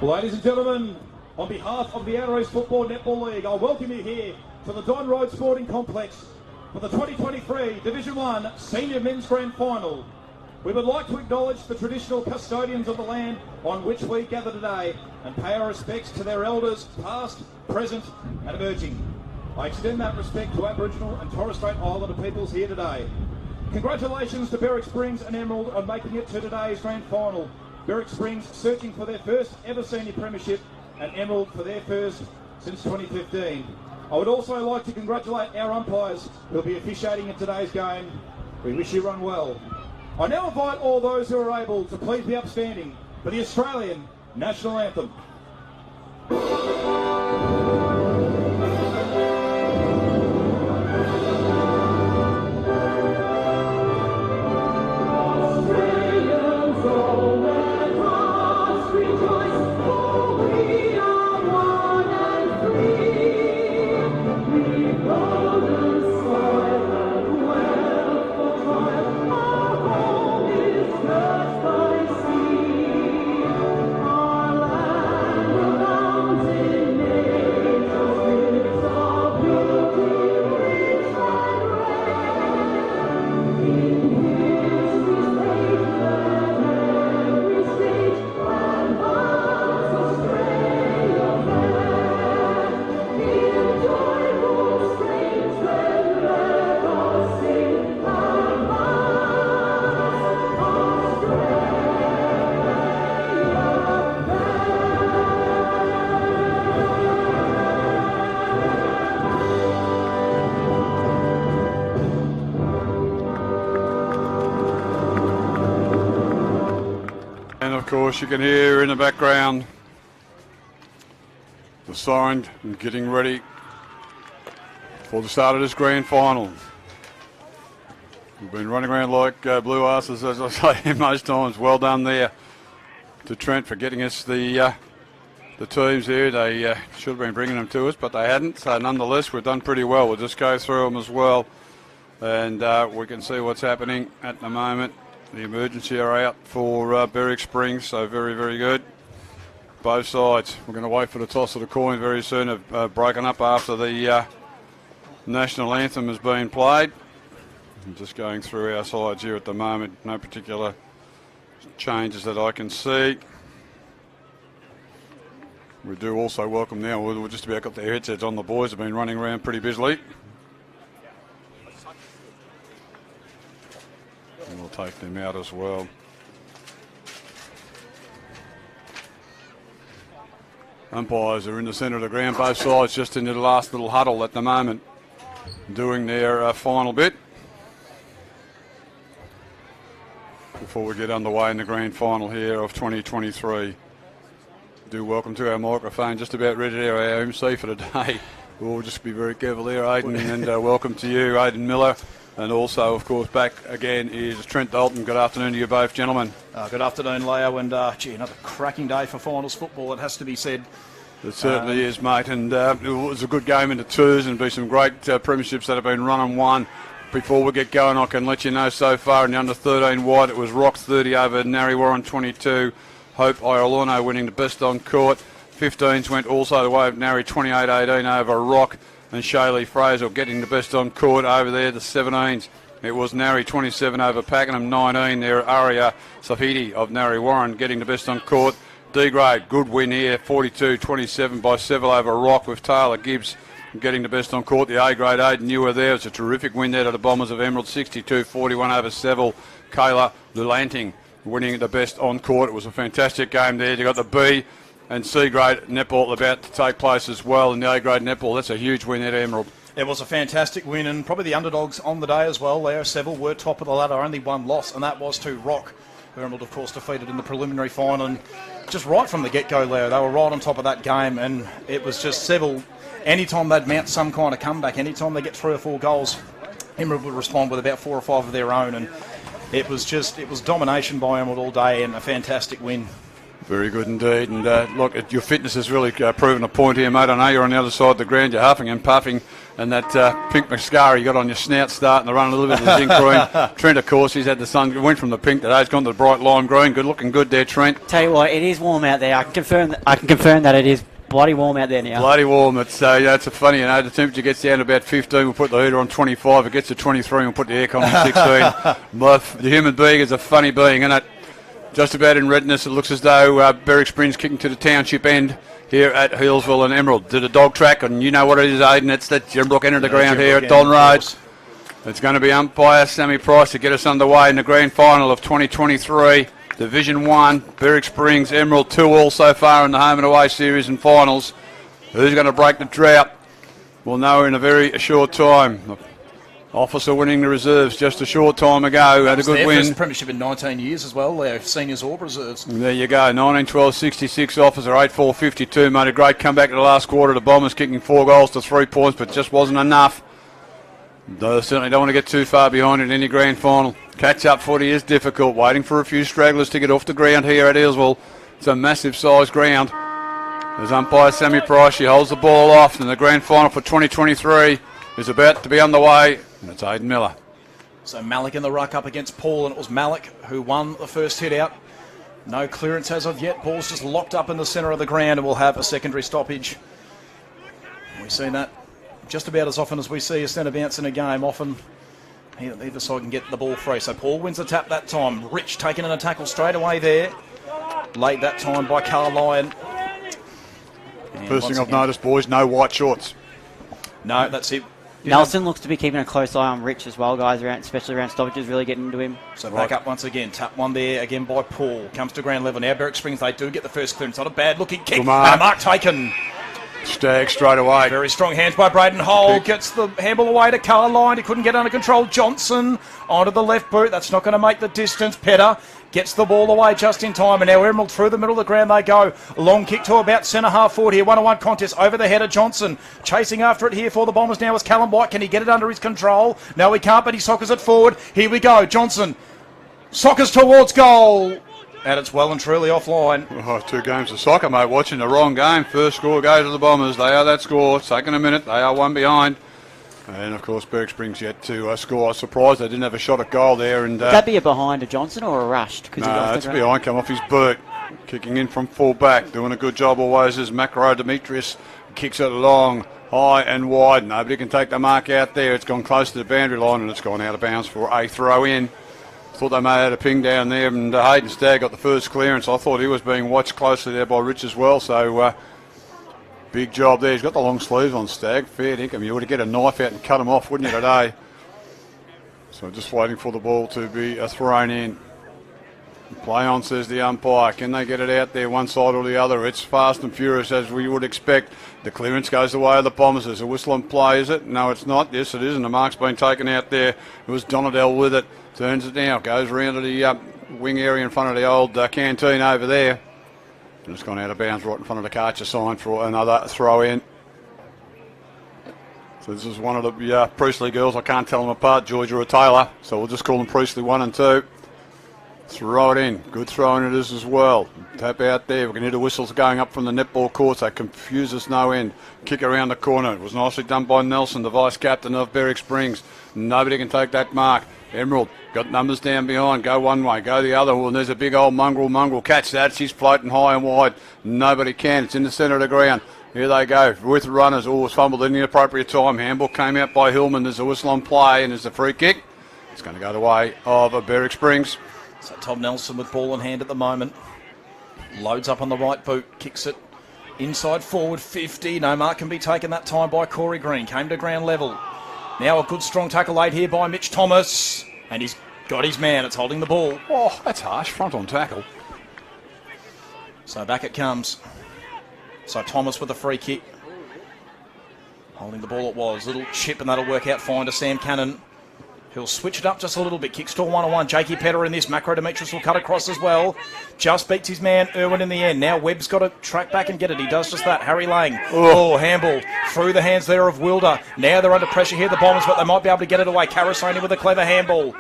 Ladies and gentlemen, on behalf of the Outer East Football Netball League, I welcome you here to the Don Road Sporting Complex for the 2023 Division 1 Senior Men's Grand Final. We would like to acknowledge the traditional custodians of the land on which we gather today and pay our respects to their elders, past, present and emerging. I extend that respect to Aboriginal and Torres Strait Islander peoples here today. Congratulations to Berwick Springs and Emerald on making it to today's Grand Final. Berwick Springs searching for their first ever senior premiership and Emerald for their first since 2015. I would also like to congratulate our umpires who will be officiating in today's game. We wish you run well. I now invite all those who are able to please be upstanding for the Australian National Anthem. And of course you can hear in the background the siren and getting ready for the start of this grand final. We've been running around like blue asses, as I say most times. Well done there to Trent for getting us the teams here. They should have been bringing them to us, but they hadn't. So nonetheless, we've done pretty well. We'll just go through them as well, and we can see what's happening at the moment. The emergency are out for Berwick Springs, so very, very good. Both sides. We're going to wait for the toss of the coin very soon. Have broken up after the national anthem has been played. I'm just going through our sides here at the moment. No particular changes that I can see. We do also welcome now. We've just about got their headsets on. The boys have been running around pretty busily. And we'll take them out as well. Umpires are in the centre of the ground, both sides just into the last little huddle at the moment, doing their final bit before we get underway in the grand final here of 2023. Do welcome to our microphone, just about ready to our MC for today. We'll just be very careful there, Aidan, and welcome to you, Aidan Miller. And also, of course, back again is Trent Dalton. Good afternoon to you both, gentlemen. Good afternoon, Leo, and another cracking day for finals football, it has to be said. It certainly is, mate, and it was a good game into twos, and be some great premierships that have been run and won. Before we get going, I can let you know so far in the under-13 wide, it was Rock 30 over Narry Warren 22. Hope Iolano winning the best on court. 15s went also the way of Narry 28-18 over Rock. And Shaylee Fraser getting the best on court over there, the 17s. It was Narry 27 over Pakenham 19 there. Aria Safidi of Narry Warren getting the best on court. D-grade, good win here, 42-27 by Seville over Rock, with Taylor Gibbs getting the best on court. The A-grade Aidan Newer there. It's a terrific win there to the Bombers of Emerald, 62-41 over Seville. Kayla Lulanting winning the best on court. It was a fantastic game there. You got the B and C-grade netball about to take place as well in the A-grade netball. That's a huge win at Emerald. It was a fantastic win, and probably the underdogs on the day as well. Leo, Seville were top of the ladder, only one loss, and that was to Rock, who Emerald, of course, defeated in the preliminary final. And just right from the get-go, Leo, they were right on top of that game, and it was just Seville. Anytime they'd mount some kind of comeback, anytime they get 3 or 4 goals, Emerald would respond with about 4 or 5 of their own, and it was domination by Emerald all day and a fantastic win. Very good indeed. And look, your fitness has really proven a point here, mate. I know you're on the other side of the ground, you're huffing and puffing, and that pink mascara you got on your snout starting to run a little bit of the zinc green. Trent, of course, he's had the sun, went from the pink today, he's gone to the bright lime green. Good looking good there, Trent. Tell you what, it is warm out there. I can confirm that it is bloody warm out there now. Bloody warm. It's it's a funny, the temperature gets down to about 15, we'll put the heater on 25, it gets to 23, we'll put the aircon on 16. The human being is a funny being, isn't it? Just about in readiness, it looks as though Berwick Springs kicking to the township end here at Hillsville and Emerald. Did a dog track, and you know what it is, Aidan. It's that Jimbrook end of the ground here at Don Road. It's going to be umpire Sammy Price to get us underway in the grand final of 2023. Division 1, Berwick Springs, Emerald, 2-all so far in the home and away series and finals. Who's going to break the drought? We'll know in a very short time. Officer winning the reserves just a short time ago. Had a good win. First premiership in 19 years as well. They're seniors or reserves. There you go. 19-12-66 Officer, 8-4-52. Made a great comeback in the last quarter. The Bombers kicking 4 goals to 3 points, but just wasn't enough. They certainly don't want to get too far behind in any grand final. Catch-up footy is difficult. Waiting for a few stragglers to get off the ground here at Hillsville. It's a massive size ground. There's umpire Sammy Price. She holds the ball off, and the grand final for 2023 is about to be underway. And it's Aidan Miller. So Malik in the ruck up against Paul, and it was Malik who won the first hit out. No clearance as of yet. Paul's just locked up in the centre of the ground and will have a secondary stoppage. We've seen that just about as often as we see a centre bounce in a game. Often either side can get the ball free. So Paul wins the tap that time. Rich taking in a tackle straight away there. Late that time by Carl Lyon. First thing I've noticed, boys, no white shorts. No, that's it. Nelson looks to be keeping a close eye on Rich as well, guys, especially around stoppages, really getting into him. So back up once again. Tap one there again by Paul. Comes to ground level. Now Berwick Springs, they do get the first clearance. Not a bad looking kick. And a mark taken. Stag straight away. Very strong hands by Braden Hole. Gets the handball away to Carline. He couldn't get under control. Johnson onto the left boot. That's not going to make the distance. Petter gets the ball away just in time. And now Emerald through the middle of the ground they go. Long kick to about centre half forward here. 1-on-1 contest over the head of Johnson. Chasing after it here for the Bombers now is Callum White. Can he get it under his control? No, he can't, but he soccers it forward. Here we go. Johnson soccers towards goal. And it's well and truly offline. Oh, 2 games of soccer, mate. Watching the wrong game. First score goes to the Bombers. They are that score. It's taken a minute. They are 1 behind. And, of course, Berwick Springs yet to score. I was surprised they didn't have a shot at goal there. And would that be a behind to Johnson or a rushed? No, it's behind. Come off his boot. Kicking in from full back. Doing a good job always is Macro Demetrius. Kicks it long, high and wide. Nobody can take the mark out there. It's gone close to the boundary line and it's gone out of bounds for a throw in. Thought they may have had a ping down there, and Hayden Stagg got the first clearance. I thought he was being watched closely there by Rich as well, so big job there. He's got the long sleeves on, Stagg. Fair dinkum. You would have get a knife out and cut him off, wouldn't you, today? So just waiting for the ball to be thrown in. Play on, says the umpire. Can they get it out there one side or the other? It's fast and furious as we would expect. The clearance goes the way of the Bombers. There's a whistle and play, is it? No, it's not. Yes, it is, and the mark's been taken out there. It was Donadell with it. Turns it now. Goes around to the wing area in front of the old canteen over there. And it's gone out of bounds right in front of the Karcher sign for another throw in. So this is one of the Priestley girls. I can't tell them apart, Georgia or Taylor. So we'll just call them Priestley 1 and 2. Throw it in. Good throwing it is as well. Tap out there. We can hear the whistles going up from the netball courts. They confuse us no end. Kick around the corner. It was nicely done by Nelson, the vice-captain of Berwick Springs. Nobody can take that mark. Emerald got numbers down behind. Go one way, go the other. Well, and there's a big old mongrel. Catch that. She's floating high and wide. Nobody can. It's in the centre of the ground. Here they go with runners. Oh, it's fumbled in the appropriate time. Handball came out by Hillman. There's a whistle on play and there's a free kick. It's going to go the way of Berwick Springs. So Tom Nelson with ball in hand at the moment. Loads up on the right boot. Kicks it inside forward 50. No mark can be taken that time by Corey Green. Came to ground level. Now a good strong tackle laid here by Mitch Thomas. And he's got his man. It's holding the ball. Oh, that's harsh. Front on tackle. So back it comes. So Thomas with a free kick. Holding the ball it was. Little chip and that'll work out fine to Sam Cannon. He'll switch it up just a little bit. Kicks to a 1-on-1. Jakey Petter in this. Macro Demetrius will cut across as well. Just beats his man Irwin in the end. Now Webb's got to track back and get it. He does just that. Harry Lang. Oh, handball through the hands there of Wilder. Now they're under pressure here, the Bombers, but they might be able to get it away. Carasoni with a clever handball.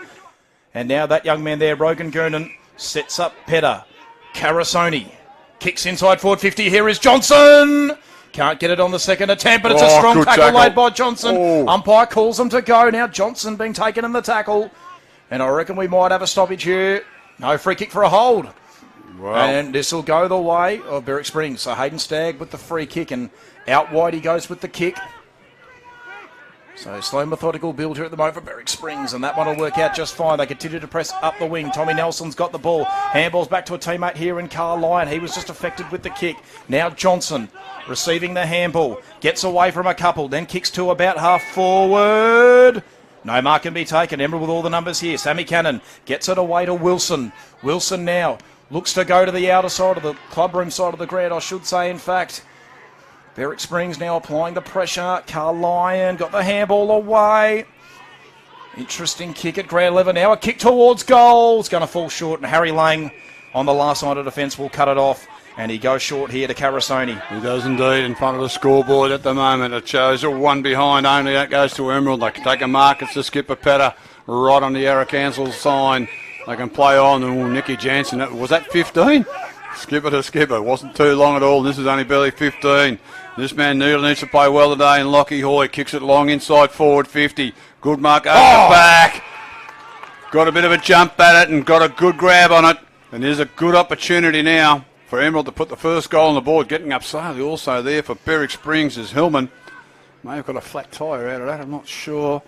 And now that young man there, Rogan Gurnan, sets up Petter. Carasoni Kicks inside forward 50. Here is Johnson. Can't get it on the second attempt, but it's a strong good tackle tackle laid by Johnson. Oh. Umpire calls him to go. Now Johnson being taken in the tackle. And I reckon we might have a stoppage here. No free kick for a hold. Well, And this will go the way of Berwick Springs. So Hayden Stagg with the free kick, and out wide he goes with the kick. So slow methodical build here at the moment for Berwick Springs, and that one will work out just fine. They continue to press up the wing. Tommy Nelson's got the ball. Handball's back to a teammate here in Carl Lyon. He was just affected with the kick. Now Johnson receiving the handball. Gets away from a couple, then kicks to about half forward. No mark can be taken. Emerald with all the numbers here. Sammy Cannon gets it away to Wilson. Wilson now looks to go to the outer side of the clubroom side of the ground, I should say, in fact. Berwick Springs now applying the pressure. Carl Lyon got the handball away. Interesting kick at ground level now. A kick towards goal. It's going to fall short, and Harry Lang on the last side of defence will cut it off. And he goes short here to Carasoni. he does indeed in front of the scoreboard at the moment. It shows one behind only. That goes to Emerald. They can take a mark. It's the skipper Petter right on the Yarra Council sign. They can play on. Oh, Nicky Jansen. Was that 15? Skipper to skipper. Wasn't too long at all. This is only barely 15. This man Neil needs to play well today, and Lockie Hoy kicks it long inside forward 50. Good mark over the back. Got a bit of a jump at it and got a good grab on it. And there's a good opportunity now for Emerald to put the first goal on the board. Getting up slowly also there for Berwick Springs is Hillman. May have got a flat tyre out of that, I'm not sure.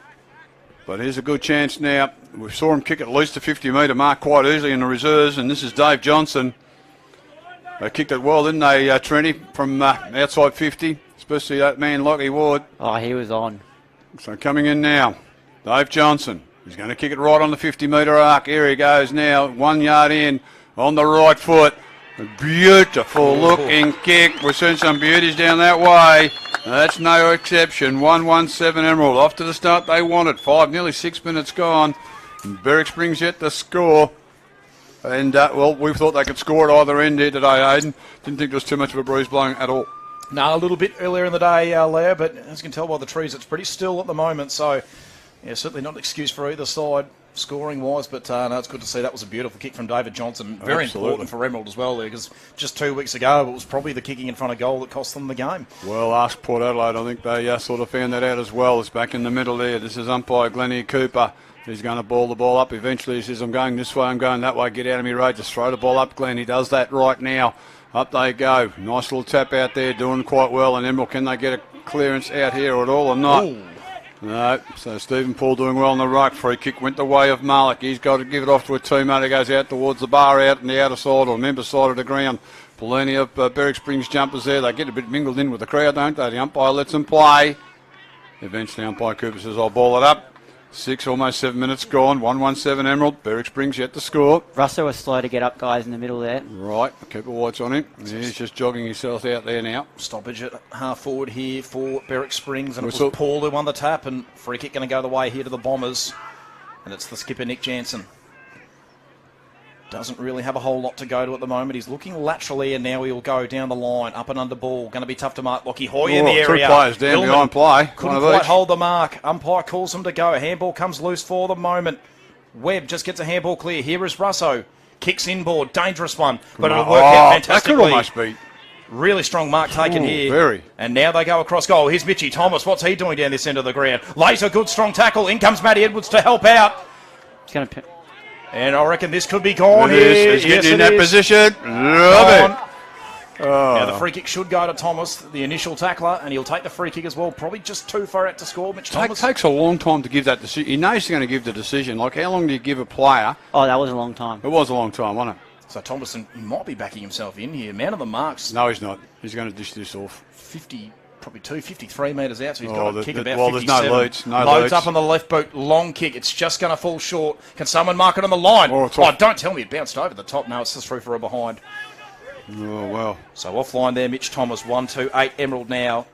But here's a good chance now. We saw him kick at least the 50-metre mark quite easily in the reserves, and this is Dave Johnson. They kicked it well, didn't they, Trenty, from outside 50, especially that man Lockie Ward. Oh, he was on. So coming in now, Dave Johnson. He's going to kick it right on the 50-metre arc. Here he goes now, 1 yard in on the right foot. A beautiful looking kick. We've seen some beauties down that way. That's no exception. 1-1-7 Emerald. Off to the start they wanted. Nearly 6 minutes gone. And Berwick Springs yet to score. And, well, we thought they could score at either end here today, Aidan. Didn't think there was too much of a breeze blowing at all. No, a little bit earlier in the day, Leo, but as you can tell by the trees, it's pretty still at the moment. So, yeah, certainly not an excuse for either side, scoring-wise. But, no, it's good to see. That was a beautiful kick from David Johnson. Very important for Emerald as well, because just 2 weeks ago, it was probably the kicking in front of goal that cost them the game. Well, ask Port Adelaide. I think they sort of found that out as well. It's back in the middle there. This is umpire Glennie Cooper. He's going to ball the ball up. Eventually he says, I'm going this way, I'm going that way. Get out of me road. Just throw the ball up, Glenn. He does that right now. Up they go. Nice little tap out there, doing quite well. And Emerald, can they get a clearance out here at all or not? Ooh. No. So Stephen Paul doing well on the right. Free kick went the way of Malik. He's got to give it off to a teammate who goes out towards the bar out on the outer side or member side of the ground. Plenty of Berwick Springs jumpers there. They get a bit mingled in with the crowd, don't they? The umpire lets them play. Eventually umpire Cooper says, I'll ball it up. almost 7 minutes gone. 1-1-7 Emerald. Berwick Springs yet to score. Russell was slow to get up, guys, in the middle there. Right. Keep a watch on him. He's just jogging himself out there now. Stoppage at half forward here for Berwick Springs. And it was Paul who won the tap. And free kick going to go the way here to the Bombers. And it's the skipper, Nick Jansen. Doesn't really have a whole lot to go to at the moment. He's looking laterally, and now he'll go down the line, up and under ball. Going to be tough to mark. Lockie Hoy in the area. Two players down behind play. Couldn't quite hold the mark. Umpire calls him to go. Handball comes loose for the moment. Webb just gets a handball clear. Here is Russo. Kicks inboard. Dangerous one. But it'll work out fantastically. That could almost be. Really strong mark taken here. Very. And now they go across goal. Here's Mitchie Thomas. What's he doing down this end of the ground? Lays a good strong tackle. In comes Matty Edwards to help out. He's going to... And I reckon this could be gone here. He's getting in that position. Love it. Now the free kick should go to Thomas, the initial tackler, and he'll take the free kick as well. Probably just too far out to score. Mitch Thomas. It takes a long time to give that decision. He knows he's going to give the decision. Like, how long do you give a player? Oh, that was a long time. It was a long time, wasn't it? So Thomason might be backing himself in here. Man of the marks. No, he's not. He's going to dish this off. 53 metres out, so he's got to kick about 57. Well, there's no leads. Loads up on the left boot, long kick. It's just going to fall short. Can someone mark it on the line? Oh, don't tell me it bounced over the top. No, it's just through for a behind. Oh, well. So offline there, Mitch Thomas, 1-2-8 Emerald now.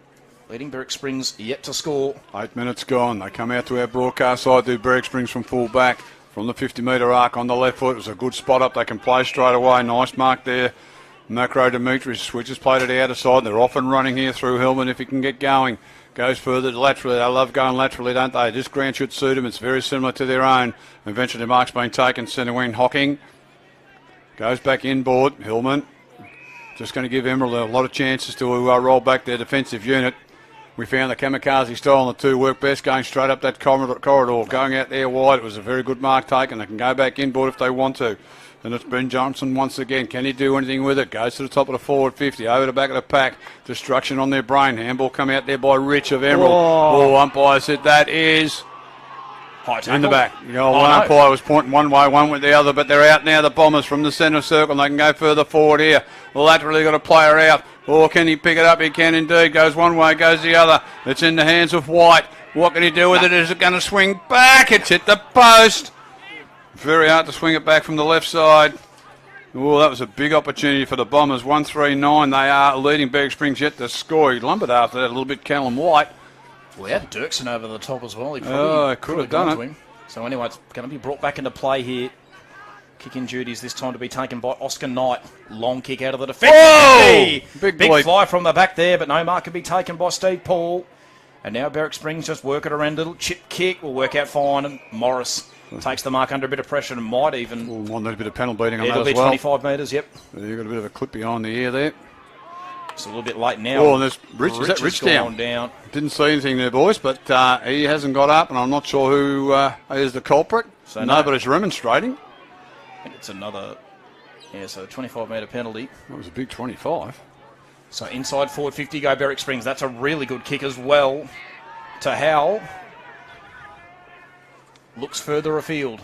Leading Berwick Springs yet to score. 8 minutes gone. They come out to our broadcast side, do Berwick Springs from full back. From the 50-metre arc on the left foot. It was a good spot up. They can play straight away. Nice mark there. Macro Dimitri switches play to the outer side. They're off and running here through Hillman if he can get going. Goes further laterally. They love going laterally, don't they? This ground should suit them. It's very similar to their own. Eventually, mark's been taken. Centre wing Hocking. Goes back inboard. Hillman Just going to give Emerald a lot of chances to roll back their defensive unit. We found the kamikaze style on the two work best, going straight up that corridor, going out there wide. It was a very good mark taken. They can go back inboard if they want to. And it's Ben Johnson once again. Can he do anything with it? Goes to the top of the forward 50, over the back of the pack. Destruction on their brain. Handball come out there by Rich of Emerald. Oh, umpire said that is in the back. You know, one umpire was pointing one way, one went the other, but they're out now, the Bombers, from the centre circle. They can go further forward here. Laterally got a player out. Or can he pick it up? He can indeed. Goes one way, goes the other. It's in the hands of White. What can he do with it? Is it going to swing back? It's hit the post. Very hard to swing it back from the left side. Oh, that was a big opportunity for the Bombers. 1-3-9. They are leading Berwick Springs yet to score. He lumbered after that a little bit, Callum White. Well, he had Dirksen over the top as well. He probably could have done it. to him. So anyway, it's going to be brought back into play here. Kicking duties this time to be taken by Oscar Knight. Long kick out of the defence. Oh! Big fly from the back there, but no mark can be taken by Steve Paul. And now Berwick Springs just work it around. A little chip kick will work out fine. And Morris takes the mark under a bit of pressure and might even... Well, need a bit of panel beating on that as well. It'll be 25 metres, yep. You've got a bit of a clip behind the ear there. It's a little bit late now. Oh, and there's Rich. Is that Rich down? Didn't see anything there, boys, but he hasn't got up, and I'm not sure who is the culprit. So nobody's remonstrating. I think it's another, so 25-metre penalty. That was a big 25. So inside forward 50 go Berwick Springs. That's a really good kick as well to Howell. Looks further afield.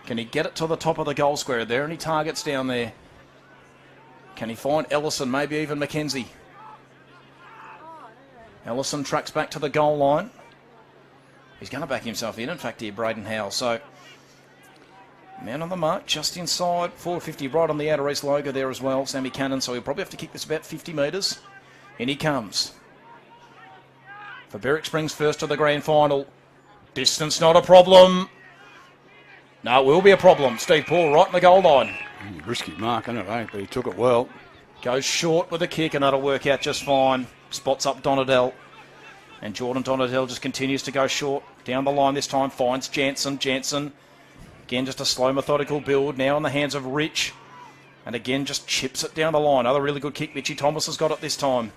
Can he get it to the top of the goal square? Are there any targets down there? Can he find Ellison, maybe even McKenzie? Ellison tracks back to the goal line. He's going to back himself in fact, here, Braden Howell. So, man on the mark, just inside, 450, right on the outer east logo there as well, Sammy Cannon. So he'll probably have to kick this about 50 metres. In he comes. For Berwick Springs first to the grand final. Distance not a problem. No, it will be a problem. Steve Paul right in the goal line. Risky mark, isn't it, eh? But he took it well. Goes short with a kick, and that'll work out just fine. Spots up Donadell. And Jordan Donadell just continues to go short. Down the line this time, finds Jansen. Jansen, again, just a slow, methodical build. Now in the hands of Rich. And again, just chips it down the line. Another really good kick. Mitchie Thomas has got it this time.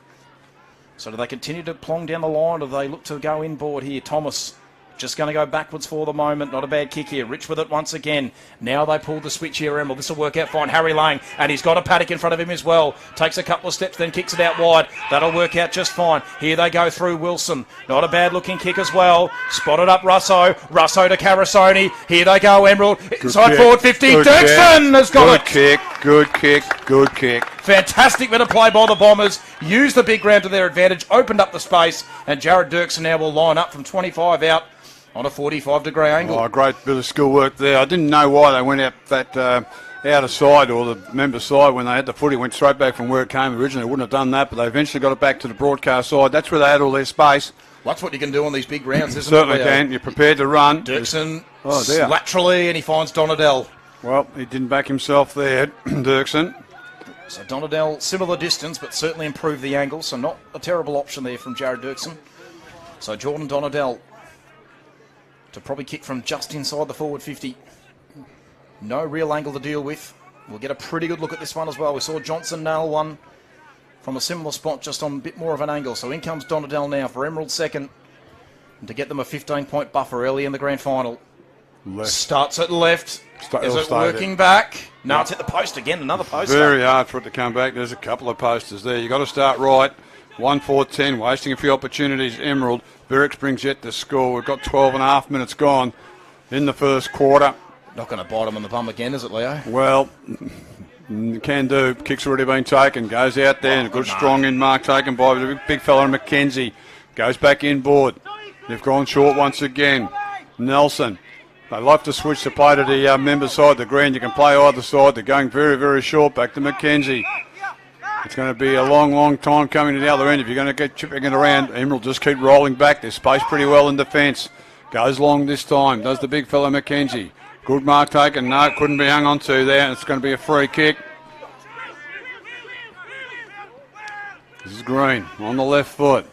So do they continue to plong down the line, or do they look to go inboard here? Thomas just going to go backwards for the moment. Not a bad kick here. Rich with it once again. Now they pull the switch here, Emerald. This will work out fine. Harry Lang, and he's got a paddock in front of him as well. Takes a couple of steps, then kicks it out wide. That'll work out just fine. Here they go through Wilson. Not a bad looking kick as well. Spotted up Russo. Russo to Carasoni. Here they go, Emerald. Inside forward 50. Dirksen has got it. Good kick. Fantastic bit of play by the Bombers. Used the big ground to their advantage. Opened up the space. And Jared Dirksen now will line up from 25 out on a 45-degree angle. Oh, great bit of skill work there. I didn't know why they went out that outer side, or the member side, when they had the footy. Went straight back from where it came originally. Wouldn't have done that, but they eventually got it back to the broadcast side. That's where they had all their space. Well, that's what you can do on these big grounds, isn't Certainly can. You're prepared to run. Dirksen laterally, and he finds Donadell. Well, he didn't back himself there, Dirksen. So Donadell, similar distance, but certainly improved the angle. So not a terrible option there from Jared Dirksen. So Jordan Donadell to probably kick from just inside the forward 50. No real angle to deal with. We'll get a pretty good look at this one as well. We saw Johnson nail one from a similar spot, just on a bit more of an angle. So in comes Donadell now for Emerald second, and to get them a 15-point buffer early in the grand final. Left. Starts at left. Is it working back? No, it's hit the post again. Another post. Very hard for it to come back. There's a couple of posters there. You've got to start right. 1-4-10, wasting a few opportunities. Emerald. Berwick Springs yet to score. We've got 12.5 minutes gone in the first quarter. Not going to bite him on the bum again, is it, Leo? Well, can do. Kick's already been taken. Goes out there, and a good strong in mark taken by the big fella McKenzie. Goes back inboard. They've gone short once again. Nelson. They like to switch the play to the member side, the green. You can play either side. They're going very, very short. Back to McKenzie. It's going to be a long, long time coming to the other end. If you're going to get chipping it around, Emerald just keep rolling back. They're spaced pretty well in defence. Goes long this time. Does the big fella McKenzie. Good mark taken. No, couldn't be hung on to there. It's going to be a free kick. This is Green on the left foot.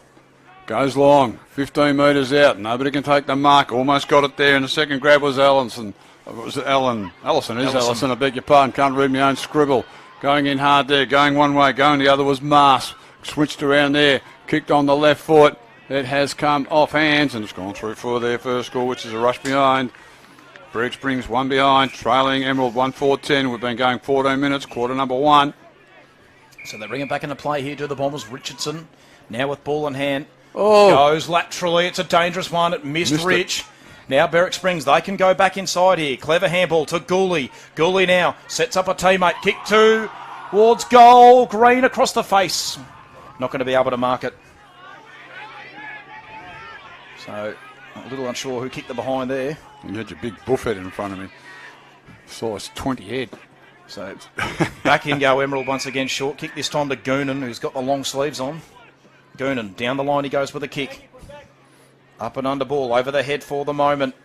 Goes long. 15 metres out. Nobody can take the mark. Almost got it there. And the second grab was Allison. It was Allison. Allison, I beg your pardon. Can't read my own scribble. going in hard there, going one way, going the other was Mars. Switched around there, kicked on the left foot. It has come off hands and it's gone through for their first score, which is a rush behind. Berwick Springs one behind, trailing Emerald 1-4-10. We've been going 14 minutes, quarter number one. So they bring it back into play here to the Bombers. Richardson now with ball in hand. Oh, Goes laterally. It's a dangerous one. It missed Rich. It. Now Berwick Springs, they can go back inside here. Clever handball to Gooley. Gooley now sets up a teammate. Kick towards goal. Green across the face. Not going to be able to mark it. So a little unsure who kicked the behind there. You had your big buffhead in front of me. Size 20 head. So back in go Emerald once again. Short kick this time to Goonan, who's got the long sleeves on. Goonan down the line he goes with a kick. Up and under ball over the head for the moment.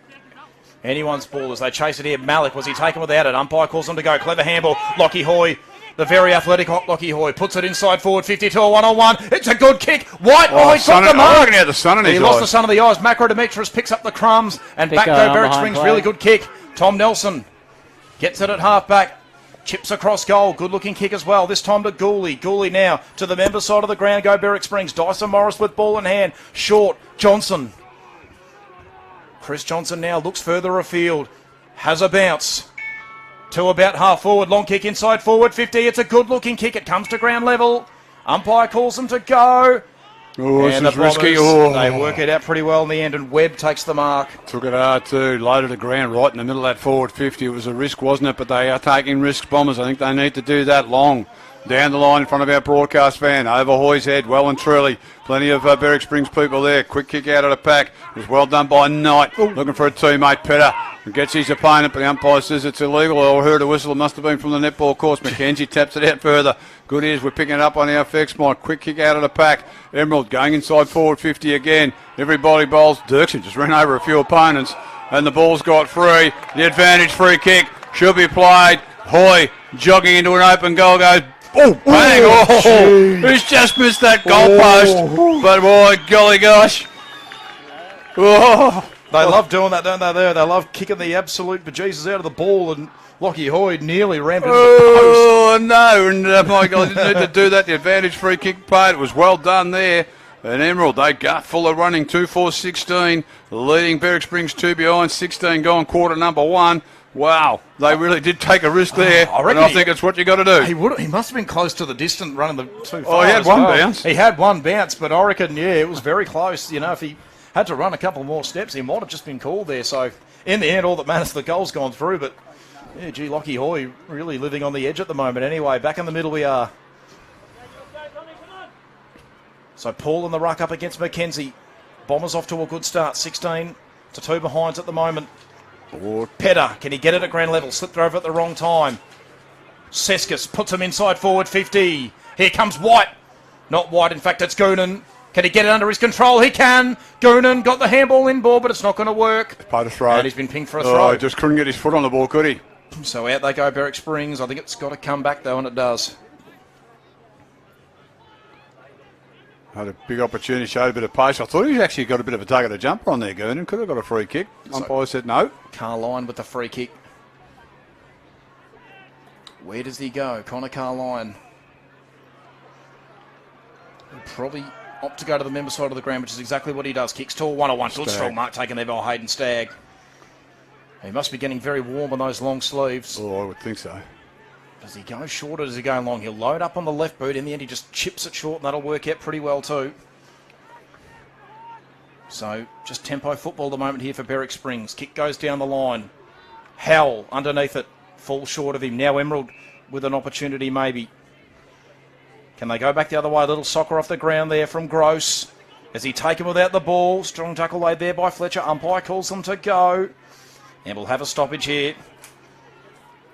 Anyone's ball as they chase it here. Malik, was he taken without it? Umpire calls him to go. Clever handball. Lockie Hoy, the very athletic Lockie Hoy, puts it inside forward 52 a one-on-one. It's a good kick. White, he got the mark. I reckon he had the sun in his eyes. He lost the sun of the eyes. Macro Demetrius picks up the crumbs and back go Berwick Springs. Really good kick. Tom Nelson gets it at half-back. Chips across goal. Good-looking kick as well. This time to Gooley. Gooley now to the member side of the ground. Go Berwick Springs. Dyson Morris with ball in hand. Short. Johnson. Chris Johnson now looks further afield. Has a bounce. To about half forward. Long kick inside forward 50. It's a good-looking kick. It comes to ground level. Umpire calls them to go. Oh, and this is risky. They work it out pretty well in the end, and Webb takes the mark. Took it hard too, loaded the ground right in the middle of that forward 50. It was a risk, wasn't it? But they are taking risks, Bombers. I think they need to do that long. Down the line in front of our broadcast van, over Hoy's head, well and truly. Plenty of Berwick Springs people there. Quick kick out of the pack. It was well done by Knight. Looking for a teammate, Petter. Gets his opponent, but the umpire says it's illegal. I heard a whistle. It must have been from the netball course. McKenzie taps it out further. Good ears. We're picking it up on our FX mic. Quick kick out of the pack. Emerald going inside forward 50 again. Everybody bowls. Dirksen just ran over a few opponents, and the ball's got free. The advantage free kick should be played. Hoy jogging into an open goal goes. Oh, bang! He's just missed that goalpost. But boy, golly gosh. They love doing that, don't they, there? They love kicking the absolute bejesus out of the ball, and Lockie Hoy nearly rammed into the post. Oh, no, and my God, didn't need to do that. The advantage free kick played. It was well done there. And Emerald, they got full of running, 2-4-16, leading Berwick Springs 2 behind, 16 gone, quarter number one. Wow, they really did take a risk there, and I think it's what you got to do. He must have been close to the distance running the too far. Oh, he had one bounce. He had one bounce, but I reckon, yeah, it was very close. You know, if he had to run a couple more steps, he might have just been called there. So, in the end, all that matters, the goal's gone through. But, yeah, gee, Lockie Hoy really living on the edge at the moment. Anyway, back in the middle we are. So, Paul in the ruck up against McKenzie. Bombers off to a good start, 16 to 2 behinds at the moment. Petter, can he get it at ground level? Slipped over at the wrong time. Seskis puts him inside forward 50. Here comes White. Not White, in fact, it's Goonan. Can he get it under his control? He can. Goonan got the handball in ball, but it's not going to work. Played a throw. And he's been pinged for a throw. He just couldn't get his foot on the ball, could he? So out they go, Berwick Springs. I think it's got to come back, though, and it does. Had a big opportunity, showed a bit of pace. I thought he actually got a bit of a tug at a jumper on there, Goonan. Could have got a free kick. Umpire said no. Carline with the free kick. Where does he go? Connor Carline. He'll probably opt to go to the member side of the ground, which is exactly what he does. Kicks tall, 1-on-1. Good strong mark taken there by Hayden Stagg. He must be getting very warm on those long sleeves. Oh, I would think so. Does he go short or does he go long? He'll load up on the left boot. In the end, he just chips it short, and that'll work out pretty well too. So, just tempo football at the moment here for Berwick Springs. Kick goes down the line. Howell underneath it. Falls short of him. Now Emerald with an opportunity maybe. Can they go back the other way? A little soccer off the ground there from Gross. As he taken without the ball. Strong tackle laid there by Fletcher. Umpire calls them to go. And we'll have a stoppage here.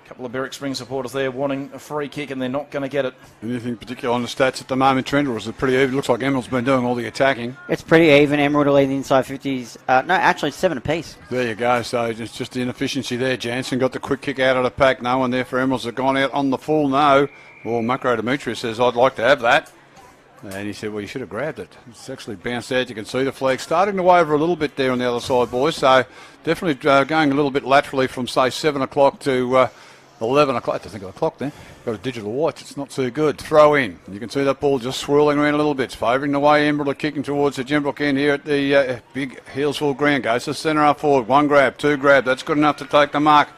A couple of Berwick Springs supporters there wanting a free kick, and they're not going to get it. Anything particular on the stats at the moment, Trent, or is it pretty even? Looks like Emerald's been doing all the attacking. It's pretty even. Emerald will lead the inside 50s. No, actually 7 apiece. There you go. So it's just the inefficiency there. Jansen got the quick kick out of the pack. No one there for Emeralds. Have gone out on the full. No. Well, Macro Demetrius says, I'd like to have that. And he said, well, you should have grabbed it. It's actually bounced out. You can see the flag starting to waver a little bit there on the other side, boys. So definitely going a little bit laterally from, say, 7 o'clock to 11 o'clock. I have to think of the clock there. Got a digital watch. It's not too good. Throw in. You can see that ball just swirling around a little bit. It's favouring the way. Emerald are kicking towards the Gembrook end here at the big Healesville ground. Goes to centre half forward. 1 grab, 2 grab. That's good enough to take the mark.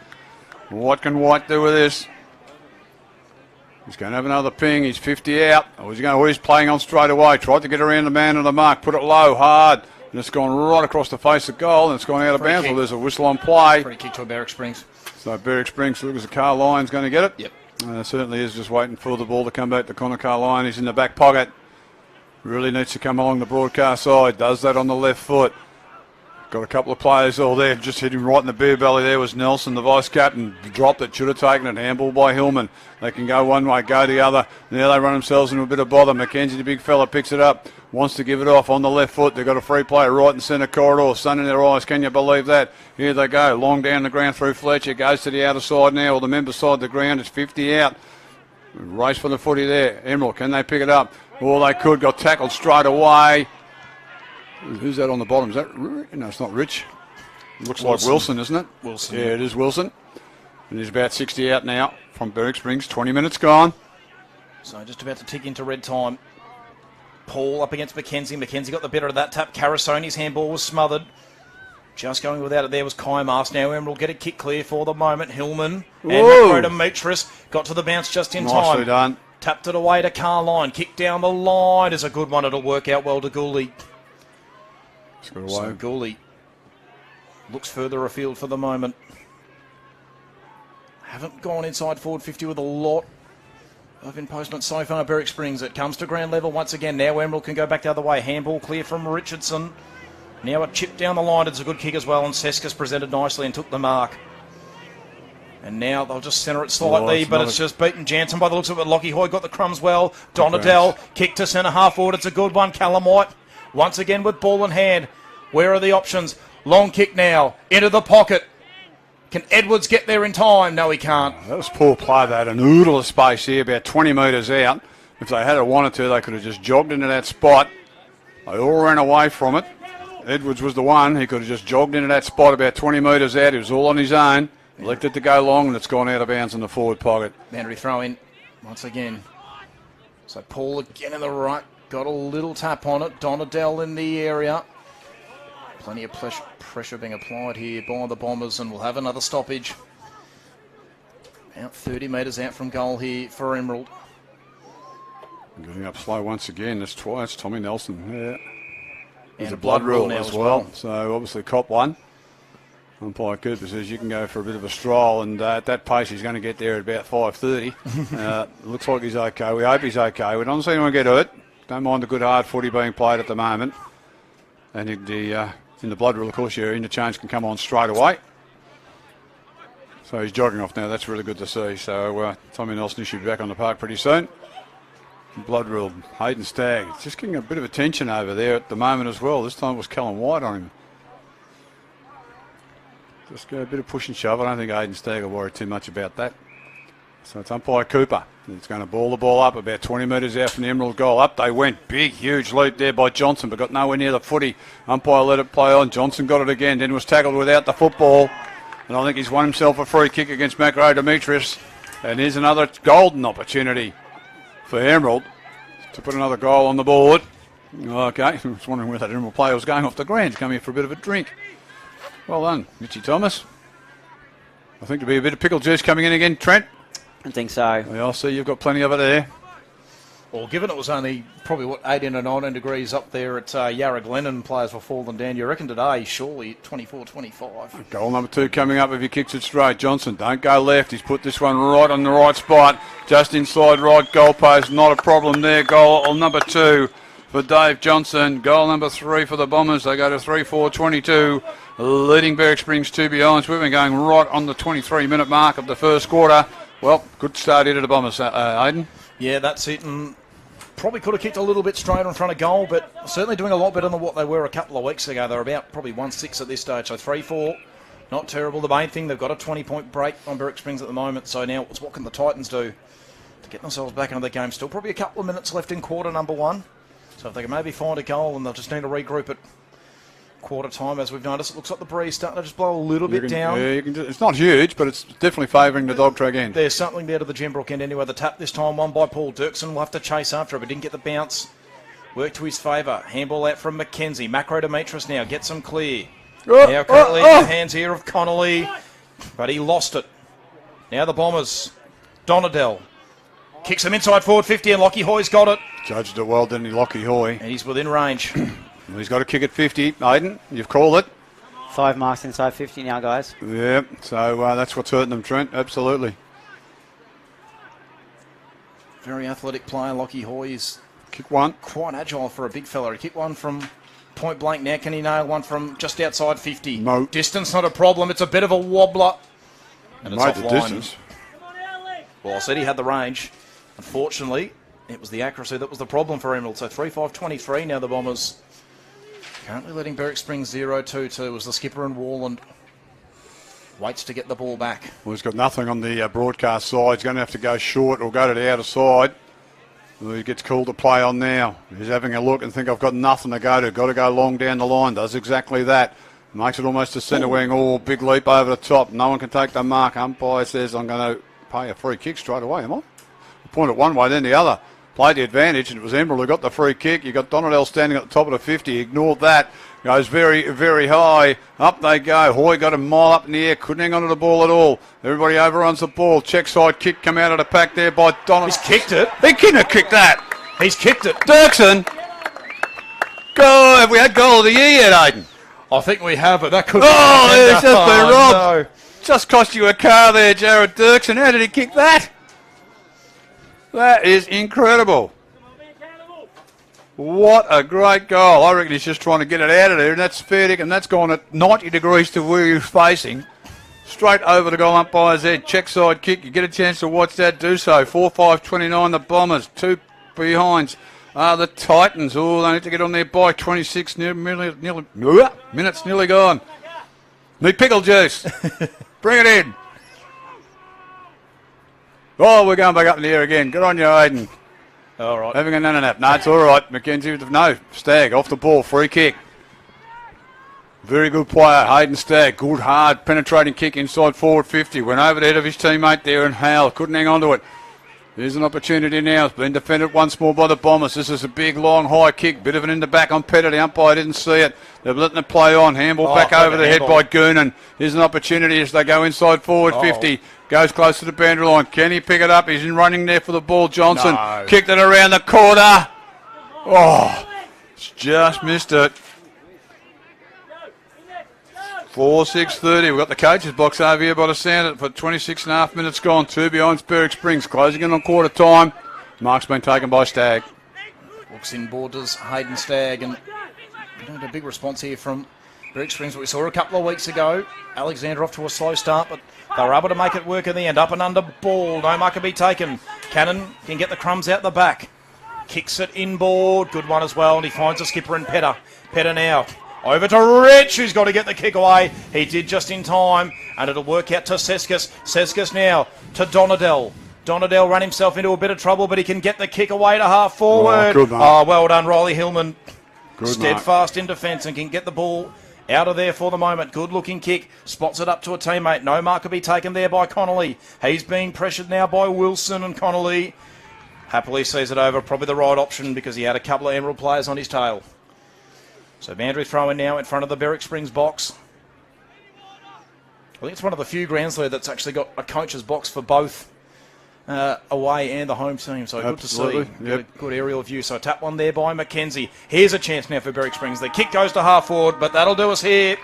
What can White do with this? He's going to have another ping. He's 50 out. He's playing on straight away. Tried to get around the man on the mark. Put it low, hard. And it's gone right across the face of goal. And it's gone out of bounds. Well, there's a whistle on play. Free kick to Berwick Springs. So Berwick Springs looks as Carline's going to get it. Yep. Certainly is just waiting for the ball to come back to Connor Carline. He's in the back pocket. Really needs to come along the broadcast side. Does that on the left foot. Got a couple of players all there. Just hit him right in the beer belly there was Nelson, the vice-captain. Dropped it. Should have taken it. Handball by Hillman. They can go one way, go the other. Now they run themselves into a bit of bother. McKenzie, the big fella, picks it up. Wants to give it off on the left foot. They've got a free player right in centre corridor. Sun in their eyes. Can you believe that? Here they go. Long down the ground through Fletcher. Goes to the outer side now, or the member side of the ground. It's 50 out. Race for the footy there. Emerald, can they pick it up? Well, they could. Got tackled straight away. Who's that on the bottom? Is that... No, it's not Rich. Looks like Wilson, isn't it? Wilson. Yeah, it is Wilson. And he's about 60 out now from Berwick Springs. 20 minutes gone. So just about to tick into red time. Paul up against McKenzie. McKenzie got the better of that tap. Carasoni's handball was smothered. Just going without it there was Kai Mast. Now Emerald get a kick clear for the moment. Hillman and Demetris got to the bounce just in time. Nicely done. Tapped it away to Carline. Kick down the line is a good one. It'll work out well to Gooley. So Gooley looks further afield for the moment. Haven't gone inside forward 50 with a lot of impostment so far. Berwick Springs. It comes to ground level once again. Now Emerald can go back the other way. Handball clear from Richardson. Now a chip down the line. It's a good kick as well. And Seskas presented nicely and took the mark. And now they'll just centre it slightly, but it's just beaten Jansen by the looks of it. Lockie Hoy got the crumbs well. Donadell kick to centre half forward. It's a good one. Callum White once again with ball in hand. Where are the options? Long kick now. Into the pocket. Can Edwards get there in time? No, he can't. That was poor play. They had an oodle of space here, about 20 metres out. If they had wanted to, they could have just jogged into that spot. They all ran away from it. Edwards was the one. He could have just jogged into that spot about 20 metres out. He was all on his own. Elected to go long, and it's gone out of bounds in the forward pocket. Boundary throw in once again. So Paul again in the right. Got a little tap on it. Donadell in the area. Plenty of pressure being applied here by the Bombers, and we'll have another stoppage. About 30 metres out from goal here for Emerald. Getting up slow once again. That's twice. Tommy Nelson. Yeah. There's And a blood rule now as well. So obviously cop one. Umpire Cooper says you can go for a bit of a stroll, and at that pace he's going to get there at about 5:30. Looks like he's okay. We hope he's okay. We don't see anyone get hurt. Don't mind the good hard footy being played at the moment. And in the blood rule, of course, your interchange can come on straight away. So he's jogging off now. That's really good to see. So Tommy Nelson should be back on the park pretty soon. Blood rule, Hayden Stagg. It's just getting a bit of attention over there at the moment as well. This time it was Callum White on him. Just go a bit of push and shove. I don't think Hayden Stagg will worry too much about that. So it's umpire Cooper. He's going to ball the ball up about 20 metres out from the Emerald goal. Up they went. Big, huge leap there by Johnson, but got nowhere near the footy. Umpire let it play on. Johnson got it again, then was tackled without the football. And I think he's won himself a free kick against Macro Demetrius. And here's another golden opportunity for Emerald to put another goal on the board. Okay, I was wondering where that Emerald player was going off the ground. He's come here for a bit of a drink. Well done, Mitchy Thomas. I think there'll be a bit of pickle juice coming in again, Trent. I think so. Yeah, I see you've got plenty of it there. Well, given it was only probably 18 or 19 degrees up there at Yarra Glen and players were falling down, you reckon today surely 24-25. Goal number 2 coming up if he kicks it straight. Johnson, don't go left. He's put this one right on the right spot. Just inside right goalpost. Not a problem there. Goal number 2 for Dave Johnson. Goal number 3 for the Bombers. They go to 3-4-22. Leading Berwick Springs 2 behind. We've been going right on the 23-minute mark of the first quarter. Well, good start here to the Bombers, Aidan. Yeah, that's it. And probably could have kicked a little bit straighter in front of goal, but certainly doing a lot better than what they were a couple of weeks ago. They're about probably 1-6 at this stage, so 3-4. Not terrible. The main thing, they've got a 20-point break on Berwick Springs at the moment, so now it's what can the Titans do to get themselves back into the game. Still probably a couple of minutes left in quarter number 1. So if they can maybe find a goal, and they'll just need to regroup it quarter time, as we've noticed. It looks like the breeze starting to just blow a little bit down. Yeah, it's not huge, but it's definitely favouring the dog track end. There's something there to the Gembrook end anyway. The tap this time, won by Paul Dirksen. We'll have to chase after it, but didn't get the bounce. Work to his favour. Handball out from Mackenzie. Macro Demetrius now gets them clear. Now currently in the hands here of Connolly, but he lost it. Now the Bombers. Donadell kicks him inside forward 50, and Lockie Hoy's got it. Judged it well, didn't he, Lockie Hoy? And he's within range. Well, he's got to kick at 50. Aiden, you've called it. 5 marks inside 50 now, guys. Yeah, so that's what's hurting them, Trent. Absolutely. Very athletic player, Lockie Hoy is Kick one. quite agile for a big fella. He kicked one from point blank now. Can he nail one from just outside 50? No. Distance not a problem. It's a bit of a wobbler. And it's Made the offline. distance. Well, I said he had the range. Unfortunately, it was the accuracy that was the problem for Emerald. So 3-5-23 now the Bombers. Currently letting Berwick Springs 0-2-2 as the skipper and Warland waits to get the ball back. Well, he's got nothing on the broadcast side. He's going to have to go short or go to the outer side. Well, he gets called to play on now. He's having a look and think, I've got nothing to go to. Got to go long down the line. Does exactly that. Makes it almost a centre wing. Oh, big leap over the top. No one can take the mark. Umpire says, I'm going to pay a free kick straight away, am I? Point it one way, then the other. Played the advantage, and it was Emerald who got the free kick. You got Donadell standing at the top of the 50. Ignored that. Goes very, very high. Up they go. Hoy got a mile up in the air. Couldn't hang on to the ball at all. Everybody overruns the ball. Check side kick come out of the pack there by Donadell. He's kicked it. He couldn't have kicked that. He's kicked it. Dirksen. Go. Have we had goal of the year yet, Aiden? I think we have, but that could Oh, be... it's just been robbed. No. Just cost you a car there, Jared Dirksen. How did he kick that? That is incredible. What a great goal. I reckon he's just trying to get it out of there, and that's fair dick, and that's gone at 90 degrees to where you're facing. Straight over the goal umpire's head. Check side kick. You get a chance to watch that, do so. 4-5-29, the Bombers. 2 behinds are the Titans. Oh, they need to get on their bike. 26 minutes nearly gone. Need pickle juice. Bring it in. Oh, we're going back up in the air again. Good on you, Aiden. All right. Having a none of that. No, it's all right. Mackenzie, no. Stagg off the ball. Free kick. Very good player. Hayden Stagg. Good, hard, penetrating kick inside forward 50. Went over the head of his teammate there and Hale. Couldn't hang on to it. Here's an opportunity now. It's been defended once more by the Bombers. This is a big, long, high kick. Bit of an in the back on Petter. The umpire didn't see it. They're letting it play on. Handball back over the head by Goonan. Here's an opportunity as they go inside forward 50. Goes close to the boundary line. Can he pick it up? He's in running there for the ball. Johnson kicked it around the corner. Oh, just missed it. 4-6-30. We've got the coaches box over here by the sound of it for 26.5 minutes gone. 2 behind Berwick Springs. Closing in on quarter time. Mark's been taken by Stagg. Looks in borders Hayden Stagg, and a big response here from Berwick Springs, what we saw a couple of weeks ago. Alexander off to a slow start, but they were able to make it work in the end. Up and under ball. No mark can be taken. Cannon can get the crumbs out the back. Kicks it inboard. Good one as well, and he finds a skipper in Petter. Petter now. Over to Rich, who's got to get the kick away. He did just in time, and it'll work out to Seskus. Seskus now to Donadell. Donadell ran himself into a bit of trouble, but he can get the kick away to half forward. Well done, Riley Hillman. Good Steadfast in defence and can get the ball out of there for the moment. Good looking kick. Spots it up to a teammate. No mark could be taken there by Connolly. He's being pressured now by Wilson, and Connolly happily sees it over. Probably the right option because he had a couple of Emerald players on his tail. So boundary throw-in now in front of the Berwick Springs box. I think it's one of the few grounds there that's actually got a coach's box for both away and the home team. So good to see. Good aerial view. So tap one there by Mackenzie. Here's a chance now for Berwick Springs. The kick goes to half forward, but that'll do us here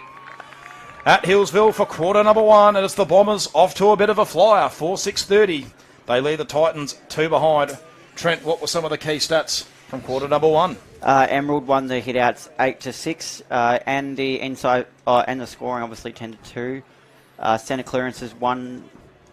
at Hillsville for quarter number 1. And it's the Bombers off to a bit of a flyer. 4-6-30. They lead the Titans 2 behind. Trent, what were some of the key stats from quarter number 1? Emerald won the hit-outs 8-6, and the inside and the scoring obviously 10-2. Centre clearances 1-0.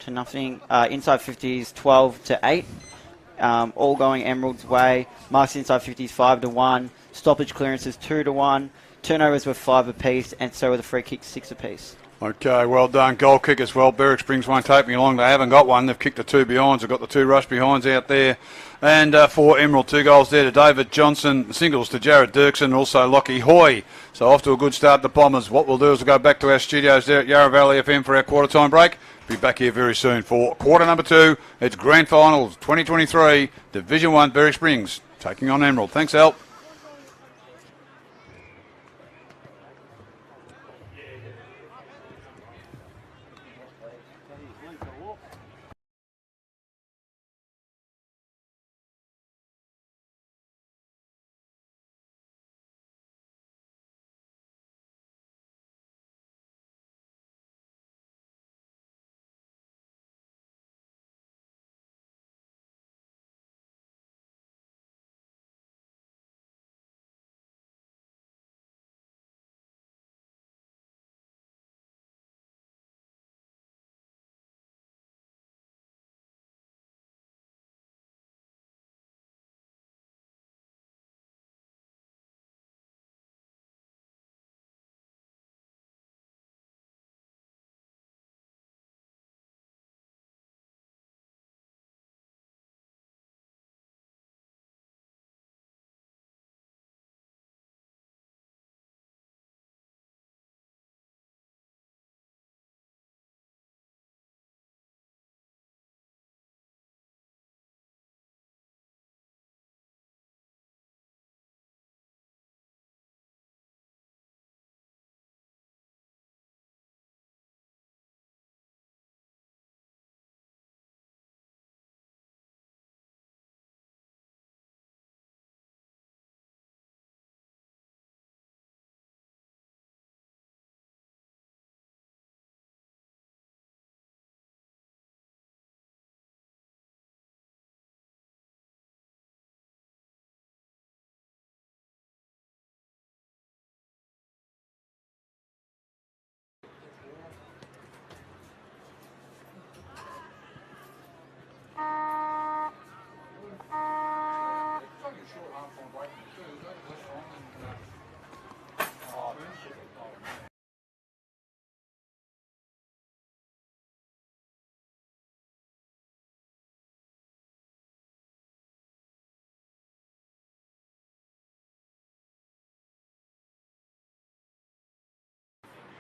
Inside 50s 12-8. All going Emerald's way. Marks inside 50s 5-1. Stoppage clearances 2-1. Turnovers were 5 apiece, and so were the free kicks 6 apiece. Okay, well done. Goal kick as well. Berwick Springs won't take me long. They haven't got one. They've kicked the two behinds. They've got the two rush behinds out there. And for Emerald, 2 goals there to David Johnson. Singles to Jared Dirksen. Also Lockie Hoy. So off to a good start, the Bombers. What we'll do is we'll go back to our studios there at Yarra Valley FM for our quarter time break. Be back here very soon for quarter number 2. It's Grand Finals 2023. Division 1 Berwick Springs taking on Emerald. Thanks, Al.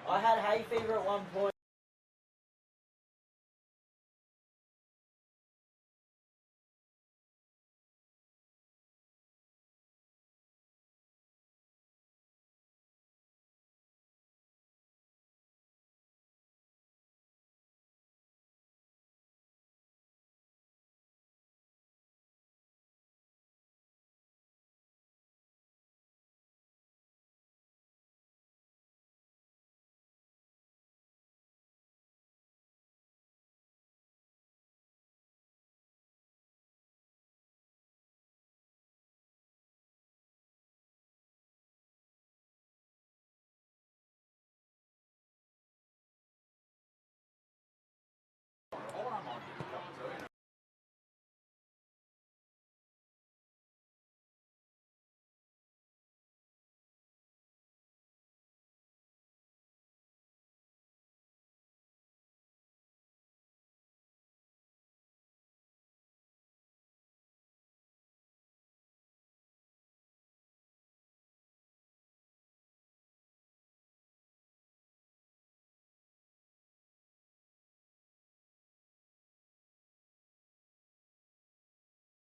I had hay fever at one point.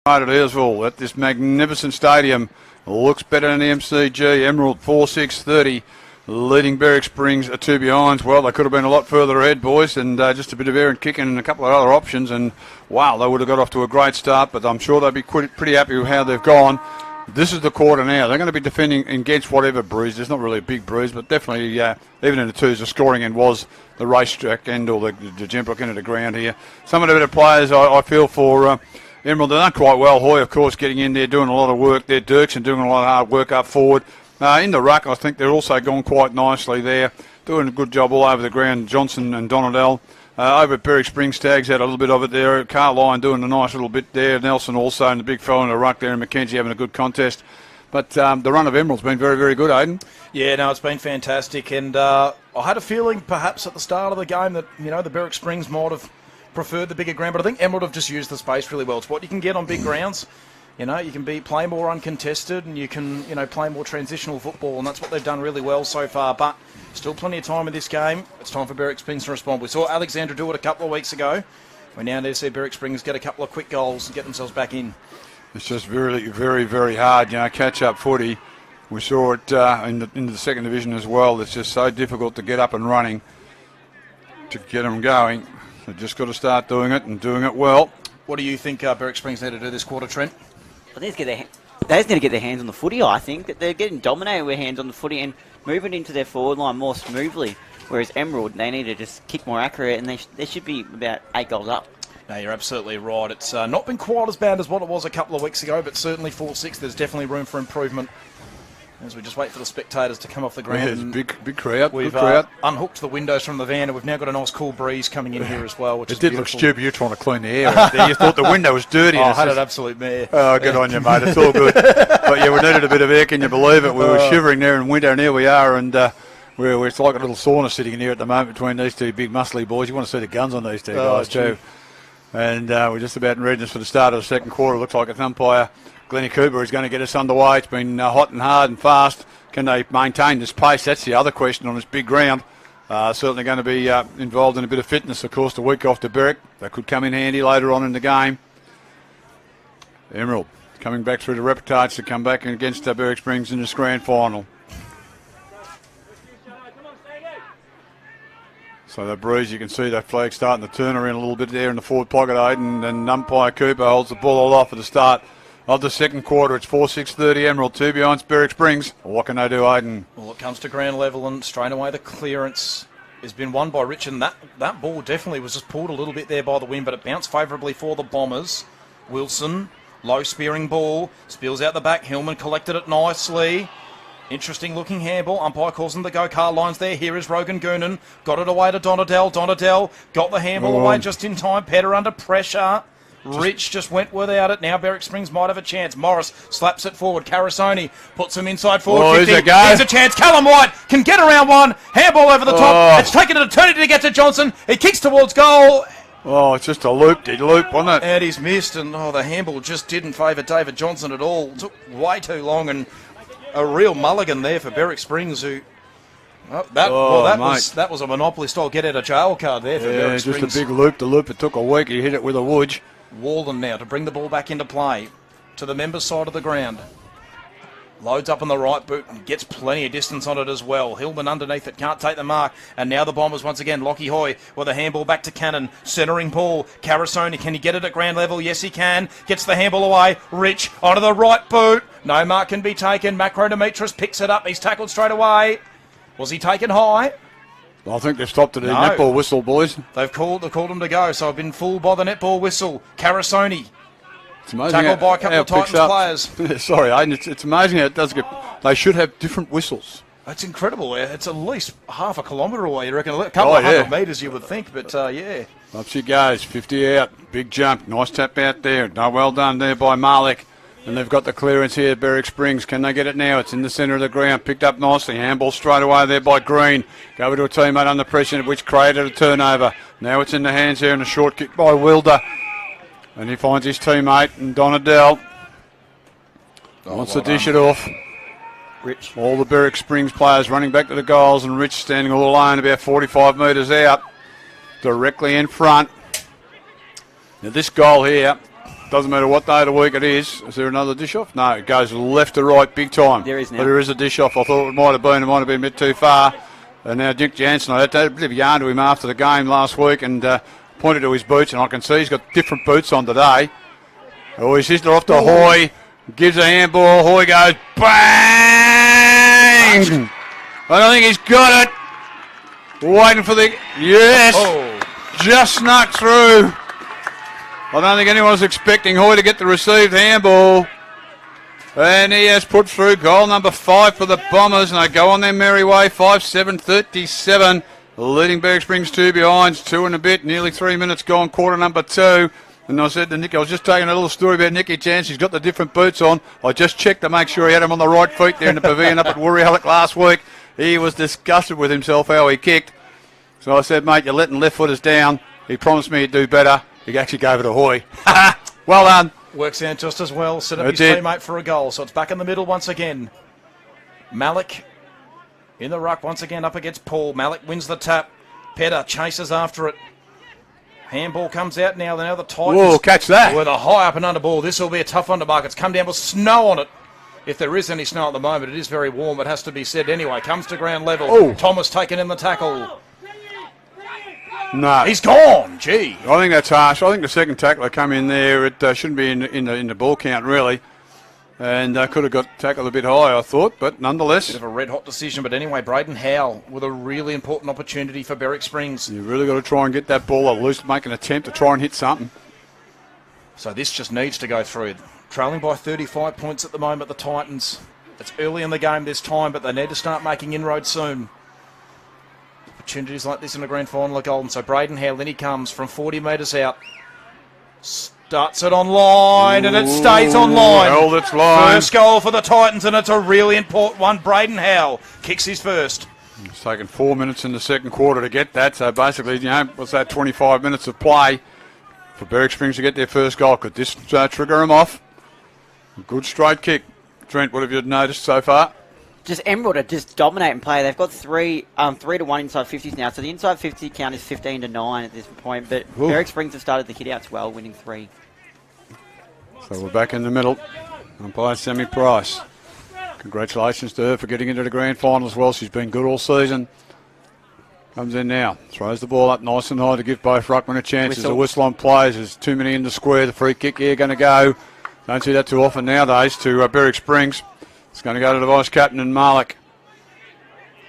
At Earsville at this magnificent stadium. Looks better than the MCG. Emerald 4-6-30, leading Berwick Springs 2 behinds. Well, they could have been a lot further ahead, boys, and just a bit of errant kicking and a couple of other options, and wow, they would have got off to a great start, but I'm sure they'll be pretty happy with how they've gone. This is the quarter now. They're going to be defending against whatever bruise. There's not really a big bruise, but definitely, even in the twos, the scoring end was the racetrack end or the Gembrook end of the ground here. Some of the better players, I feel, for Emerald, they've done quite well. Hoy, of course, getting in there, doing a lot of work there. Dirksen doing a lot of hard work up forward. In the ruck, I think they're also gone quite nicely there. Doing a good job all over the ground. Johnson and Donadell. Over at Berwick Springs, Tags had a little bit of it there. Carline doing a nice little bit there. Nelson also, and the big fella in the ruck there, and Mackenzie having a good contest. But the run of Emerald's been very, very good, Aidan. Yeah, no, it's been fantastic. And I had a feeling perhaps at the start of the game that, the Berwick Springs might have preferred the bigger ground. But I think Emerald have just used the space really well. It's what you can get on big grounds. You can play more uncontested and you can, play more transitional football. And that's what they've done really well so far. But still plenty of time in this game. It's time for Berwick Springs to respond. We saw Alexandra do it a couple of weeks ago. We now need to see Berwick Springs get a couple of quick goals and get themselves back in. It's just very, very, very hard, catch-up footy. We saw it in the second division as well. It's just so difficult to get up and running, to get them going. They've just got to start doing it and doing it well. What do you think Berwick Springs need to do this quarter, Trent? They just need to get their hands on the footy, I think. That they're getting dominated with hands on the footy and moving into their forward line more smoothly. Whereas Emerald, they need to just kick more accurate and they should be about 8 goals up. No, you're absolutely right. It's not been quite as bad as what it was a couple of weeks ago, but certainly 4-6, there's definitely room for improvement. As we just wait for the spectators to come off the ground. Yeah, big crowd. We've good crowd. Unhooked the windows from the van, and we've now got a nice cool breeze coming in here as well, which it is did beautiful. look stupid. You're trying to clean the air out there. You thought the window was dirty. I had an absolute mare. Oh, good on you, mate. It's all good. But yeah, we needed a bit of air. Can you believe it? We were shivering there in winter, and here we are, and it's like a little sauna sitting in here at the moment between these two big muscly boys. You want to see the guns on these two guys too. And we're just about in readiness for the start of the second quarter. Looks like it's umpire Glennie Cooper is going to get us underway. It's been hot and hard and fast. Can they maintain this pace? That's the other question on this big ground. Certainly going to be involved in a bit of fitness, of course, the week off to Berwick. That could come in handy later on in the game. Emerald coming back through the reportage to come back against Berwick Springs in this grand final. So the breeze, you can see that flag starting to turn around a little bit there in the forward pocket, Aidan, and umpire Cooper holds the ball all off at the start of the second quarter. It's 4-6-30 Emerald, 2 behind Berwick Springs. What can they do, Aidan? Well, it comes to ground level and straight away the clearance has been won by Richard. That ball definitely was just pulled a little bit there by the wind, but it bounced favourably for the Bombers. Wilson, low spearing ball, spills out the back. Hillman collected it nicely. Interesting looking handball. Umpire calls them the go-car lines there. Here is Rogan Goonan. Got it away to Donadell. Donadell got the handball away just in time. Petter under pressure. Rich just went without it. Now Berwick Springs might have a chance. Morris slaps it forward. Carasoni puts him inside forward 50. Here's a chance. Callum White can get around one. Handball over the top. It's taken an eternity to get to Johnson. He kicks towards goal. Oh, it's just a loop, wasn't it? And he's missed, and the handball just didn't favour David Johnson at all. It took way too long, and a real mulligan there for Berwick Springs, who... that was a monopoly-style get-out-of-jail card there for Berwick Springs. Just a big loop. The loop, it took a week. He hit it with a woodge. Walden now to bring the ball back into play to the members' side of the ground. Loads up on the right boot and gets plenty of distance on it as well. Hillman underneath it, can't take the mark. And now the Bombers once again. Lockie Hoy with a handball back to Cannon. Centering ball. Carasoni, can he get it at ground level? Yes, he can. Gets the handball away. Rich onto the right boot. No mark can be taken. Macro Demetris picks it up. He's tackled straight away. Was he taken high? I think they've stopped at the netball whistle, boys. They've called him to go, so I've been fooled by the netball whistle. Carasoni. It's amazing tackled by a couple of Titans players. Sorry, Aidan, it's amazing how it does get... They should have different whistles. It's incredible. It's at least half a kilometre away, you reckon. A couple of 100 metres, you would think, but yeah. Up she goes, 50 out. Big jump. Nice tap out there. No, well done there by Malik. And they've got the clearance here at Berwick Springs. Can they get it now? It's in the centre of the ground. Picked up nicely. Handball straight away there by Green. Go over to a teammate under pressure, which created a turnover. Now it's in the hands here and a short kick by Wilder. And he finds his teammate, and Donadell wants to dish it off. Rich. All the Berwick Springs players running back to the goals, and Rich standing all alone about 45 metres out, directly in front. Now this goal here, doesn't matter what day of the week it is. Is there another dish off? No, it goes left to right big time. There is now. But there is a dish off. I thought it might have been a bit too far. And now Dick Jansen, I had a bit of a yarn to him after the game last week and pointed to his boots, and I can see he's got different boots on today. Oh, his sister off to Hoy. Gives a handball. Hoy goes bang! I don't think he's got it. Waiting for the... Yes! Just snuck through. I don't think anyone was expecting Hoy to get the received handball. And he has put through goal number 5 for the Bombers, and they go on their merry way, 5-7-37. Leading Berwick Springs 2 behind, 2 and a bit, nearly 3 minutes gone, quarter number 2. And I said to Nick, I was just taking a little story about Nicky Chance. He's got the different boots on. I just checked to make sure he had them on the right feet there in the pavilion up at Woorolloc last week. He was disgusted with himself how he kicked. So I said, mate, you're letting left footers down. He promised me he'd do better. He actually gave it a hoy. Well done. Works out just as well. Set up his teammate for a goal. So it's back in the middle once again. Malik in the ruck once again up against Paul. Malik wins the tap. Pedder chases after it. Handball comes out now. Now the Titans. Whoa, catch that. With a high up and under ball. This will be a tough one to mark. It's come down with snow on it. If there is any snow at the moment, it is very warm. It has to be said anyway. Comes to ground level. Ooh. Thomas taken in the tackle. No. He's gone. Gee. I think that's harsh. I think the second tackler come in there. It shouldn't be in the ball count, really. And could have got tackled a bit high, I thought. But nonetheless. Bit of a red-hot decision. But anyway, Braden Howell with a really important opportunity for Berwick Springs. You really got to try and get that ball, or at least make an attempt to try and hit something. So this just needs to go through. Trailing by 35 points at the moment, the Titans. It's early in the game this time, but they need to start making inroads soon. Opportunities like this in the grand final are golden. So Braden Howell, in he comes from 40 metres out. Starts it on line, and it stays on line. Held its line. First goal for the Titans, and it's a really important one. Braden Howell kicks his first. It's taken 4 minutes in the second quarter to get that. So basically, what's that, 25 minutes of play for Berwick Springs to get their first goal. Could this trigger them off? Good straight kick. Trent, what have you noticed so far? Just Emerald are just dominating play. They've got 3-1 inside 50s now. So the inside 50 count is 15-9 at this point. But Berwick Springs have started the hit-outs well, winning 3. So we're back in the middle. Umpire Sammy Price. Congratulations to her for getting into the grand final as well. She's been good all season. Comes in now. Throws the ball up nice and high to give both ruckmen a chance. There's a whistle on plays. There's too many in the square. The free kick here going to go. Don't see that too often nowadays to Berwick Springs. It's going to go to the vice-captain and Malik.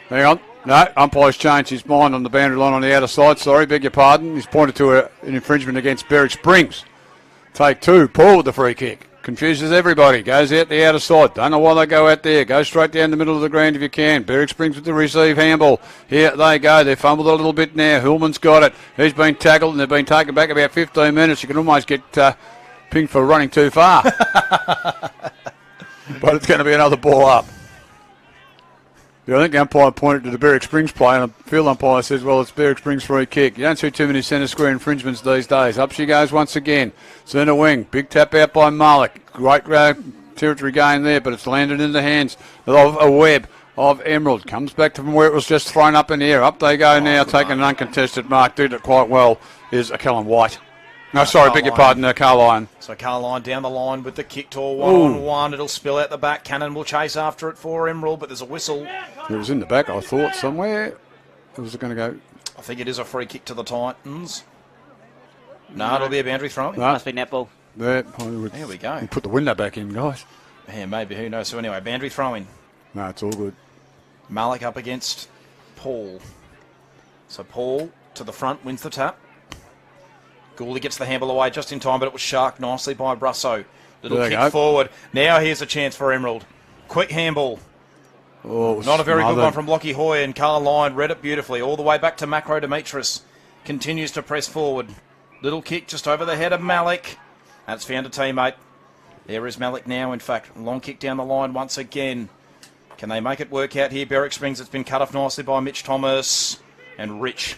Hang on. No, umpire's changed his mind on the boundary line on the outer side. Sorry, beg your pardon. He's pointed to an infringement against Berwick Springs. Take 2. Paul with the free kick. Confuses everybody. Goes out the outer side. Don't know why they go out there. Go straight down the middle of the ground if you can. Berwick Springs with the receive handball. Here they go. They've fumbled a little bit now. Hillman's got it. He's been tackled and they've been taken back about 15 minutes. You can almost get pinged for running too far. But it's going to be another ball up. Yeah, I think the umpire pointed to the Berwick Springs play, and the field umpire says, well, it's Berwick Springs free kick. You don't see too many centre square infringements these days. Up she goes once again. Centre wing. Big tap out by Malik. Great territory gain there, but it's landed in the hands of a Webb of Emerald. Comes back from where it was just thrown up in the air. Up they go now, taking an uncontested mark. Did it quite well is Kellen White. No, sorry, beg your pardon, Carline. So Carline down the line with the kick to a one-on-one. It'll spill out the back. Cannon will chase after it for Emerald, but there's a whistle. It was in the back, I thought, somewhere. Was it going to go? I think it is a free kick to the Titans. No, it'll be a boundary throw. No. Must be netball. There we go. Put the window back in, guys. Yeah, maybe, who knows. So anyway, boundary throwing. No, it's all good. Malik up against Paul. So Paul to the front, wins the tap. Gooley gets the handball away just in time, but it was sharked nicely by Russo. Little kick forward. Now here's a chance for Emerald. Quick handball. Oh, not a very good one from Lockie Hoy, and Carline read it beautifully. All the way back to Macro Demetris. Continues to press forward. Little kick just over the head of Malik. That's found a teammate. There is Malik now, in fact. Long kick down the line once again. Can they make it work out here? Berwick Springs, it's been cut off nicely by Mitch Thomas. And Rich.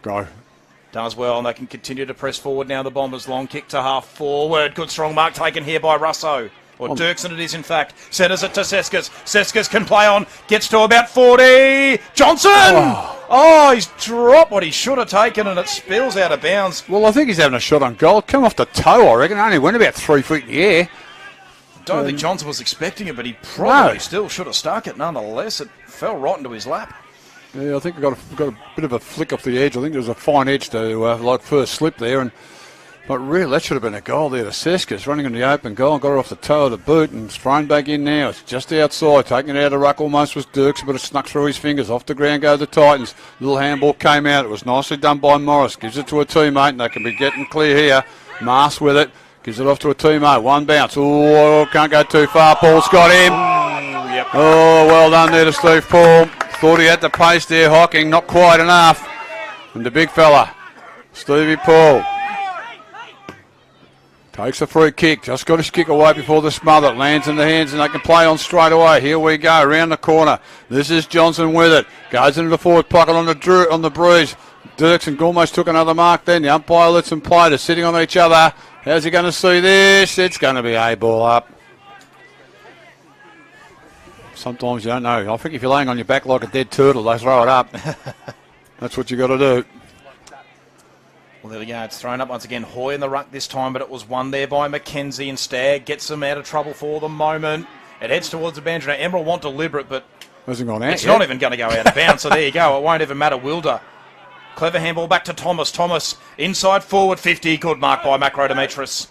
Go. Does well, and they can continue to press forward now. The Bombers, long kick to half forward. Good strong mark taken here by Russo. Or Dirksen it is, in fact. Centres it to Seskis. Seskis can play on. Gets to about 40. Johnson! Oh, he's dropped what he should have taken, and it spills out of bounds. Well, I think he's having a shot on goal. Come off the toe, I reckon. Only went about 3 feet in the air. Don't think Johnson was expecting it, but he probably still should have stuck it nonetheless. It fell right into his lap. Yeah, I think we got a bit of a flick off the edge. I think there was a fine edge to like first slip there, but really that should have been a goal there to Seskis, running in the open goal and got her off the toe of the boot and thrown back in now. It's just outside, taking it out of the ruck almost was Dirks, but it snuck through his fingers. Off the ground go the Titans. Little handball came out. It was nicely done by Morris. Gives it to a teammate, and they can be getting clear here. Mars with it. Gives it off to a teammate. One bounce. Oh, can't go too far. Paul's got him. Yep. Oh, well done there to Steve Paul. Thought he had the pace there, Hocking. Not quite enough. And the big fella, Stevie Paul. Takes a free kick. Just got his kick away before the smother. Lands in the hands and they can play on straight away. Here we go. Around the corner. This is Johnson with it. Goes into the forward pocket on the breeze. Dirksen almost took another mark then. The umpire lets them play. They're sitting on each other. How's he going to see this? It's going to be a ball up. Sometimes you don't know. I think if you're laying on your back like a dead turtle, they throw it up. That's what you got to do. Well, there we go. It's thrown up once again. Hoy in the ruck this time, but it was won there by Mackenzie, and Stagg gets them out of trouble for the moment. It heads towards the boundary. Now, Emerald want deliberate, but hasn't gone out it's yet. not even going to go out of bounds, so there you go. It won't even matter. Wilder. Clever handball back to Thomas. Thomas inside forward 50. Good mark by Macro Demetris.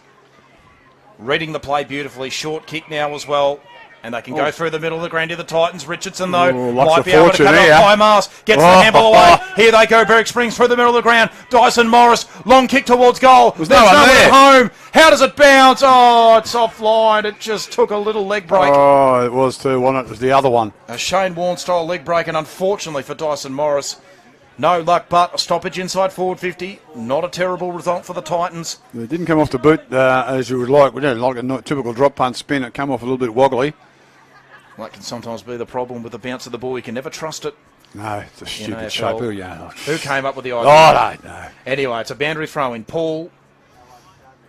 Reading the play beautifully. Short kick now as well. And they can go through the middle of the ground to the Titans. Richardson, though, might be able to cut off by Mars. Gets the handball away. Here they go. Berwick Springs through the middle of the ground. Dyson Morris, long kick towards goal. There's no one there. Home. How does it bounce? Oh, it's offline. It just took a little leg break. Oh, it was too, wasn't it? It was the other one. A Shane Warne-style leg break, and unfortunately for Dyson Morris, no luck, but a stoppage inside forward 50. Not a terrible result for the Titans. It didn't come off the boot as you would like. We didn't like a typical drop punt spin. It came off a little bit wobbly. That can sometimes be the problem with the bounce of the ball. You can never trust it. No, it's a stupid shape. Who came up with the idea? Oh, I don't know. Anyway, it's a boundary throw in. Paul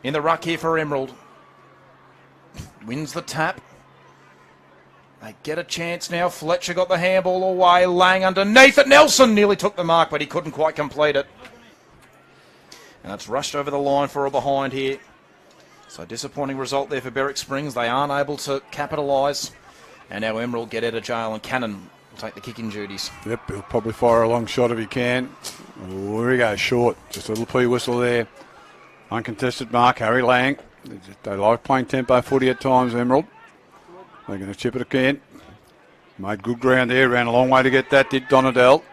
in the ruck here for Emerald. Wins the tap. They get a chance now. Fletcher got the handball away. Lang underneath it. Nelson nearly took the mark, but he couldn't quite complete it. And it's rushed over the line for a behind here. So disappointing result there for Berwick Springs. They aren't able to capitalise. And now Emerald get out of jail, and Cannon will take the kicking duties. Yep, he'll probably fire a long shot if he can. Oh, here he goes, short. Just a little pea whistle there. Uncontested mark, Harry Lang. They like playing tempo footy at times, Emerald. They're going to chip it again. Made good ground there, ran a long way to get that, did Donadell.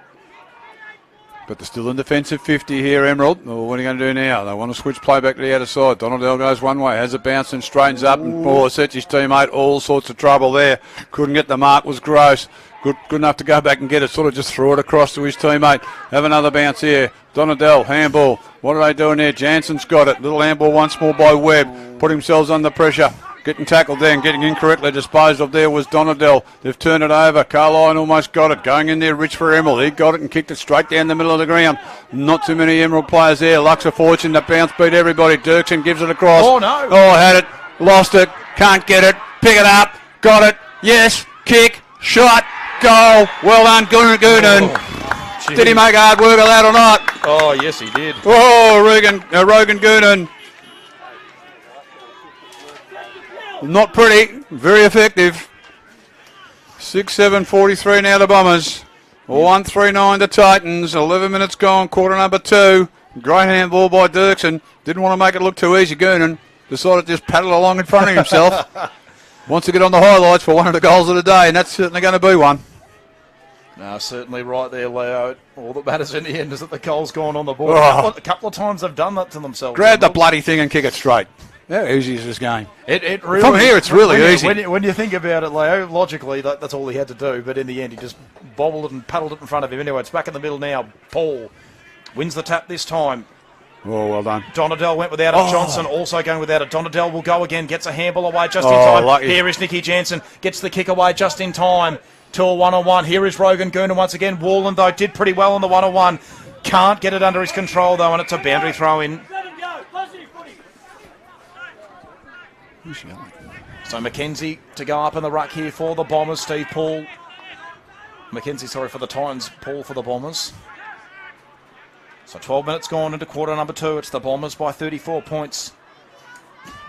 But they're still in defensive 50 here, Emerald. Well, what are you going to do now? They want to switch play back to the outer side. Donadell goes one way, has it bounced and straightens up, and sets his teammate all sorts of trouble there. Couldn't get the mark, was gross. Good enough to go back and get it, sort of just threw it across to his teammate. Have another bounce here. Donadell, handball. What are they doing there? Jansen's got it. Little handball once more by Webb. Put themselves under pressure. Getting tackled there and getting incorrectly disposed of there was Donadell. They've turned it over. Carline almost got it. Going in there, rich for Emerald. He got it and kicked it straight down the middle of the ground. Not too many Emerald players there. Luck's a fortune. The bounce beat everybody. Dirksen gives it across. Oh, no. Oh, had it. Lost it. Can't get it. Pick it up. Got it. Yes. Kick. Shot. Goal. Well done, Goonan. Oh, did he make hard work of that or not? Oh, yes, he did. Oh, Rogan Goonan. Not pretty, very effective. 6-7-43 now the Bombers. 1-3-9 the Titans. 11 minutes gone, quarter number 2. Great handball by Dirksen. Didn't want to make it look too easy, Goonan. Decided to just paddle along in front of himself. Wants to get on the highlights for one of the goals of the day, and that's certainly going to be one. No, certainly right there, Leo. All that matters in the end is that the goal's gone on the board. Oh. A couple of times they've done that to themselves. Grab the bloody thing and kick it straight. How easy is this game? It really, from here, it's really easy. When you think about it, Leo, logically, that's all he had to do. But in the end, he just bobbled it and paddled it in front of him. Anyway, it's back in the middle now. Paul wins the tap this time. Oh, well done. Donadell went without it. Johnson also going without it. Donadell will go again. Gets a handball away just in time. Lucky. Here is Nicky Jansen. Gets the kick away just in time to a one-on-one. Here is Rogan Goonan once again. Warland, though, did pretty well on the one-on-one. Can't get it under his control, though, and it's a boundary throw-in. So Mackenzie to go up in the ruck here for the Bombers. Steve Paul. Mackenzie, sorry, for the Titans. Paul for the Bombers. So 12 minutes gone into quarter number 2. It's the Bombers by 34 points.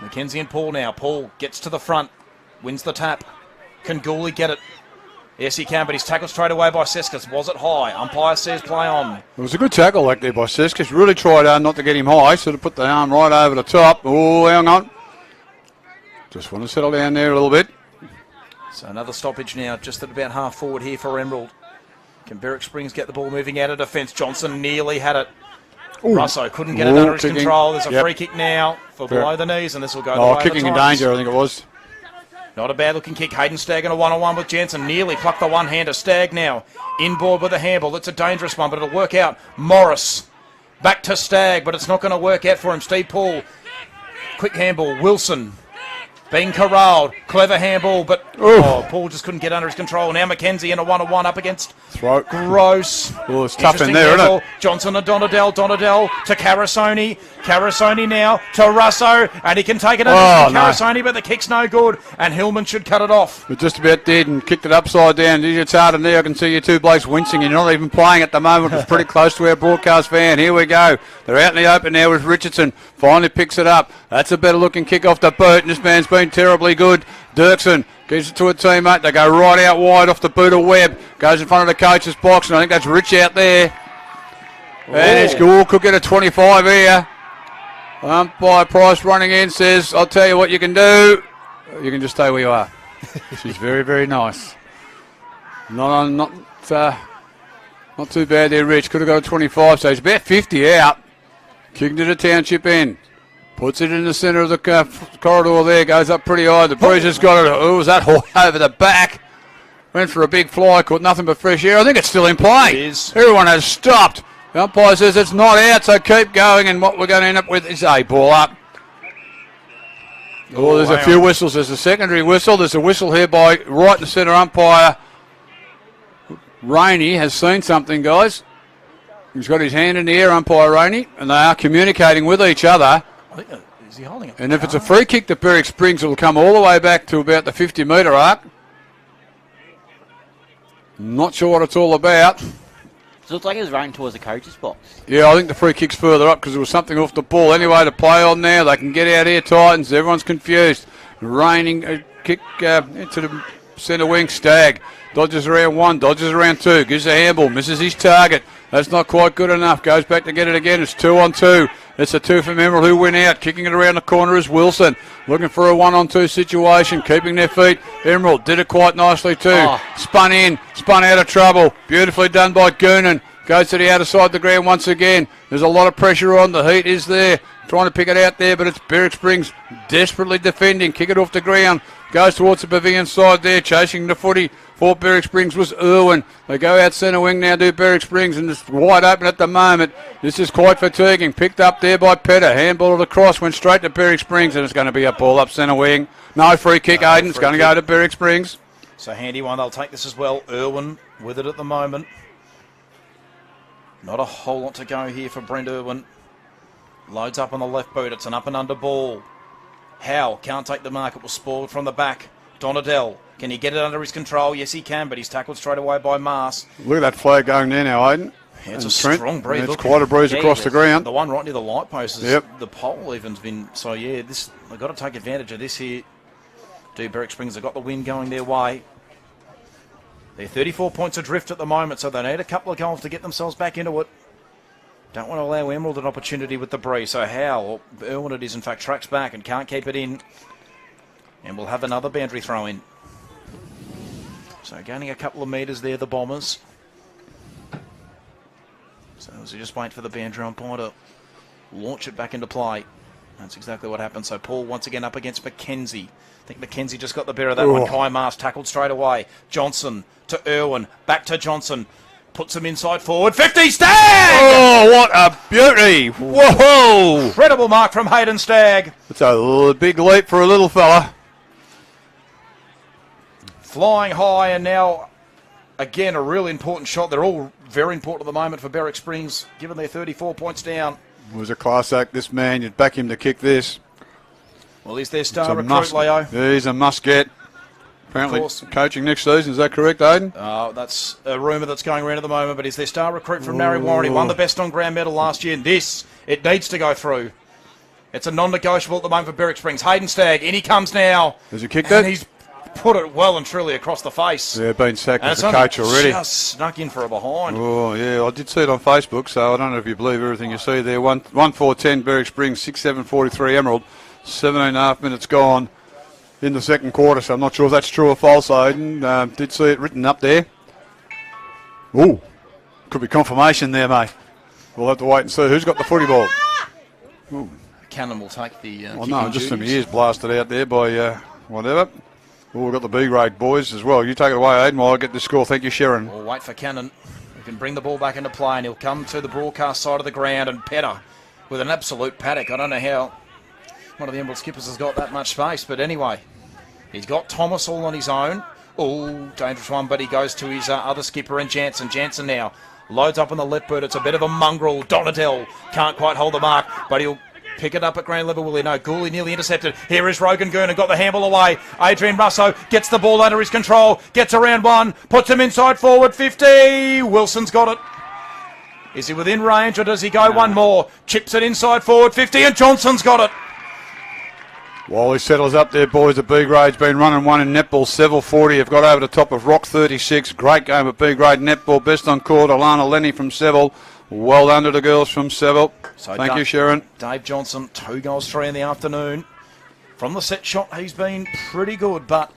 Mackenzie and Paul now. Paul gets to the front. Wins the tap. Can Gooley get it? Yes, he can, but he's tackled straight away by Seskas. Was it high? Umpire says play on. It was a good tackle like there by Seskas. Really tried not to get him high. Sort of put the arm right over the top. Oh, hang on. Just want to settle down there a little bit. So another stoppage now, just at about half forward here for Emerald. Can Berwick Springs get the ball moving out of defence? Johnson nearly had it. Ooh. Russo couldn't get it under his control. There's a free kick now for below the knees, and this will go the way of the kicking in danger, I think it was. Not a bad looking kick. Hayden Stagg in a one-on-one with Jansen. Nearly plucked the one-hander. Stagg now inboard with a handball. It's a dangerous one, but it'll work out. Morris back to Stagg, but it's not going to work out for him. Steve Paul Quick handball. Wilson being corralled. Clever handball, but Paul just couldn't get under his control. Now Mackenzie in a 1-on-1 up against Throat. Gross. Oh, it's tough in there, isn't it? Johnson and Donadell. Donadell to Carasoni. Carasoni now to Russo. And he can take it under Carasoni, but the kick's no good. And Hillman should cut it off. But just about did and kicked it upside down. It's hard in there. I can see you two blokes wincing and you're not even playing at the moment. It's pretty close to our broadcast van. Here we go. They're out in the open now with Richardson. Finally picks it up. That's a better looking kick off the boot. And this man's been terribly good. Dirksen gives it to a teammate. They go right out wide off the boot of Webb. Goes in front of the coach's box, and I think that's Rich out there. And it's cool. Could get a 25 here. Umpire Price running in says, I'll tell you what you can do. You can just stay where you are. She's very, very nice. Not too bad there, Rich. Could have got a 25, so he's about 50 out. Kicking to the township end. Puts it in the centre of the corridor there. Goes up pretty high. The Breezer's got it. Oh, was that high over the back? Went for a big fly. Caught nothing but fresh air. I think it's still in play. It is. Everyone has stopped. The umpire says it's not out, so keep going. And what we're going to end up with is a ball up. Oh, there's a few whistles. There's a secondary whistle. There's a whistle here by right in the centre umpire. Rainey has seen something, guys. He's got his hand in the air, umpire Rainey, and they are communicating with each other. I think, is he holding it? And if it's a free kick to Berwick Springs, it'll come all the way back to about the 50-metre arc. Not sure what it's all about. It looks like it was running towards the coach's box. Yeah, I think the free kick's further up because there was something off the ball. Anyway, to play on now, they can get out here, Titans. Everyone's confused. Raining kick into the centre wing. Stagg dodges around one, dodges around two, gives a handball, misses his target. That's not quite good enough. Goes back to get it again. It's 2-on-2. It's a 2 from Emerald who went out. Kicking it around the corner is Wilson. Looking for a 1-on-2 situation. Keeping their feet. Emerald did it quite nicely too. Spun in. Spun out of trouble. Beautifully done by Goonan. Goes to the outer side of the ground once again. There's a lot of pressure on. The heat is there. Trying to pick it out there, but it's Berwick Springs desperately defending. Kick it off the ground. Goes towards the pavilion side there. Chasing the footy for Berwick Springs was Irwin. They go out centre wing now to Berwick Springs, and it's wide open at the moment. This is quite fatiguing. Picked up there by Petter. Handball across. Went straight to Berwick Springs, and it's going to be a ball up centre wing. No free kick, Aiden. It's going to go to Berwick Springs. So handy one. They'll take this as well. Irwin with it at the moment. Not a whole lot to go here for Brent Irwin. Loads up on the left boot. It's an up and under ball. Howe can't take the mark. It was spoiled from the back. Donadell. Can he get it under his control? Yes, he can, but he's tackled straight away by Mars. Look at that flag going there now, Aiden. Yeah, it's a strong breeze. It's quite a breeze across the ground. The one right near the light post is the pole even's been. So, yeah, they've got to take advantage of this here. Berwick Springs have got the wind going their way. They're 34 points adrift at the moment, so they need a couple of goals to get themselves back into it. Don't want to allow Emerald an opportunity with the breeze. So Howe, or Irwin it is, in fact, tracks back and can't keep it in. And we'll have another boundary throw in. So gaining a couple of metres there, the Bombers. So as we just wait for the boundary umpire to launch it back into play. That's exactly what happened. So Paul once again up against Mackenzie. I think Mackenzie just got the better of that one. Kai Mars tackled straight away. Johnson to Irwin. Back to Johnson. Puts him inside forward. 50 Stagg! Oh, what a beauty. Whoa! Incredible mark from Hayden Stagg. It's a big leap for a little fella. Flying high, and now, again, a really important shot. They're all very important at the moment for Berwick Springs, given they're 34 points down. It was a class act, this man. You'd back him to kick this. Well, he's their star recruit, Leo. Yeah, he's a must-get. Apparently coaching next season. Is that correct, Aiden? That's a rumour that's going around at the moment, but he's their star recruit from Narre Warren. He won the best on-ground medal last year, and it needs to go through. It's a non-negotiable at the moment for Berwick Springs. Hayden Stagg, in he comes now. Has he kicked it? And he's put it well and truly across the face. Yeah, been sacked as a coach already. Just snuck in for a behind. Oh, yeah, I did see it on Facebook, so I don't know if you believe everything you see there. 1-4-10, Berwick Springs, 6-7-43, Emerald. 17.5 minutes gone in the second quarter, so I'm not sure if that's true or false, Aiden. Did see it written up there. Ooh, could be confirmation there, mate. We'll have to wait and see who's got the footy ball. Ooh. Cannon will take the oh, no, just some ears blasted out there by whatever. Oh, we've got the B-grade boys as well. You take it away, Aiden, while I get the score. Thank you, Sharon. We'll wait for Cannon. He can bring the ball back into play, and he'll come to the broadcast side of the ground, and Petter with an absolute paddock. I don't know how one of the Emerald skippers has got that much space. But anyway, he's got Thomas all on his own. Oh, dangerous one, but he goes to his other skipper and Jansen. Jansen now loads up on the left boot. It's a bit of a mongrel. Donadell can't quite hold the mark, but he'll pick it up at ground level, will he? No, Gooley nearly intercepted. Here is Rogan Gurner, got the handball away. Adrian Russo gets the ball under his control, gets around one, puts him inside forward, 50. Wilson's got it. Is he within range or does he go one more? Chips it inside forward, 50, and Johnson's got it. While he settles up there, boys, the B grade's been running one in netball. Seville 40 have got over the top of Rock 36. Great game of B grade netball. Best on court, Alana Lenny from Seville. Well done to the girls from Seville. So Thank you, Sharon. Dave Johnson, 2 goals, 3 in the afternoon. From the set shot, he's been pretty good, but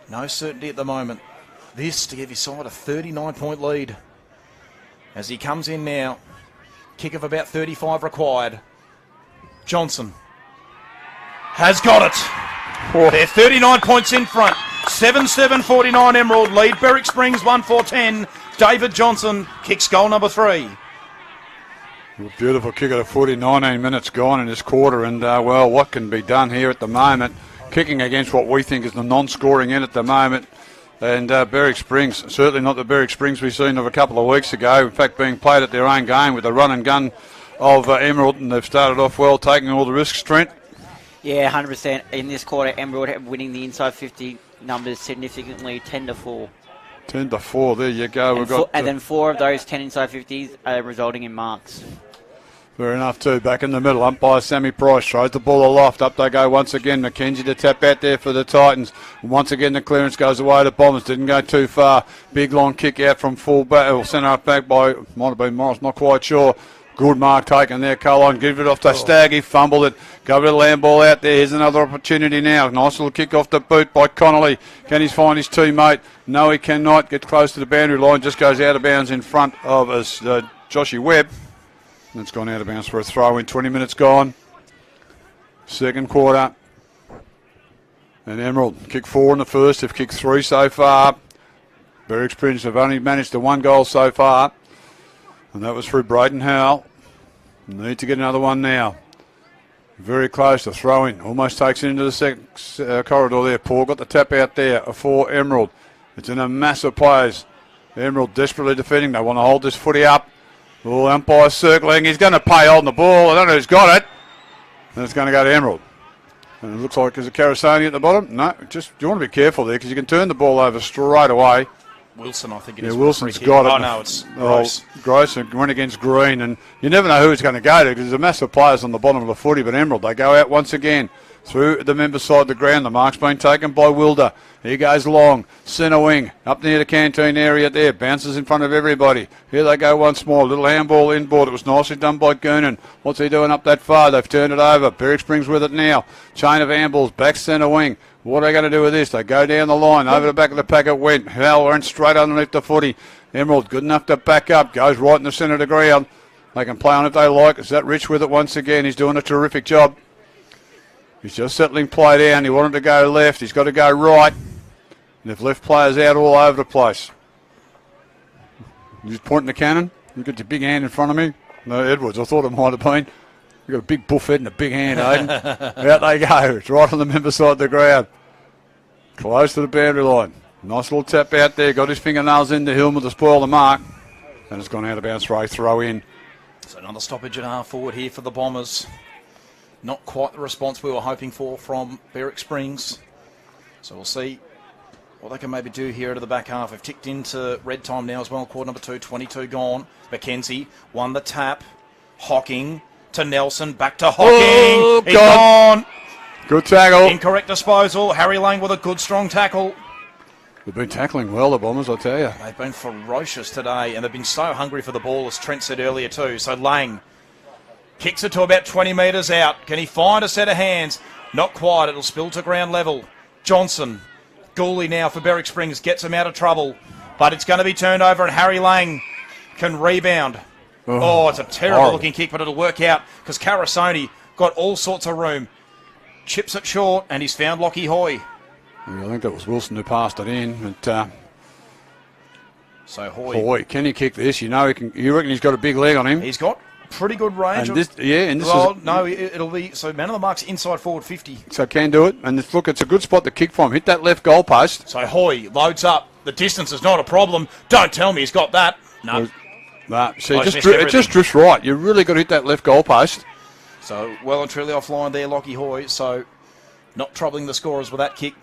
no certainty at the moment. This to give his side a 39-point lead. As he comes in now, kick of about 35 required. Johnson has got it. Oh. They're 39 points in front. 7-7-49 Emerald lead. Berwick Springs 1-4-10. David Johnson kicks goal number 3. Beautiful kick at a 40, 19 minutes gone in this quarter, and well, what can be done here at the moment? Kicking against what we think is the non-scoring end at the moment, and Berwick Springs, certainly not the Berwick Springs we've seen of a couple of weeks ago. In fact, being played at their own game with the run and gun of Emerald, and they've started off well, taking all the risks. Trent? Yeah, 100%. In this quarter, Emerald winning the inside 50 numbers significantly, 10-4. 10-4, there you go. And then 4 of those 10 inside 50s are resulting in marks. Fair enough too. Back in the middle, umpire Sammy Price throws the ball aloft. Up they go once again. McKenzie to tap out there for the Titans. And once again the clearance goes away to Bombers. Didn't go too far. Big long kick out from full back, or centre up back by, might have been Morris, not quite sure. Good mark taken there, Colon. Give it off to Stagg. He fumbled it. Go with a land ball out there. Here's another opportunity now. Nice little kick off the boot by Connolly. Can he find his teammate? No, he cannot. Get close to the boundary line. Just goes out of bounds in front of us, Joshy Webb. And it's gone out of bounds for a throw in. 20 minutes gone. Second quarter. And Emerald kicked 4 in the first. They've kicked 3 so far. Berwick Springs have only managed to 1 goal so far. And that was through Braden Howell. Need to get another one now. Very close to throw in. Almost takes it into the second corridor there. Paul got the tap out there for Emerald. It's in a mass of players. Emerald desperately defending. They want to hold this footy up. Oh, umpire circling. He's going to pay holding the ball. I don't know who's got it. And it's going to go to Emerald. And it looks like there's a Carasoni at the bottom. No, just you want to be careful there because you can turn the ball over straight away. Wilson, I think it is. Yeah, Wilson's got it. Oh, no, it's Gross. Gross and went against Green, and you never know who it's going to go to because there's a mass of players on the bottom of the footy, but Emerald, they go out once again through the member side of the ground. The mark's been taken by Wilder. He goes long, centre wing, up near the canteen area there, bounces in front of everybody. Here they go once more, little handball inboard. It was nicely done by Goonan. What's he doing up that far? They've turned it over. Berwick Springs with it now. Chain of handballs, back centre wing. What are they going to do with this? They go down the line, over the back of the pack it went. Howell went straight underneath the footy. Emerald good enough to back up, goes right in the centre of the ground. They can play on if they like. Is that Rich with it once again? He's doing a terrific job. He's just settling play down. He wanted to go left. He's got to go right. And they've left players out all over the place. He's pointing the cannon. You've got your big hand in front of me. No, Edwards, I thought it might have been. You've got a big buff head and a big hand, Aiden. Out they go. It's right on the member side of the ground. Close to the boundary line. Nice little tap out there. Got his fingernails in the Hillman to spoil the mark. And it's gone out of bounds for a throw in. So another stoppage at half forward here for the Bombers. Not quite the response we were hoping for from Berwick Springs. So we'll see what they can maybe do here to the back half. They've ticked into red time now as well. Quarter number 2, 22 gone. McKenzie won the tap. Hocking to Nelson. Back to Hocking. Oh, He's gone. Good tackle. Incorrect disposal. Harry Lang with a good strong tackle. They've been tackling well, the Bombers, I tell you. They've been ferocious today, and they've been so hungry for the ball, as Trent said earlier too. So Lang kicks it to about 20 metres out. Can he find a set of hands? Not quite. It'll spill to ground level. Johnson. Gooley now for Berwick Springs. Gets him out of trouble. But it's going to be turned over, and Harry Lang can rebound. Oh, it's a terrible looking kick, but it'll work out because Carasoni got all sorts of room. Chips it short, and he's found Lockie Hoy. Yeah, I think that was Wilson who passed it in. But, so Hoy. Hoy, can he kick this? You know, he can. You reckon he's got a big leg on him? He's got pretty good range. And this well, is... no, it'll be... So man of the mark's inside forward 50. So can do it. And look, it's a good spot to kick from. Hit that left goal post. So Hoy loads up. The distance is not a problem. Don't tell me he's got that. No. Nah, see, Oh, it just drifts right. You really got to hit that left goal post. So well and truly offline there, Lockie Hoy. So not troubling the scorers with that kick.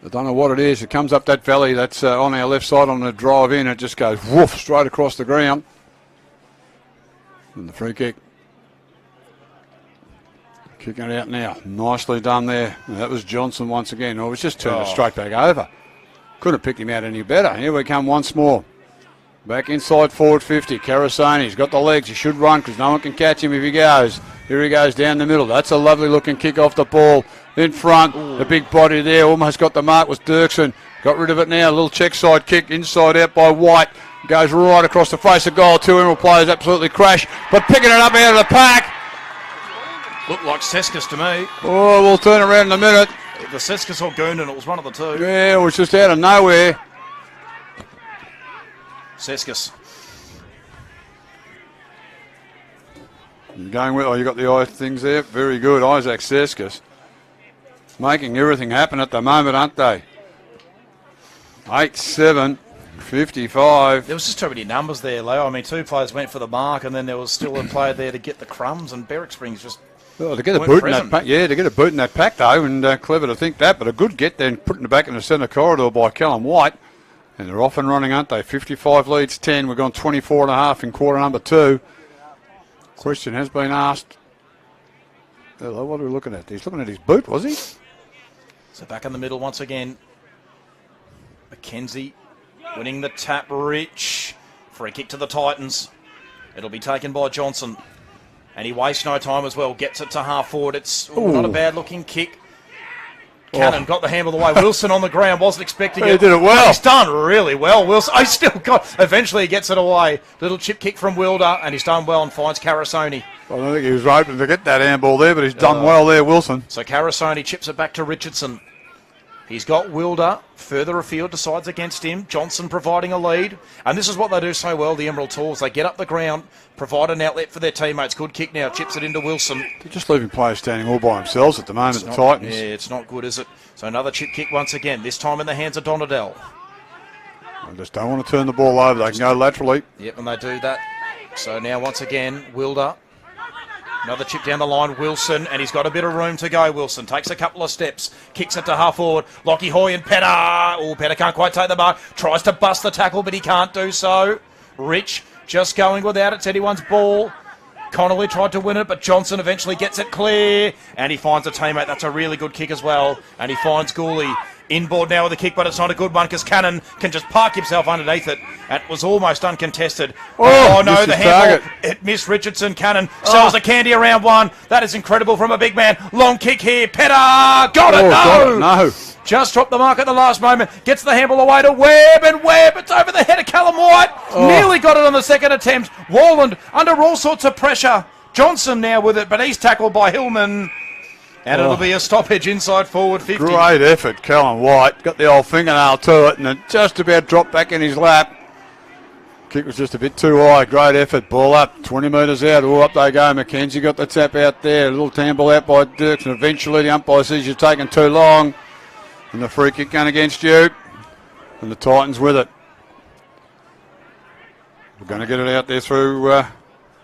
I don't know what it is. It comes up that valley that's on our left side on the drive in. It just goes woof straight across the ground. And the free kick. Kicking it out now. Nicely done there. And that was Johnson once again. Oh, it was just turned it straight back over. Couldn't have picked him out any better. Here we come once more. Back inside forward 50. Carasoni's got the legs. He should run because no one can catch him if he goes. Here he goes down the middle. That's a lovely looking kick off the ball. In front, the big body there. Almost got the mark was Dirksen. Got rid of it now. A little check side kick inside out by White. Goes right across the face of goal. Two Emerald players absolutely crash. But picking it up out of the pack. Looked like Seskus to me. Oh, we'll turn around in a minute. The Seskus or Goonan, it was one of the two. Yeah, it was just out of nowhere. Seskus. You're going with, you got the eye things there. Very good. Isaac Seskus. Making everything happen at the moment, aren't they? 8-7, 55. There was just too many numbers there, Leo. I mean, two players went for the mark, and then there was still a player there to get the crumbs, and Berwick Springs just... Oh, to get a boot in that pack, to get a boot in that pack though, and clever to think that, but a good get then putting it back in the centre corridor by Callum White, and they're off and running, aren't they? 55 leads 10. We've gone 24.5 in quarter number 2. Question has been asked. Hello, what are we looking at? He's looking at his boot, was he? So back in the middle once again. McKenzie winning the tap. Rich. Free kick to the Titans. It'll be taken by Johnson. And he wastes no time as well. Gets it to half forward. It's not a bad looking kick. Cannon got the handle away. Wilson on the ground. Wasn't expecting it. He did it well. But he's done really well. Wilson. I still got. Eventually he gets it away. Little chip kick from Wilder. And he's done well and finds Carasoni. I don't think he was hoping to get that handball there, but he's done well there, Wilson. So Carasoni chips it back to Richardson. He's got Wilder further afield, decides against him. Johnson providing a lead. And this is what they do so well, the Emerald Tools. They get up the ground, provide an outlet for their teammates. Good kick now, chips it into Wilson. They're just leaving players standing all by themselves at the moment, the Titans. Yeah, it's not good, is it? So another chip kick once again, this time in the hands of Donadell. I just don't want to turn the ball over. They can go laterally. Yep, and they do that. So now once again, Wilder. Another chip down the line, Wilson, and he's got a bit of room to go. Wilson takes a couple of steps, kicks it to half forward. Lockie Hoy and Petter. Oh, Petter can't quite take the mark. Tries to bust the tackle, but he can't do so. Rich just going without it. It's anyone's ball. Connolly tried to win it, but Johnson eventually gets it clear, and he finds a teammate. That's a really good kick as well, and he finds Gooley. Inboard now with a kick, but it's not a good one because Cannon can just park himself underneath it. It was almost uncontested. Oh no, the handball. It missed Richardson. Cannon sells the candy around one. That is incredible from a big man. Long kick here. Petter got it. No. Just dropped the mark at the last moment. Gets the handball away to Webb, and Webb, it's over the head of Callum White. Nearly got it on the second attempt. Walland under all sorts of pressure. Johnson now with it, but he's tackled by Hillman. And it'll be a stoppage inside forward 50. Great effort, Callum White. Got the old fingernail to it, and it just about dropped back in his lap. Kick was just a bit too high. Great effort. Ball up, 20 metres out. All up they go. McKenzie got the tap out there. A little tamble out by Dirks, and eventually the umpire says you're taking too long. And the free kick going against you. And the Titans with it. We're going to get it out there through...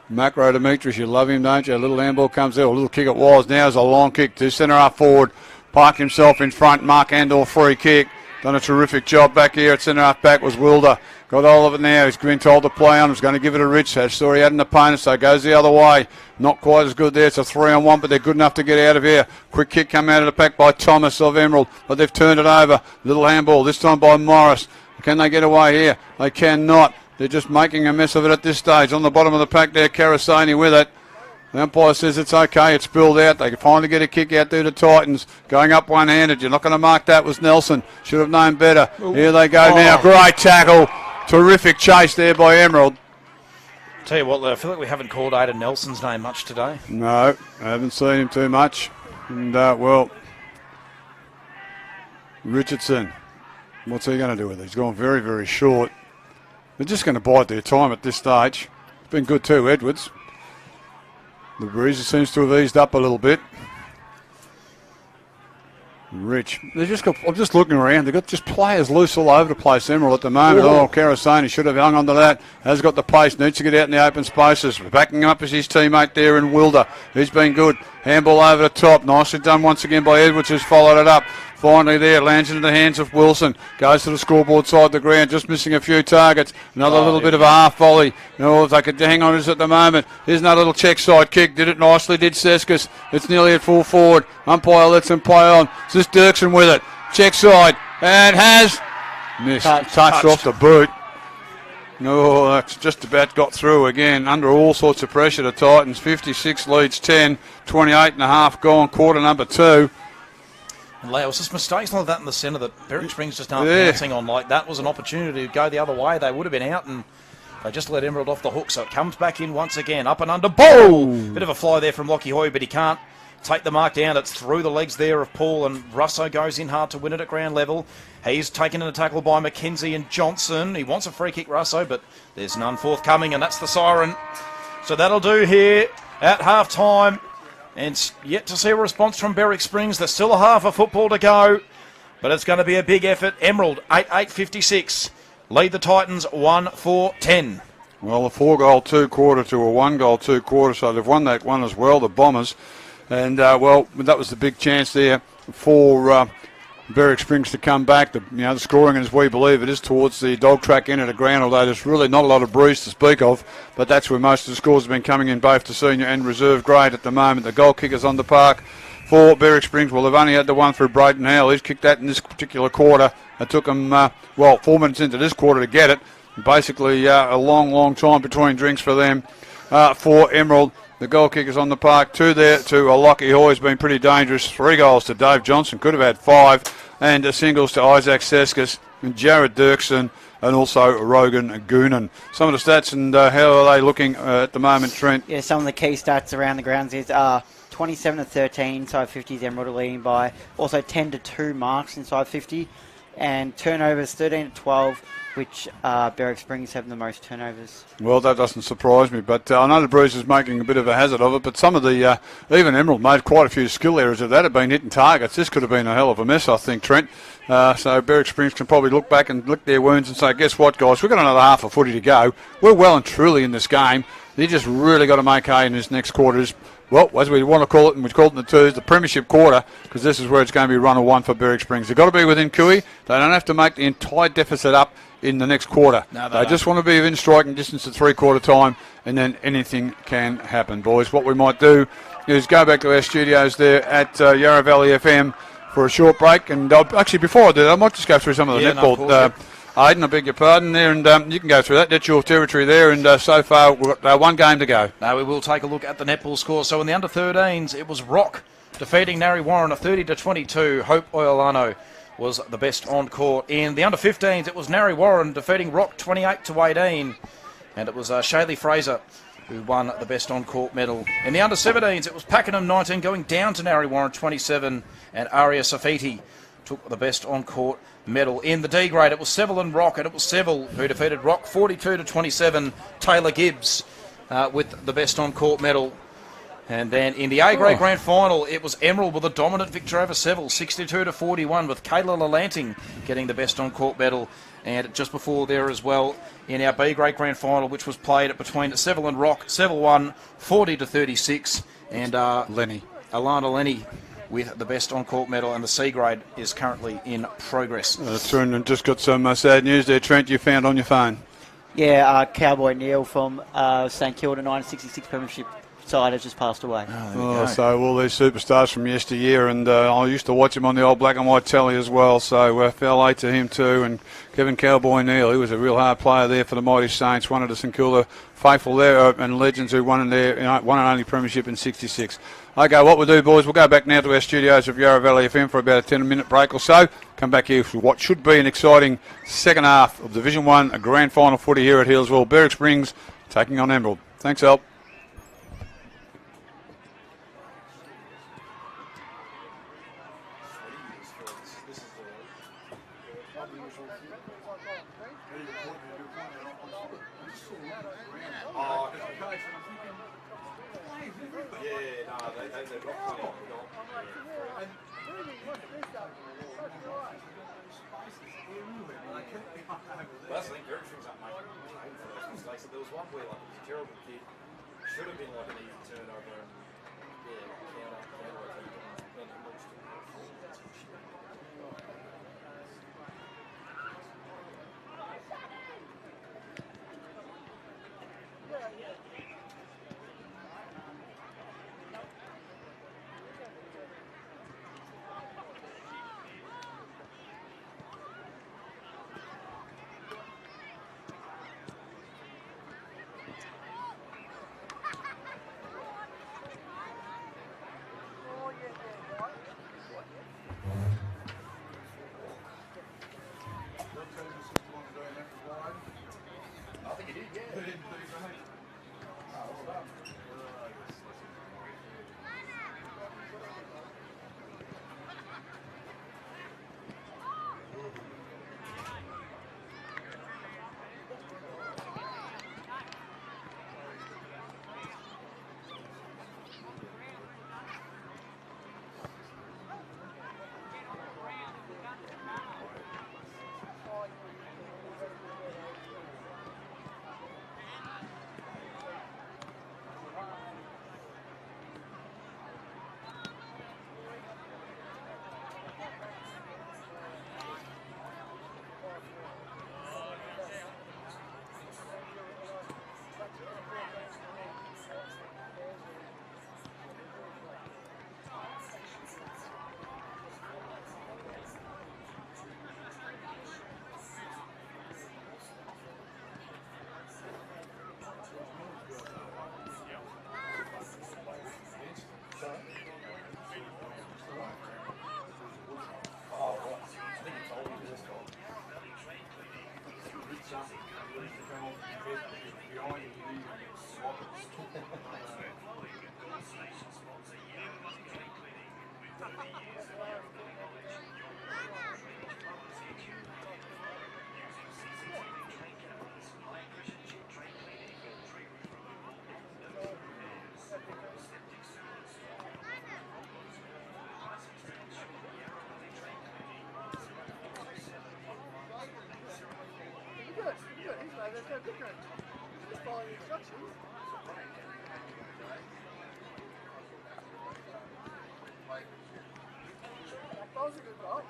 Macro Demetrius, you love him, don't you? A little handball comes there, a little kick it was. Now is a long kick to centre half forward. Park himself in front. Mark Andor free kick. Done a terrific job back here at centre half back was Wilder. Got hold of it now. He's been told to play on. He's going to give it to Rich. Saw he had an opponent, so goes the other way. Not quite as good there. It's a 3-on-1, but they're good enough to get out of here. Quick kick come out of the pack by Thomas of Emerald, but they've turned it over. Little handball, this time by Morris. Can they get away here? They cannot. They're just making a mess of it at this stage. On the bottom of the pack there, Carasoni with it. The umpire says it's okay. It's spilled out. They can finally get a kick out there to Titans. Going up one-handed. You're not going to mark that was Nelson. Should have known better. Here they go now. Great tackle. Terrific chase there by Emerald. Tell you what, I feel like we haven't called Aidan Nelson's name much today. No, I haven't seen him too much. And, Richardson. What's he going to do with it? He's gone very, very short. They're just going to bide their time at this stage. It's been good too, Edwards. The breeze seems to have eased up a little bit. Rich. I'm just looking around. They've got just players loose all over the place, Emerald, at the moment. Oh, Karasani should have hung on to that. Has got the pace. Needs to get out in the open spaces. Backing him up is his teammate there in Wilder. He's been good. Handball over the top. Nicely done once again by Edwards, who's followed it up. Finally there, lands into the hands of Wilson. Goes to the scoreboard side of the ground, just missing a few targets. Another little bit of a half volley. No, if they could hang on to this at the moment. Here's another little check side kick. Did it nicely, did Seskus. It's nearly at full forward. Umpire lets him play on. It's just Dirksen with it. Check side. And has missed. Touched off the boot. No, that's just about got through again. Under all sorts of pressure, the Titans. 56 leads 10. 28 and a half gone. Quarter number 2. And Leo, it was just mistakes like that in the centre that Berwick Springs just aren't pouncing on. Like that was an opportunity to go the other way. They would have been out, and they just let Emerald off the hook. So it comes back in once again, up and under. Ball! Bit of a fly there from Lockie Hoy, but he can't take the mark down. It's through the legs there of Paul, and Russo goes in hard to win it at ground level. He's taken in a tackle by McKenzie and Johnson. He wants a free kick, Russo, but there's none forthcoming, and that's the siren. So that'll do here at half-time. And yet to see a response from Berwick Springs. There's still a half of football to go, but it's going to be a big effort. Emerald, 8-8-56. Lead the Titans 1-4-10. Well, a 4-goal 2-quarter to a 1-goal 2-quarter, so they've won that one as well, the Bombers. And, well, that was the big chance there for Berwick Springs to come back. The scoring, as we believe it is, towards the dog track end of the ground, although there's really not a lot of breeze to speak of, but that's where most of the scores have been coming in, both to senior and reserve grade at the moment. The goal kickers on the park for Berwick Springs. Well, they've only had the one through Brayden Howell. He's kicked that in this particular quarter. It took them, 4 minutes into this quarter to get it. Basically, a long time between drinks for them. For Emerald, the goal kickers on the park. 2 there to Lockie Hoy has been pretty dangerous. 3 goals to Dave Johnson. Could have had 5. And singles to Isaac Seskus and Jared Dirksen and also Rogan Goonan. Some of the stats and how are they looking at the moment, Trent? Yeah, some of the key stats around the grounds is 27-13 inside 50s Emerald are leading by. Also 10-2 marks inside 50. And turnovers 13-12, which Berwick Springs have the most turnovers. Well, that doesn't surprise me, but I know the Breeze is making a bit of a hazard of it, but some of the, even Emerald made quite a few skill errors of that, have been hitting targets. This could have been a hell of a mess, I think, Trent. So Berwick Springs can probably look back and lick their wounds and say, guess what, guys, we've got another half a footy to go. We're well and truly in this game. You just really got to make hay in this next quarter. Well, as we want to call it, and we've called it in the twos, the premiership quarter, because this is where it's going to be run or one for Berwick Springs. They've got to be within Cooey. They don't have to make the entire deficit up in the next quarter. No, they just want to be within striking distance at 3-quarter time, and then anything can happen, boys. What we might do is go back to our studios there at Yarra Valley FM for a short break. And actually, before I do that, I might just go through some of the netball. Aiden, I beg your pardon there, and you can go through that. That's your territory there, and so far we've got one game to go. Now we will take a look at the netball score. So in the under-13s, it was Rock defeating Narry Warren, a 30-22. Hope Oyolano was the best on court. In the under-15s, it was Narry Warren defeating Rock 28-18, and it was Shaylee Fraser who won the best on court medal. In the under-17s, it was Pakenham 19 going down to Narry Warren 27, and Aria Safiti took the best on court medal. In the D grade, it was Seville and Rock, and it was Seville who defeated Rock 42-27. Taylor Gibbs with the best on court medal. And then in the A grade grand final, it was Emerald with a dominant victory over Seville, 62-41, with Kayla Lalanting getting the best on court medal. And just before there as well, in our B grade grand final, which was played between Seville and Rock, Seville won 40-36, and Alana Lenny with the best on-court medal, and the C grade is currently in progress. And just got some sad news there, Trent, you found on your phone. Yeah, Cowboy Neil from St Kilda 1966 Premiership side has just passed away. So all these superstars from yesteryear, and I used to watch him on the old black and white telly as well, so fair late to him too. And Kevin Cowboy Neal, he was a real hard player there for the Mighty Saints, one of the St Kilda faithful there, and legends who won and only premiership in 66. Okay, what we'll do, boys, we'll go back now to our studios of Yarra Valley FM for about a 10-minute break or so. Come back here for what should be an exciting second half of Division 1, a grand final footy here at Hillsville. Berwick Springs taking on Emerald. Thanks, Al. Yeah, no, they've got plenty of goal. But that's the thing, Berwick things aren't making room for those mistakes. There was one where like it was a terrible kick, should have been like an easy turnover and counter and it looks to I think he did, yeah. Oh, well done. There's no difference. Just follow the instructions. That was a good goal.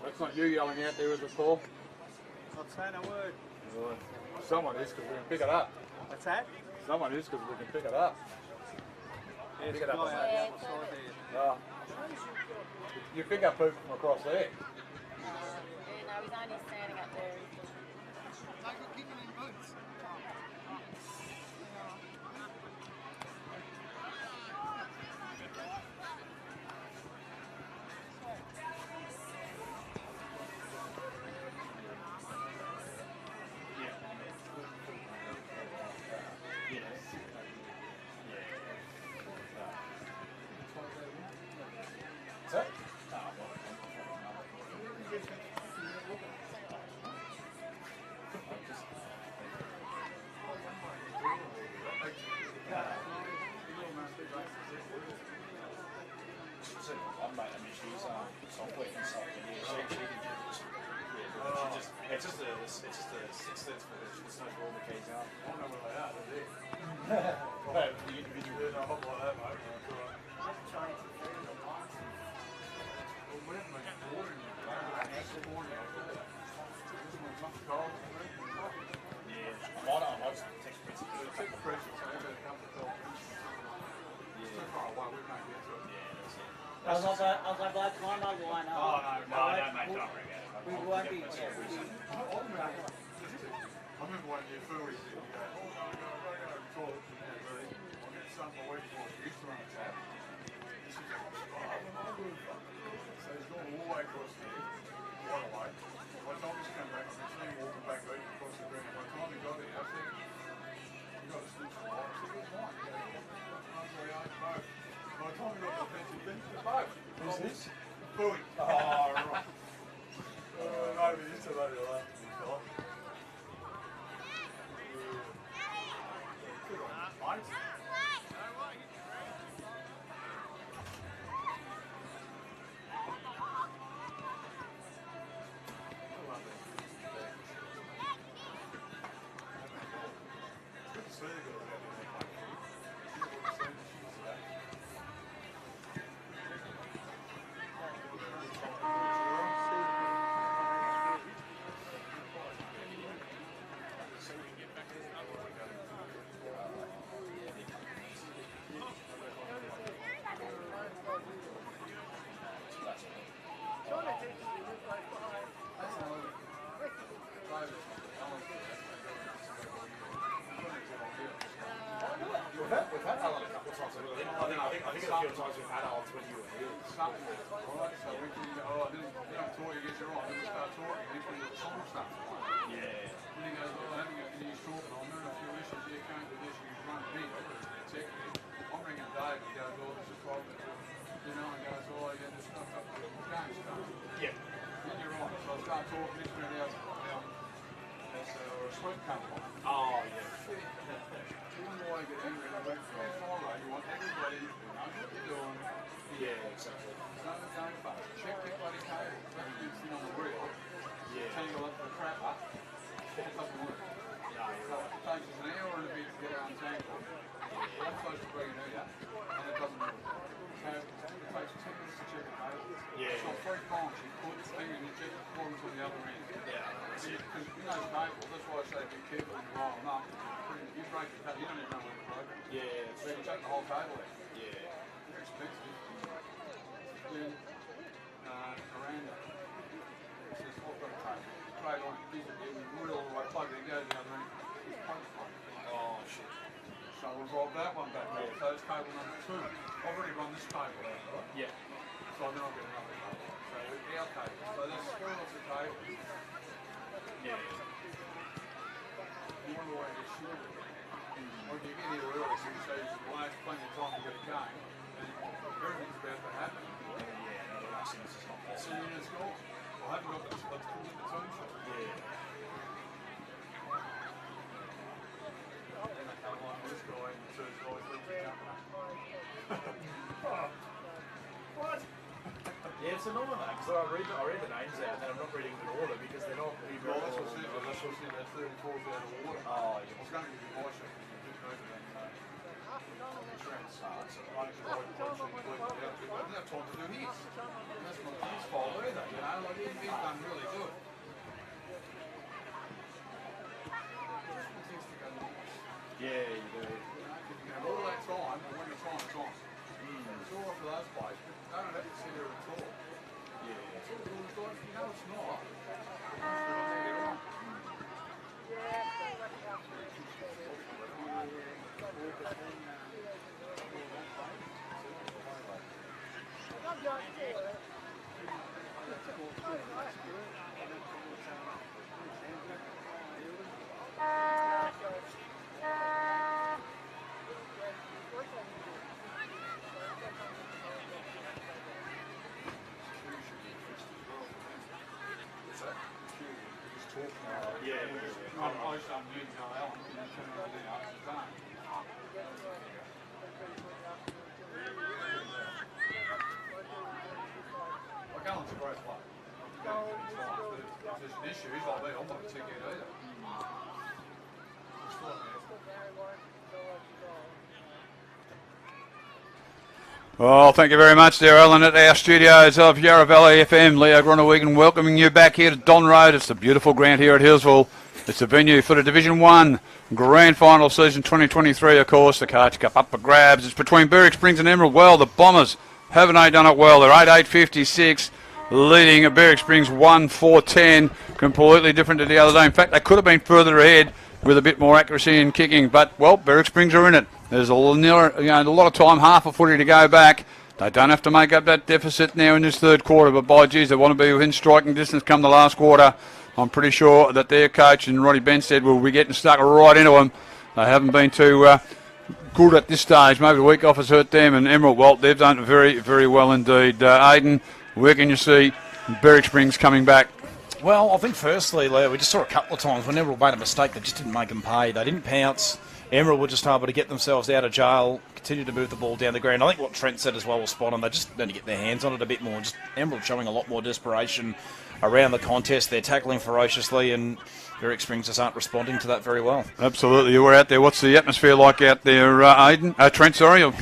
That's not you yelling out there, is it, Paul? Not saying a word. Someone is, because we can pick it up. What's that? Someone is, because we can pick it up. Yes, Pick it up. guy out the other side there. You pick up people from across there. Yeah, no, he's only standing up there. Like a kicking in boots. It's just a six that's for it's not all the keys out. I don't know where they are, do they? The individual. Yeah, no, I hope like that, mate. Yeah, I might just text Prince. Check the pressure, so I've got a couple of calls. I was like, by the time I line up. Oh, no, don't make don't bring it. We won't be. I remember when you first said, you go, oh, no, go to the toilet. I'll get some for a week before you used to run a tap. He says, so he's gone all the way across there, right away. By the time he's come back, I can see him walking back across the green. By the time he got there, I said, you got a stitch for life. I said, where's mine? He goes, I'm sorry, I ain't both. By the time we got to the fence, he finished the boat. Who's this? Bowie. Oh, right. Maybe used to let it laugh to me, fella. Thanks. We've had Alan a couple of times. I think a few times we've had Alan when you were here. Something, right? So we can go, oh, then I'm talking, he goes, you're right, then we start talking, next thing the song starts playing. Yeah. Then he goes, well, I haven't got any talking, I'm doing a few issues here, came to this, you run big, I'm ringing Dave, he goes, oh, this is probably, you know, and goes, oh, yeah, this stuff up, the game's done. Yeah. Then you're right, so I start talking, next minute, there's a sweat coming on. Oh, yeah. You wonder why you get angry, and I went, follow, you want everybody who knows what you're doing. Yeah, exactly. Don't go fast. Check your bloody cable. That big thing on the reel. Yeah. Tangle up the crap up. It doesn't work. No, you're So right. it takes us an hour and a bit to get our untangled. I'm supposed to bring it out, and it doesn't work. So it takes 10 minutes to check a cable. Yeah. So 3 times you put the thing and you check the performance on the other end. Yeah. Because in those cables, that's why I say be careful when you roll them up. You break the cable, you don't even know where to break it. Yeah. So you take the whole cable out. Yeah. They're expensive. Then, Miranda says, I've got a cable. Trade on it, gives it to you, reel all the way, plug it in, goes the other end. It's punch one. Oh, shit. So we'll roll that one back there. So it's cable number 2. I've already run this cable out, right? Yeah. So then I'll get another cable. So our cable. So there's 4 lots of cable. Yeah. You wonder why it gets shorter. When you get here early, so you say you should last plenty of time to get a game, and everything's about to happen. Yeah, no, the last thing is not So possible. then it's gone. I haven't got the tools in between shot. Yeah. Then I come along with this guy and 2 guys leave me jumping up. What? Yeah, it's annoying though, because I read the names out and then I'm not reading them in order because they're not really Well, very that's what well I said. That's what I said. That's 34's out of water. Oh, I yeah. was going to give you my shot because you didn't know that. Insurance. So it's I just like to completely out. I didn't have time to do his. And that's not his fault either. You know, like he's done really good. yeah, you do. You know, 'cause you have all that time, and when you're trying, it's on. It's all right for those players, but don't have to sit there at all. Yeah. It's all good. It's like, you know it's not. But I think you're on. Yeah. I used to use Alan, and then turn around and ask his done. Like Alan's a great player. But if there's an issue, he's like me, I'm not a ticket either. It's like, Well, thank you very much there, Alan, at our studios of Yarra Valley FM. Leo Gronewegan welcoming you back here to Don Road. It's the beautiful ground here at Hillsville. It's the venue for the Division 1 Grand Final season 2023, of course. The Carter Cup up for grabs. It's between Berwick, Springs and Emerald. Well, the Bombers Haven't they done it well? They're 8-8-56, leading Berwick Springs 1-4-10. Completely different to the other day. In fact, they could have been further ahead with a bit more accuracy in kicking. But, well, Berwick Springs are in it. There's a lot of time, half a footy to go back. They don't have to make up that deficit now in this third quarter. But, by geez, they want to be within striking distance come the last quarter. I'm pretty sure that their coach and Roddy Benstead will be getting stuck right into them. They haven't been too good at this stage. Maybe the week off has hurt them. And Emerald, well, they've done very, very well indeed. Aidan, where can you see Berwick Springs coming back? Well, I think firstly, Leo, we just saw a couple of times when Emerald made a mistake, they just didn't make them pay. They didn't pounce. Emerald were just able to get themselves out of jail, continue to move the ball down the ground. I think what Trent said as well was spot on. They just need to get their hands on it a bit more. Just Emerald showing a lot more desperation around the contest. They're tackling ferociously, and Berwick Springs just aren't responding to that very well. Absolutely. You were out there. What's the atmosphere like out there, Aidan? Trent, sorry. I'm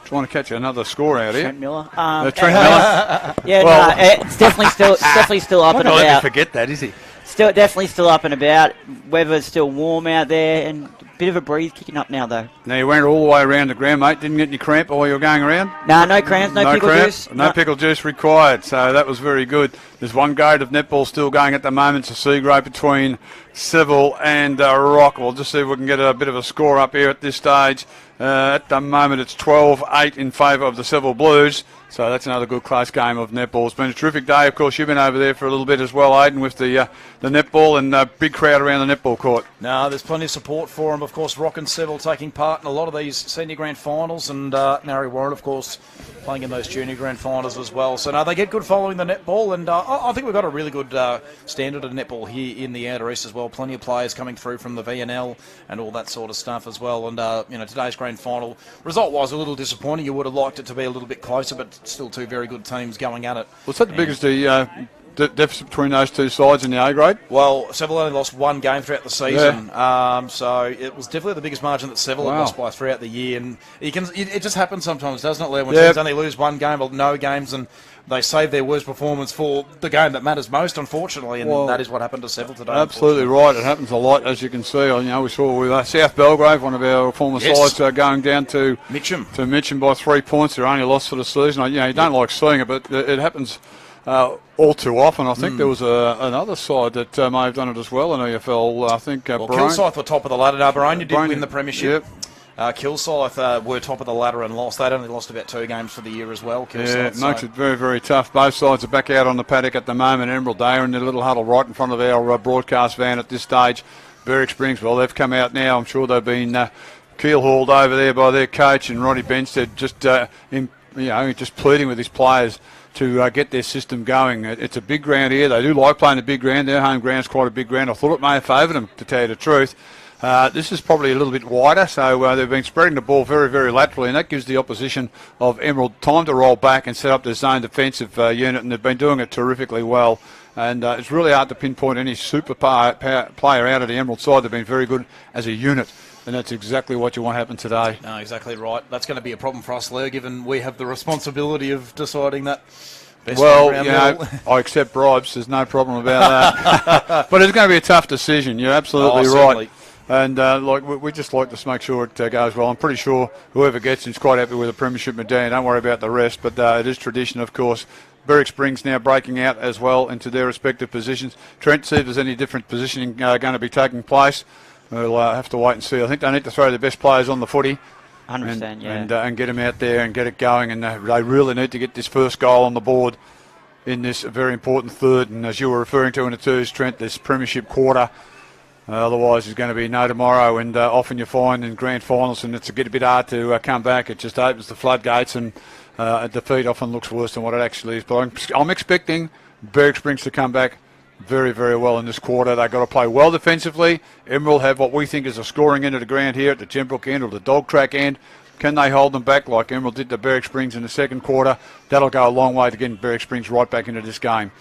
trying to catch another score out here. Trent Miller. Trent Miller. Yeah, Well- it's definitely still up and Not let you about. forget that, is he? Definitely still up and about. Weather's still warm out there, and a bit of a breeze kicking up now, though. Now, you went all the way around the ground, mate. Didn't get any cramp while you were going around? No cramps, no pickle cramp, juice. No pickle juice required, so that was very good. There's one grade of netball still going at the moment. It's a C grade between Seville and Rock. We'll just see if we can get a bit of a score up here at this stage. At the moment, it's 12-8 in favour of the Seville Blues. So that's another good close game of netball. It's been a terrific day. Of course, you've been over there for a little bit as well, Aidan, with the netball and a big crowd around the netball court. No, there's plenty of support for them. Of course, Rock and Seville taking part in a lot of these senior grand finals, and Narry Warren, of course, playing in those junior grand finals as well. So, no, they get good following the netball, and I think we've got a really good standard of netball here in the Outer East as well. Plenty of players coming through from the VNL and all that sort of stuff as well. And, today's grand final, result-wise, a little disappointing. You would have liked it to be a little bit closer, but still two very good teams going at it. What's that the biggest deficit between those two sides in the A grade? Well, Seville only lost one game throughout the season, so it was definitely the biggest margin that Seville had lost by throughout the year. And it just happens sometimes, doesn't it, Leo? When teams only lose one game or no games, and they save their worst performance for the game that matters most, unfortunately, and that is what happened to Seville today. Absolutely right. It happens a lot, as you can see. We saw with South Belgrave, one of our former sides, going down to Mitcham by 3 points. They're only lost for the season. You don't like seeing it, but it happens all too often. I think there was another side that may have done it as well in EFL. I think Kilsyth were top of the ladder. Now, Baronia did win the premiership. Yep. Kilsyth were top of the ladder and lost. They'd only lost about 2 games for the year as well. It makes it very, very tough. Both sides are back out on the paddock at the moment. Emerald, they are in their little huddle right in front of our broadcast van at this stage. Berwick Springs, well, they've come out now. I'm sure they've been keel-hauled over there by their coach and Roddy Benstead, just pleading with his players to get their system going. It's a big ground here. They do like playing a big ground. Their home ground's quite a big ground. I thought it may have favoured them, to tell you the truth. This is probably a little bit wider, so they've been spreading the ball very, very laterally, and that gives the opposition of Emerald time to roll back and set up their zone defensive unit, and they've been doing it terrifically well. And it's really hard to pinpoint any super player out of the Emerald side. They've been very good as a unit, and that's exactly what you want to happen today. No, exactly right. That's going to be a problem for us, Leo, given we have the responsibility of deciding that. I accept bribes. There's no problem about that. But it's going to be a tough decision. You're absolutely right. And we just like to make sure it goes well. I'm pretty sure whoever gets it's quite happy with the premiership medallion. Don't worry about the rest. But it is tradition, of course. Berwick Springs now breaking out as well into their respective positions. Trent, see if there's any different positioning going to be taking place. We'll have to wait and see. I think they need to throw their best players on the footy. 100%, and get them out there and get it going. And they really need to get this first goal on the board in this very important third. And as you were referring to in the twos, Trent, this premiership quarter. Otherwise, there's going to be no tomorrow, and often you find in grand finals, and it's a bit hard to come back. It just opens the floodgates, and a defeat often looks worse than what it actually is. But I'm expecting Berwick Springs to come back very, very well in this quarter. They've got to play well defensively. Emerald have what we think is a scoring end of the ground here at the Gembrook end or the dog track end. Can they hold them back like Emerald did to Berwick Springs in the second quarter? That'll go a long way to getting Berwick Springs right back into this game.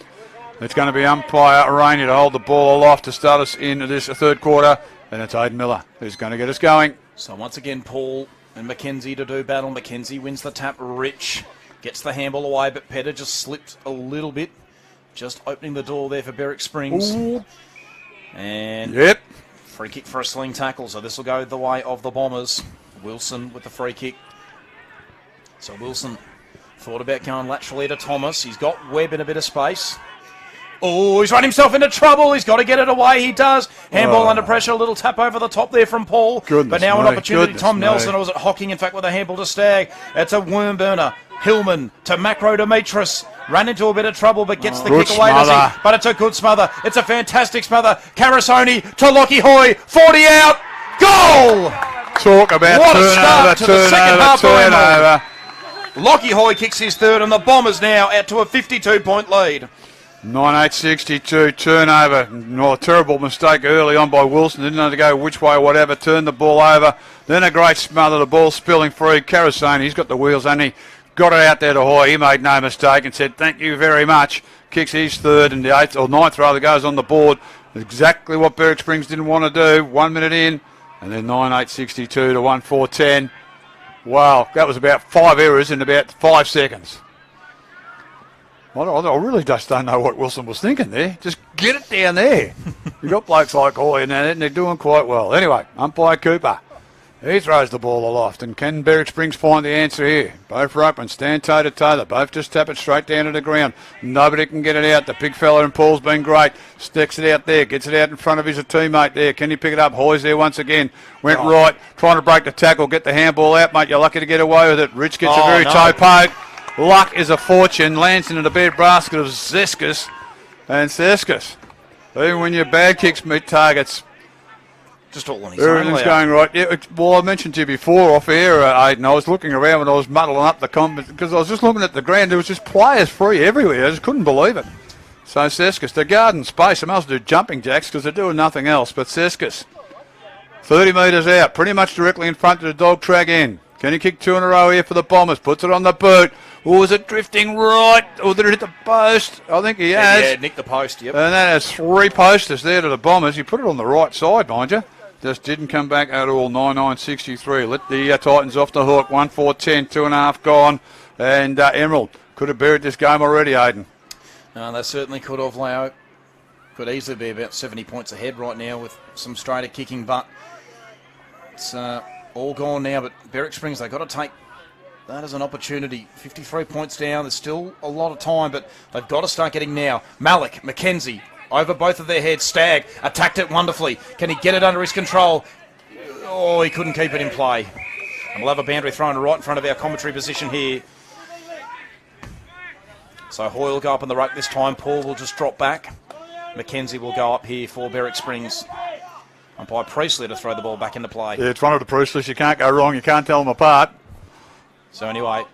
It's going to be umpire Rainey to hold the ball aloft to start us in this third quarter. And it's Aidan Miller who's going to get us going. So once again, Paul and Mackenzie to do battle. Mackenzie wins the tap. Rich gets the handball away, but Petter just slipped a little bit. Just opening the door there for Berwick Springs. Ooh. And free kick for a sling tackle. So this will go the way of the Bombers. Wilson with the free kick. So Wilson Thought about going laterally to Thomas. He's got Webb in a bit of space. Oh, he's run himself into trouble. He's got to get it away. He does. Handball under pressure. A little tap over the top there from Paul. But now an opportunity. Tom Nelson, or was it Hocking, in fact, with a handball to Stagg. It's a worm burner. Hillman to Macro Demetris. Ran into a bit of trouble, but gets the kick away. But it's a good smother. It's a fantastic smother. Carasoni to Lockie Hoy. 40 out. Goal! Talk about what turnover, a start to the second half. turnover. Lockie Hoy kicks his third, and the Bombers now out to a 52-point lead. 9-8-62 turnover. A terrible mistake early on by Wilson. Didn't know to go which way or whatever. Turned the ball over. Then a great smother. The ball spilling free. Carasoni, he's got the wheels, and he got it out there to Hoy. He made no mistake and said, thank you very much. Kicks his third, and the eighth or ninth rather goes on the board. Exactly what Berwick Springs didn't want to do. 1 minute in, and then 9-8-62 to 1-4-10. Wow, that was about 5 errors in about 5 seconds. I really just don't know what Wilson was thinking there. Just get it down there. You've got blokes like Hoy in there, and they're doing quite well. Anyway, umpire Cooper. He throws the ball aloft, and can Berwick Springs find the answer here? Both are up and stand toe-to-toe. They both just tap it straight down to the ground. Nobody can get it out. The big fella in Paul's been great. Sticks it out there, gets it out in front of his teammate there. Can he pick it up? Hoy's there once again. Went right, trying to break the tackle, get the handball out, mate. You're lucky to get away with it. Rich gets a very toe poke. Luck is a fortune. Lands into the bed basket of Zeskus. And Zeskus, even when your bad kicks meet targets, just all on his own. everything's going right. Yeah, well, I mentioned to you before off air, Aidan, I was looking around when I was muddling up the comment because I was just looking at the ground. There was just players free everywhere. I just couldn't believe it. So Zeskus, the garden space, I must do jumping jacks because they're doing nothing else. But Zeskus, 30 metres out, pretty much directly in front of the dog track end. Can he kick 2 in a row here for the Bombers? Puts it on the boot. Or is it drifting right? Or did it hit the post? I think he has. Yeah, nicked the post, yep. And that has 3 posters there to the Bombers. He put it on the right side, mind you. Just didn't come back at all. 9-9-63. Let the Titans off the hook. 1-4-10, 2.5 gone. And Emerald could have buried this game already, Aidan. No, they certainly could have, Leo. Could easily be about 70 points ahead right now with some straighter kicking, but it's all gone now. But Berwick Springs, they've got to take that as an opportunity. 53 points down. There's still a lot of time, but they've got to start getting now. Malik, McKenzie, over both of their heads. Stagg attacked it wonderfully. Can he get it under his control? Oh, he couldn't keep it in play. And we'll have a boundary thrown right in front of our commentary position here. So Hoyle will go up on the ruck this time. Paul will just drop back. McKenzie will go up here for Berwick Springs. Umpire Priestley to throw the ball back into play. Yeah, it's one of the Priestleys. You can't go wrong. You can't tell them apart. So anyway,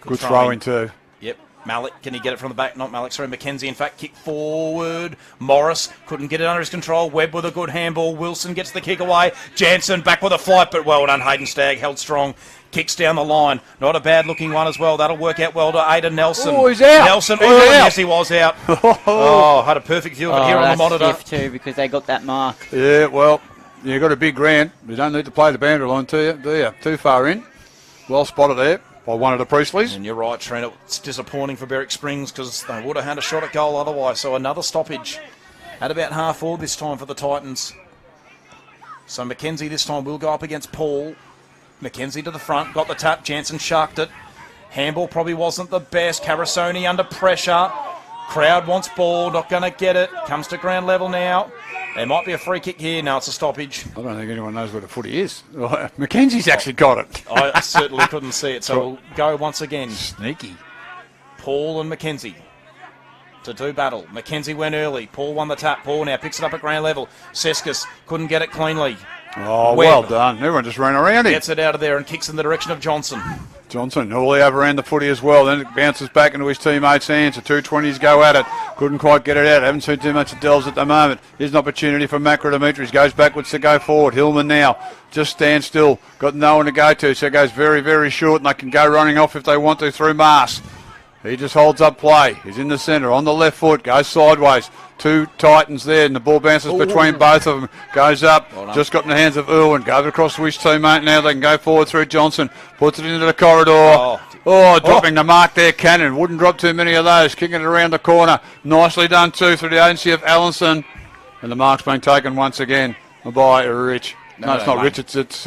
good throwing too. Yep. Malik, can he get it from the back? Not Malik, sorry, McKenzie, in fact, kick forward. Morris couldn't get it under his control. Webb with a good handball. Wilson gets the kick away. Jansen back with a flight, but well done. Hayden Stagg held strong. Kicks down the line. Not a bad-looking one as well. That'll work out well to Aidan Nelson. Oh, he's out. Nelson, He's out. Yes, he was out. Oh, had a perfect view of it here on the monitor. Stiff too, because they got that mark. Yeah, well, you've got a big ground. You don't need to play the boundary line, do you? Too far in. Well spotted there by one of the Priestleys. And you're right, Trent. It's disappointing for Berwick Springs because they would have had a shot at goal otherwise. So another stoppage at about half forward this time for the Titans. So McKenzie this time will go up against Paul. McKenzie to the front, got the tap. Jansen sharked it. Handball probably wasn't the best. Carasoni under pressure. Crowd wants ball, not going to get it. Comes to ground level now. There might be a free kick here. No, it's a stoppage. I don't think anyone knows where the footy is. Mackenzie's actually got it. I certainly couldn't see it, so we'll go once again. Sneaky. Paul and McKenzie to do battle. McKenzie went early. Paul won the tap. Paul now picks it up at ground level. Seskus couldn't get it cleanly. Oh, Webb well done. Everyone just ran around him. Gets it out of there and kicks in the direction of Johnson. Johnson, all the way overran the footy as well. Then it bounces back into his teammates' hands. The 220s go at it. Couldn't quite get it out. Haven't seen too much of Dells at the moment. Here's an opportunity for Macro Demetris. Goes backwards to go forward. Hillman now just stands still. Got no one to go to, so it goes very, very short, and they can go running off if they want to through Mars. He just holds up play. He's in the centre on the left foot. Goes sideways. 2 Titans there, and the ball bounces between both of them. Goes up. Just got in the hands of Irwin. Goes across to his teammate now. They can go forward through Johnson. Puts it into the corridor. Dropping the mark there, Cannon. Wouldn't drop too many of those. Kicking it around the corner. Nicely done too through the agency of Allenson. And the mark's been taken once again by Rich. No, it's not Rich. It's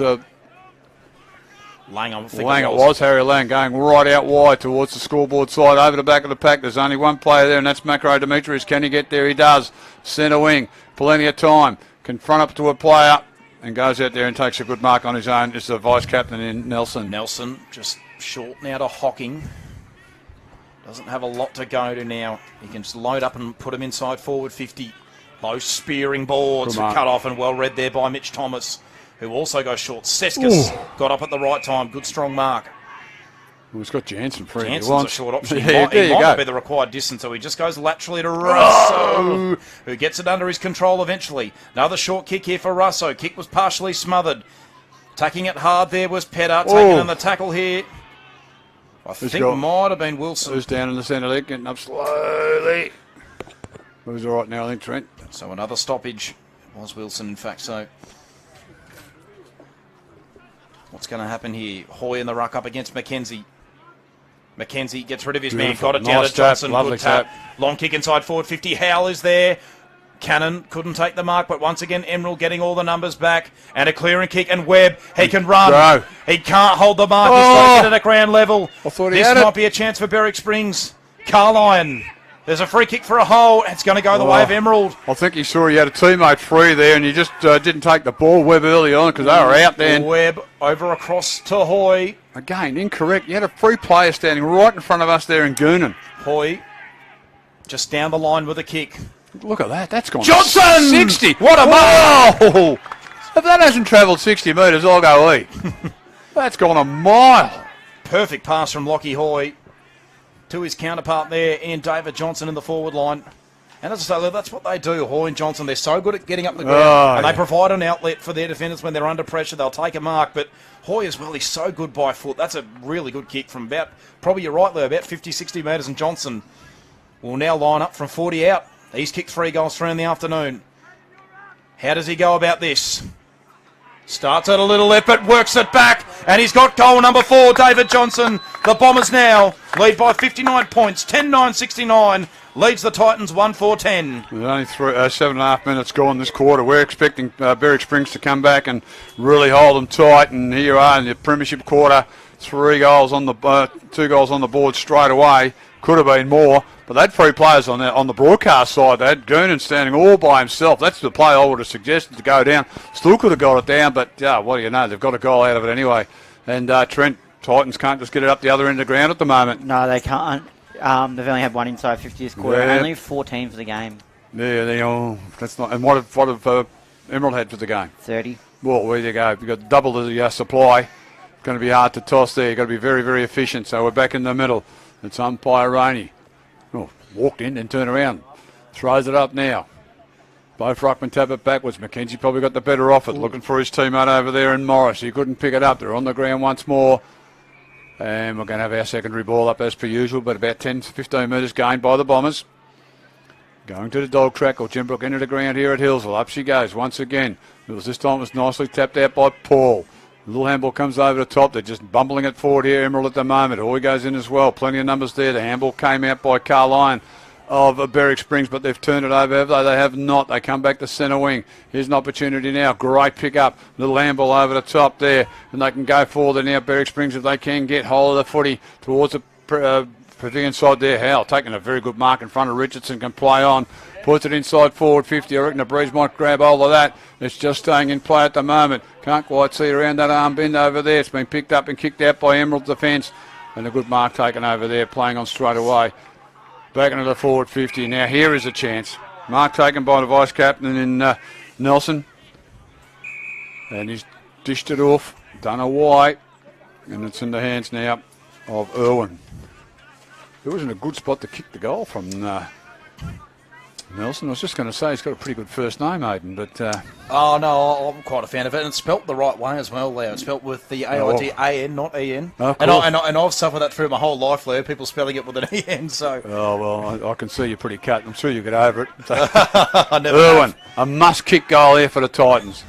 Lang, I think Lang it was, Harry Lang, going right out wide towards the scoreboard side, over the back of the pack. There's only one player there, and that's Macro Demetrius. Can he get there? He does. Centre wing, plenty of time. Can front up to a player and goes out there and takes a good mark on his own. It's the vice-captain in Nelson. Nelson just short now to Hocking. Doesn't have a lot to go to now. He can just load up and put him inside forward 50. Low spearing boards cut off and well read there by Mitch Thomas, who also goes short. Seskus got up at the right time. Good strong mark. Well, he's got Jansen free. Jansen's a short option. Yeah, He might not be the required distance, so he just goes laterally to Russo, who gets it under his control eventually. Another short kick here for Russo. Kick was partially smothered. Taking it hard there was Pedder. Taking in the tackle here. I think it might have been Wilson. Who's down in the centre leg, getting up slowly. Who's all right now, I think, Trent. So another stoppage. It was Wilson, in fact, so... What's going to happen here? Hoy in the ruck up against Mackenzie. Mackenzie gets rid of his man. Got it down to Johnson. Good tap. Long kick inside forward 50. Howell is there. Cannon couldn't take the mark, but once again, Emerald getting all the numbers back. And a clearing kick. And Webb, he can run. He can't hold the mark. He's got to get it at ground level. This might be a chance for Berwick Springs. Carlyon. There's a free kick for a hole. It's going to go the way of Emerald. I think he saw he had a teammate free there, and he just didn't take the ball, Webb, early on because they were out there. Webb over across to Hoy. Again, incorrect. You had a free player standing right in front of us there in Goonan. Hoy just down the line with a kick. Look at that. That's gone. Johnson! 60. What a mile! If that hasn't travelled 60 metres, I'll go eat. That's gone a mile. Perfect pass from Lockie Hoy to his counterpart there, Ian David Johnson in the forward line. And as I say, that's what they do, Hoy and Johnson. They're so good at getting up the ground, and they provide an outlet for their defenders when they're under pressure. They'll take a mark, but Hoy as well, he's so good by foot. That's a really good kick from about, probably you're right, Lou, about 50, 60 metres, and Johnson will now line up from 40 out. He's kicked 3 goals through in the afternoon. How does he go about this? Starts at a little left, but works it back, and he's got goal number 4, David Johnson. The Bombers now lead by 59 points, 10-9-69, leads the Titans 1-4-10. There's only 7.5 minutes gone this quarter. We're expecting Berwick Springs to come back and really hold them tight, and here you are in the premiership quarter, 2 goals on the board straight away. Could have been more, but they had 3 players on the broadcast side. They had Goonan standing all by himself. That's the play I would have suggested to go down. Still could have got it down, but what do you know? They've got a goal out of it anyway. And Trent, Titans can't just get it up the other end of the ground at the moment. No, they can't. They've only had one inside 50 this quarter. Only 14 for the game. Yeah, that's not. And what have Emerald had for the game? 30. Well, there you go. You've got double the supply. It's going to be hard to toss there. You've got to be very, very efficient. So we're back in the middle. It's umpire Roney. Oh, walked in, then turned around. Throws it up now. Both ruckmen tap it backwards. Mackenzie probably got the better off it. Looking for his teammate over there in Morris. He couldn't pick it up. They're on the ground once more. And we're going to have our secondary ball up as per usual, but about 10 to 15 metres gained by the Bombers. Going to the dog track, or Jimbrook into the ground here at Hillsville. Up she goes once again. This time it was nicely tapped out by Paul. Little handball comes over the top. They're just bumbling it forward here, Emerald, at the moment. Hoy goes in as well. Plenty of numbers there. The handball came out by Carlyon of Berwick Springs, but they've turned it over, have they? They have not. They come back to centre wing. Here's an opportunity now. Great pick up. Little handball over the top there, and they can go forward now. Berwick Springs, if they can get hold of the footy towards the pavilion side there. Howell taking a very good mark in front of Richardson, can play on. Puts it inside forward 50. I reckon the Breeze might grab hold of that. It's just staying in play at the moment. Can't quite see around that arm bend over there. It's been picked up and kicked out by Emerald defence. And a good mark taken over there, playing on straight away. Back into the forward 50. Now here is a chance. Mark taken by the vice-captain in Nelson. And he's dished it off. Don't know why. And it's in the hands now of Irwin. It was in a good spot to kick the goal from Nelson. I was just going to say he's got a pretty good first name, Aidan, but... Oh, no, I'm quite a fan of it. And it's spelt the right way as well, Leo. It's spelt with the A-I-D-A-N, not E-N. And I've suffered that through my whole life, Leo, people spelling it with an E-N, so... Oh, well, I can see you're pretty cut. I'm sure you'll get over it. Irwin, a must-kick goal here for the Titans.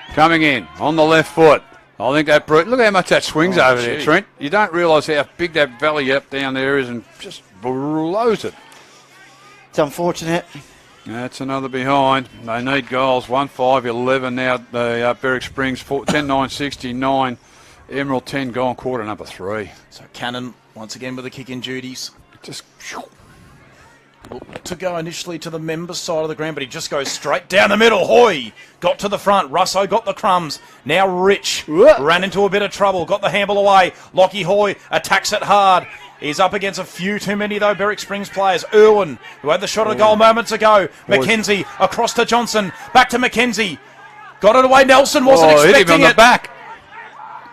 Coming in, on the left foot. I think that... Look how much that swings over there, Trent. You don't realise how big that valley up down there is, and just blows it. It's unfortunate. That's another behind. They need goals. 1-5-11 now. The Berwick Springs 10-9-69. Emerald 10 gone, quarter number 3. So Cannon once again with the kick in duties. Just To go initially to the members' side of the ground, but he just goes straight down the middle. Hoy got to the front. Russo got the crumbs. Now Rich ran into a bit of trouble. Got the handle away. Lockie Hoy attacks it hard. He's up against a few too many, though, Berwick Springs players. Irwin, who had the shot at goal moments ago. Mackenzie across to Johnson. Back to Mackenzie. Got it away. Nelson wasn't expecting hit him on it. the back.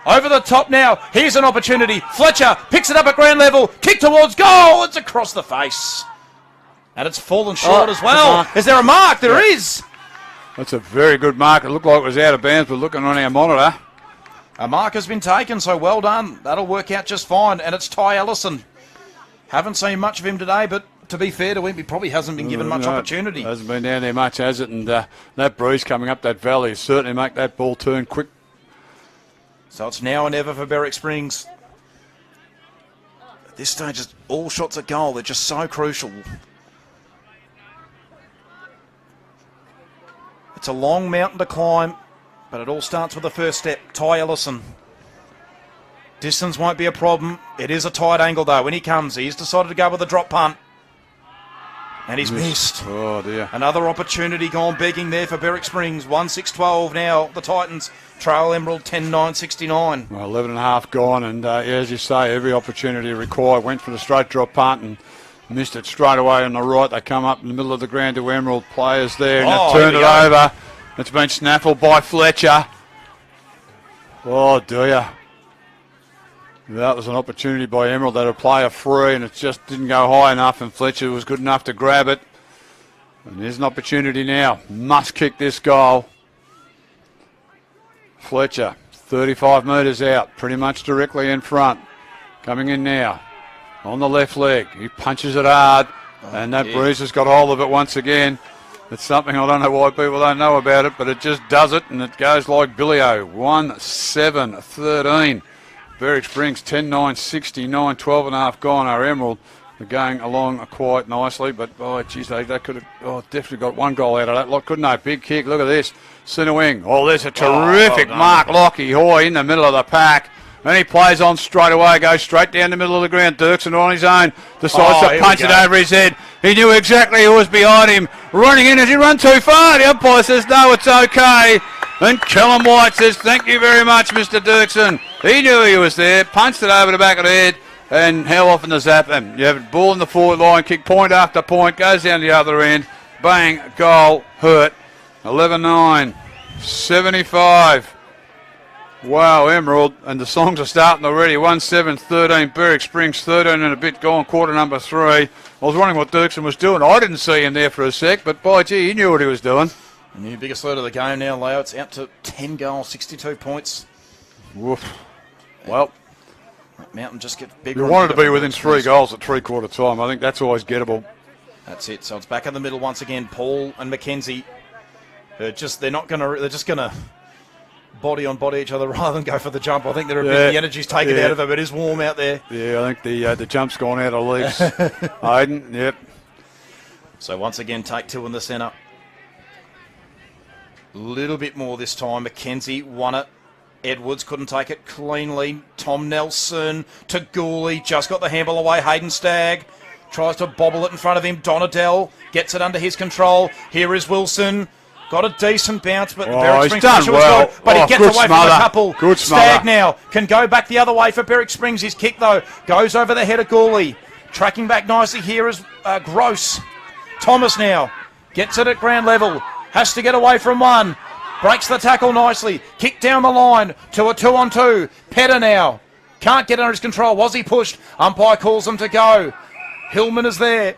Over the top now. Here's an opportunity. Fletcher picks it up at ground level. Kick towards goal. It's across the face. And it's fallen short as well. Is there a mark? There is. That's a very good mark. It looked like it was out of bounds, but looking on our monitor. A mark has been taken, so well done. That'll work out just fine. And it's Ty Ellison. Haven't seen much of him today, but to be fair to him, he probably hasn't been given much opportunity. Hasn't been down there much, has it? And that breeze coming up that valley certainly make that ball turn quick. So it's now or never for Berwick Springs. At this stage, it's all shots at goal. They're just so crucial. It's a long mountain to climb, but it all starts with the first step. Ty Ellison. Distance won't be a problem. It is a tight angle, though. When he comes, he's decided to go with a drop punt. And he's missed. Oh, dear. Another opportunity gone begging there for Berwick Springs. 1-6-12 now. The Titans trail Emerald 10-9-69. Well, 11 and a half gone, and as you say, every opportunity required. Went for the straight drop punt and missed it straight away on the right. They come up in the middle of the ground to Emerald players there, and they've turned it over. It's been snaffled by Fletcher. Oh, dear. That was an opportunity by Emerald. They would play a free, and it just didn't go high enough, and Fletcher was good enough to grab it. And there's an opportunity now. Must kick this goal. Fletcher, 35 metres out, pretty much directly in front. Coming in now. On the left leg. He punches it hard, and that breeze has got hold of it once again. It's something I don't know why people don't know about it, but it just does it, and it goes like Billy-O. 1-7-13. Berwick Springs 10-9-69, 12 and a half gone. Our Emerald are going along quite nicely, but geez, they could have definitely got one goal out of that. Look, couldn't they? Big kick. Look at this. Centre wing. Oh, there's a terrific mark. Lockie Hoy in the middle of the pack. And he plays on straight away, goes straight down the middle of the ground. Dirksen on his own, decides to punch it over his head. He knew exactly who was behind him. Running in, as he run too far? The umpire says, no, it's okay. And Callum White says, thank you very much, Mr. Dirksen. He knew he was there, punched it over the back of the head. And how often does that happen? You have a ball in the forward line, kick point after point, goes down the other end. Bang, goal, hurt. 11-9, 75. Wow, Emerald, and the songs are starting already. 1-7-13, Berwick Springs 13 and a bit gone, quarter number 3. I was wondering what Dirksen was doing. I didn't see him there for a sec, but by gee, he knew what he was doing. New biggest lead of the game now, Leo. It's out to 10 goals, 62 points. Woof. Well, that mountain just gets bigger. You wanted to be within 3 goals at three-quarter time. I think that's always gettable. That's it. So it's back in the middle once again. Paul and Mackenzie. They're just gonna body on body each other rather than go for the jump. I think the energy's taken out of them. It is warm out there. Yeah, I think the jump's gone out of legs. Hayden, yep. So once again, take 2 in the centre. Little bit more this time. Mackenzie won it. Edwards couldn't take it cleanly. Tom Nelson to Gooley. Just got the handle away. Hayden Stagg tries to bobble it in front of him. Donadell gets it under his control. Here is Wilson. Got a decent bounce, but Berwick Springs done well. was good, but he gets away from a couple. Good smother. Stagg now can go back the other way for Berwick Springs. His kick, though, goes over the head of Gooley. Tracking back nicely here is Gross. Thomas now gets it at ground level. Has to get away from one. Breaks the tackle nicely. Kick down the line to a 2-on-2. Pedder now. Can't get under his control. Was he pushed? Umpire calls him to go. Hillman is there.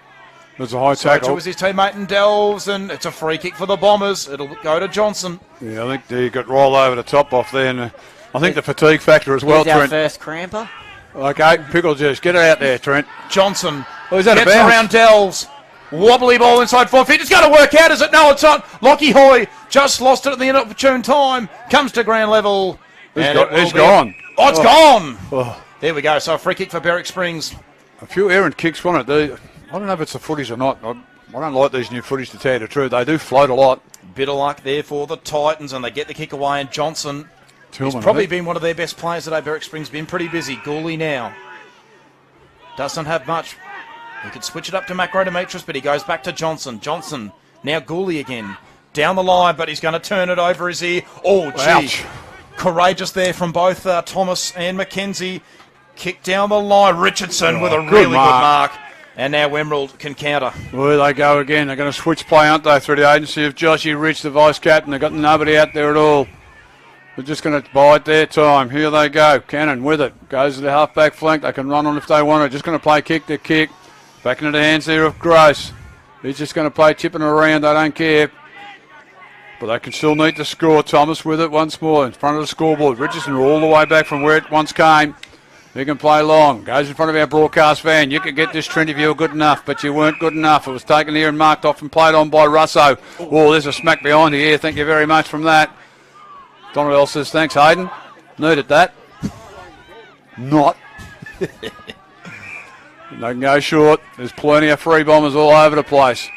There's a high tackle. So it was his teammate in Delves, and it's a free kick for the Bombers. It'll go to Johnson. Yeah, I think he got rolled over the top off there. And I think the fatigue factor as well, Here's our Trent. first cramper. Okay, pickle juice. Get it out there, Trent. Johnson is that gets a bounce? around Delves. Wobbly ball inside 4 feet. It's going to work out, is it? No, it's not. Lockie Hoy just lost it at the inopportune time. Comes to ground level. It's gone. Oh, it's gone. Oh. There we go. So a free kick for Berwick Springs. A few errant kicks from it. I don't know if it's the footies or not. I don't like these new footies, to tell you the truth. They do float a lot. Bit of luck there for the Titans, and they get the kick away, and Johnson Tillman, He's probably been one of their best players today. Berwick Springs been pretty busy. Gooley now doesn't have much. He could switch it up to Macro Demetrius, but he goes back to Johnson. Johnson, now Gooley again. Down the line, but he's going to turn it over, is he? Oh, gee. Ouch. Courageous there from both Thomas and Mackenzie. Kick down the line. Richardson with a good really good mark. mark. And now Emerald can counter. Well, they go again. They're going to switch play, aren't they, through the agency of Joshy Rich, the vice-captain. They've got nobody out there at all. They're just going to bide their time. Here they go. Cannon with it. Goes to the half-back flank. They can run on if they want to. Just going to play kick to kick. Back into the hands there of Gross. He's just going to play chipping around. They don't care. But they can still need to score. Thomas with it once more in front of the scoreboard. Richardson all the way back from where it once came. He can play long. Goes in front of our broadcast van. You could get this trend if you were good enough, but you weren't good enough. It was taken here and marked off and played on by Russo. Oh, there's a smack behind the ear. Thank you very much from that. Donald says, thanks, Hayden. Needed that. Not. They can go short. There's plenty of free bombers all over the place.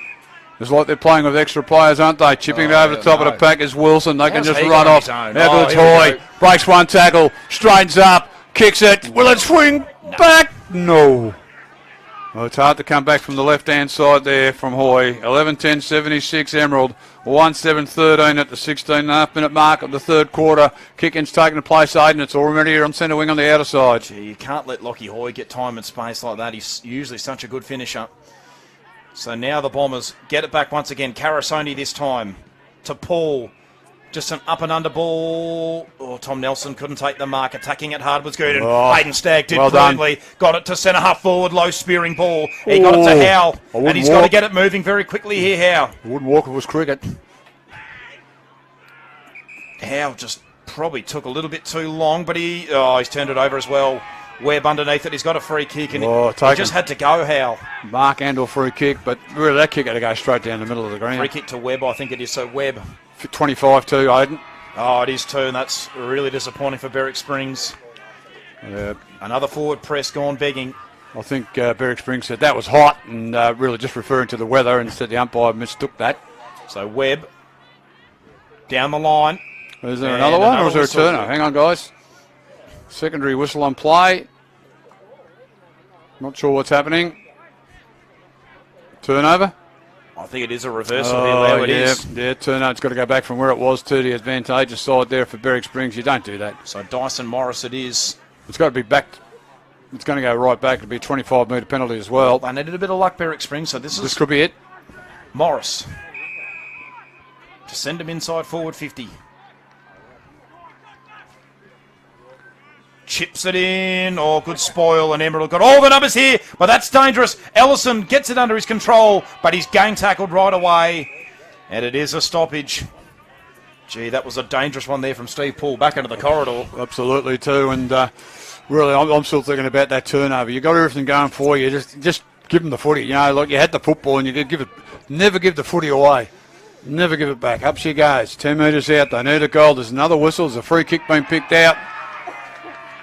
It's like they're playing with extra players, aren't they? Chipping it over the top of the pack is Wilson. They can just run off. How good's Hoy? Breaks one tackle. Straightens up. Kicks it. Will it swing back? No. Well, it's hard to come back from the left-hand side there from Hoy. 11-10-76 Emerald. 1-7-13 at the 16.5-minute mark of the third quarter. Kick-in's taken the place, Aiden. It's already here on centre wing on the outer side. Gee, you can't let Lockie Hoy get time and space like that. He's usually such a good finisher. So now the Bombers get it back once again. Carasoni this time to Paul. Just an up and under ball. Oh, Tom Nelson couldn't take the mark. Attacking it hard was good. And Hayden Stagg did brilliantly. Got it to centre half forward. Low spearing ball. He got it to Howe. And he's got to get it moving very quickly here, Howe. I wouldn't walk if it was cricket. Howe just probably took a little bit too long, but he's turned it over as well. Webb underneath it. He's got a free kick. And he just had to go, Howe. Mark and or free kick, but really that kick had to go straight down the middle of the ground. Free kick to Webb, I think it is. So Webb. 25 too, Aiden. Oh, it is too, and that's really disappointing for Berwick Springs. Another forward press gone begging. I think Berwick Springs said that was hot and really just referring to the weather and said the umpire mistook that. So Webb down the line. Is there another one or is there a turner? Hang on, guys. Secondary whistle on play. Not sure what's happening. Turnover. I think it is a reversal here, Leo. It is. Yeah, turnover's got to go back from where it was to the advantageous side there for Berwick Springs. You don't do that. So Dyson Morris it is. It's got to be back. It's going to go right back. It'll be a 25-metre penalty as well. They needed a bit of luck, Berwick Springs, so this could be it. Morris. To send him inside forward 50. Chips it in. Oh, good spoil. And Emerald got all the numbers here. But that's dangerous. Ellison gets it under his control. But he's gang tackled right away. And it is a stoppage. Gee, that was a dangerous one there from Steve Poole back into the corridor. Absolutely too. And really, I'm still thinking about that turnover. You got everything going for you. Just give them the footy. You know, like you had the football and you did give it. Never give the footy away. Never give it back. Up she goes. 10 metres out. They need a goal. There's another whistle. There's a free kick being picked out.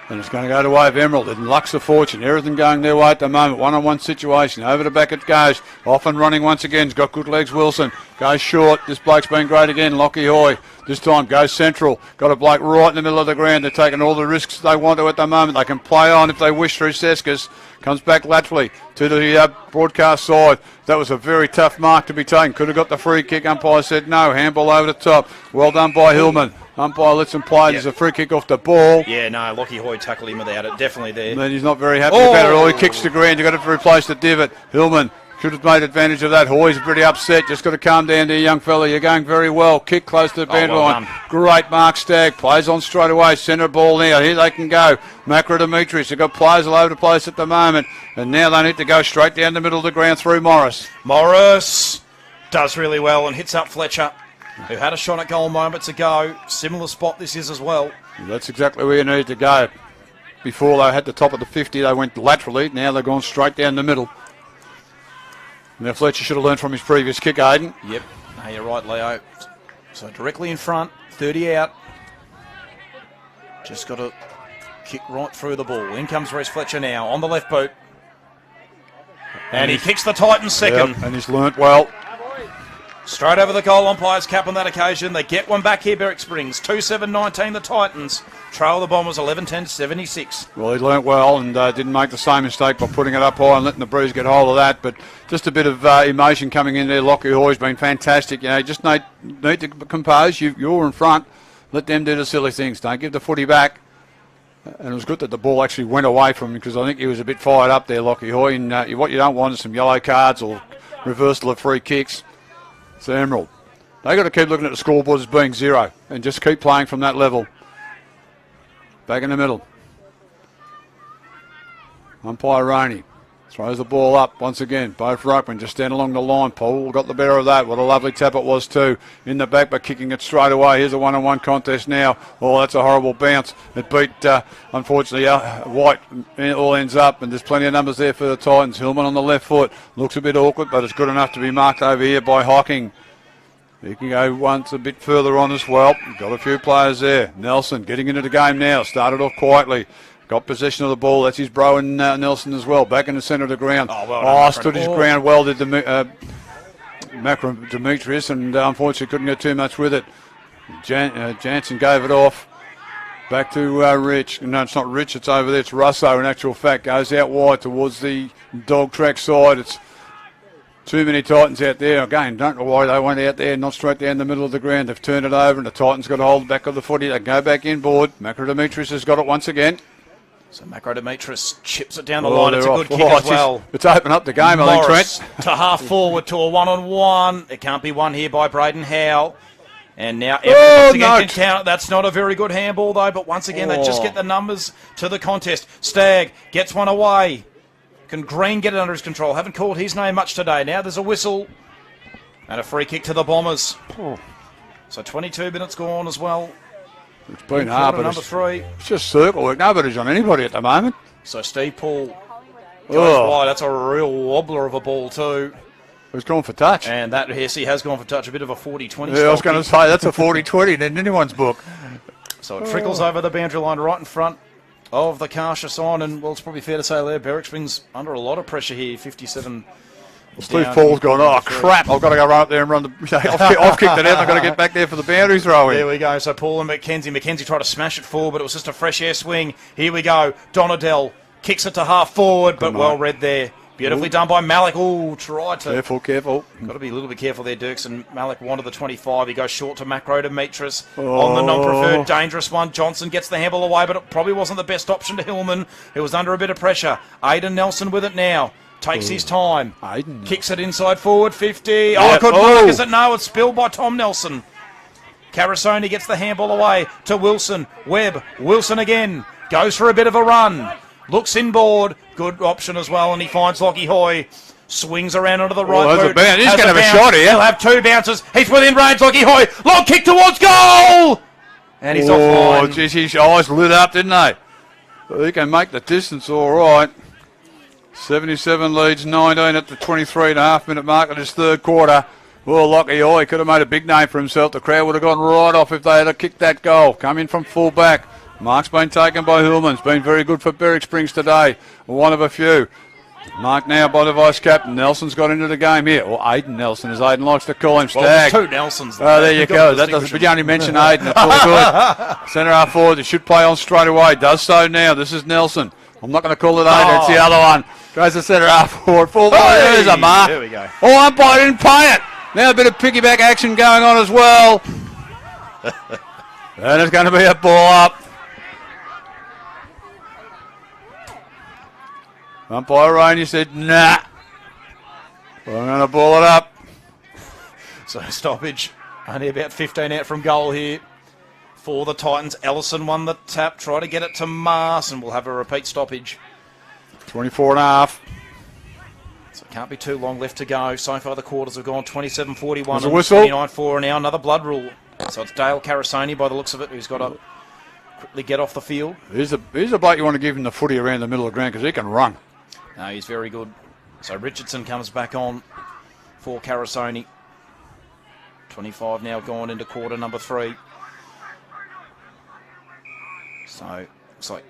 And it's going to go the way of Emerald. And luck's a fortune. Everything going their way at the moment. One-on-one situation. Over the back it goes. Off and running once again. He's got good legs, Wilson. Goes short. This bloke's been great again. Lockie Hoy. This time goes central. Got a bloke right in the middle of the ground. They're taking all the risks they want to at the moment. They can play on if they wish through Seskas. Comes back laterally to the broadcast side. That was a very tough mark to be taken. Could have got the free kick. Umpire said no. Handball over the top. Well done by Hillman. Umpire lets him play. There's a free kick off the ball. Yeah, no, Lockie Hoy tackled him without it. Definitely there. And then he's not very happy about it all. He kicks the ground. You've got to replace the divot. Hillman should have made advantage of that. Hoy's pretty upset. Just got to calm down there, young fella. You're going very well. Kick close to the band line. Great mark, Stagg. Plays on straight away. Centre ball now. Here they can go. Macra Demetrius. They've got players all over the place at the moment. And now they need to go straight down the middle of the ground through Morris. Morris does really well and hits up Fletcher, who had a shot at goal moments ago. Similar spot this is as well. That's exactly where you need to go. Before they had the top of the 50, they went laterally. Now they're going straight down the middle. Now Fletcher should have learned from his previous kick, Aiden. Yep. No, you're right, Leo. So directly in front, 30 out. Just got to kick right through the ball. In comes Reece Fletcher now on the left boot. And he kicks the Titans second. Yep, and he's learnt well. Straight over the goal, umpire's cap on that occasion. They get one back here, Berwick Springs. 2-7-19, the Titans. Trail the Bombers 11-10-76. Well, he learnt well and didn't make the same mistake by putting it up high and letting the Breeze get hold of that. But just a bit of emotion coming in there. Lockie Hoy's been fantastic. You know, you just need to compose. You're in front. Let them do the silly things. Don't give the footy back. And it was good that the ball actually went away from him because I think he was a bit fired up there, Lockie Hoy. And what you don't want is some yellow cards or reversal of free kicks. It's Emerald. They've got to keep looking at the scoreboard as being 0 and just keep playing from that level. Back in the middle. Umpire Roney throws the ball up once again. Both ruckmen just stand along the line. Paul got the better of that. What a lovely tap it was too. In the back but kicking it straight away. Here's a one-on-one contest now. Oh, that's a horrible bounce. It beat, unfortunately, White. It all ends up and there's plenty of numbers there for the Titans. Hillman on the left foot. Looks a bit awkward but it's good enough to be marked over here by Hocking. He can go once a bit further on as well. Got a few players there. Nelson getting into the game now. Started off quietly. Got possession of the ball. That's his bro and Nelson as well. Back in the centre of the ground. Stood his ground well. Did the Macro Demetrius and unfortunately couldn't get too much with it. Jansen gave it off. Back to Rich. No, it's not Rich. It's over there. It's Russo in actual fact. Goes out wide towards the dog track side. It's too many Titans out there. Again, don't know why they went out there, not straight down the middle of the ground. They've turned it over and the Titans got a hold back of the footy. They go back inboard. Macro Demetrius has got it once again. So Macro Demetrius chips it down the line. It's a good kick as well. It's opened up the game, I think, Morris Trent. to half forward to a one-on-one. It can't be won here by Braden Howe. And now Evans can count. That's not a very good handball, though. But once again, they just get the numbers to the contest. Stagg gets one away. Can Green get it under his control? Haven't called his name much today. Now there's a whistle. And a free kick to the Bombers. So 22 minutes gone as well. It's been hard, but number 3. It's just circle work. Nobody's on anybody at the moment. So Steve Paul goes wide. That's a real wobbler of a ball too. He's gone for touch. And that, yes, he has gone for touch. A bit of a 40-20. Yeah, I was going to say, that's a 40-20 in anyone's book. So it trickles over the boundary line right in front of the Karsha sign. And, well, it's probably fair to say there, Berwick Springs under a lot of pressure here. 57. Steve Paul's gone, oh, crap, I've got to go right up there and run the... I've kicked it out, I've got to get back there for the boundary throw in. There we go. So Paul and Mackenzie. Mackenzie tried to smash it forward, but it was just a fresh air swing. Here we go. Donadell kicks it to half forward, but well read there. Beautifully done by Malik. Oh, tried to... Careful. Got to be a little bit careful there, Dirksen. Malik wanted the 25. He goes short to Macro Demetrius on the non-preferred dangerous one. Johnson gets the handball away, but it probably wasn't the best option to Hillman. It was under a bit of pressure. Aidan Nelson with it now. Takes his time. Aiden. Kicks it inside forward, 50. Yeah. Good mark, is it? No, it's spilled by Tom Nelson. Carasoni gets the handball away to Wilson. Webb. Wilson again. Goes for a bit of a run. Looks inboard. Good option as well, and he finds Lockie Hoy. Swings around onto the right boot. He's going to have a shot here. He'll have 2 bounces. He's within range, Lockie Hoy. Long kick towards goal! And he's offline. Oh, geez, his eyes lit up, didn't they? He can make the distance all right. 77 leads 19 at the 23.5 minute mark of this third quarter. Well, Lockie Hoy could have made a big name for himself. The crowd would have gone right off if they had kicked that goal. Come in from full back. Mark's been taken by Hillman. It's been very good for Berwick Springs today. One of a few. Mark now by the vice captain. Nelson's got into the game here. Or Aidan Nelson, as Aidan likes to call him. Stagg. Well, 2 Nelsons. Oh, there you go. That doesn't. But you only mention Aidan. That's all good. Centre half forward. He should play on straight away. Does so now. This is Nelson. I'm not going to call it Aidan. It's the other one. Goes to centre half forward. Full. There's a mark. There we go. Oh, umpire didn't pay it. Now a bit of piggyback action going on as well. And it's going to be a ball up. Umpire Rainey said, nah. I'm going to ball it up. So stoppage. Only about 15 out from goal here for the Titans. Ellison won the tap. Try to get it to Mars, and we'll have a repeat stoppage. 24.5. So it can't be too long left to go. So far the quarters have gone 27-41 There's a and whistle. 29-4, and now another blood rule. So it's Dale Carasoni by the looks of it, who's got to quickly get off the field. Here's a bloke you want to give him the footy around the middle of the ground because he can run. No, he's very good. So Richardson comes back on for Carasoni. 25 now gone into quarter number 3. So looks like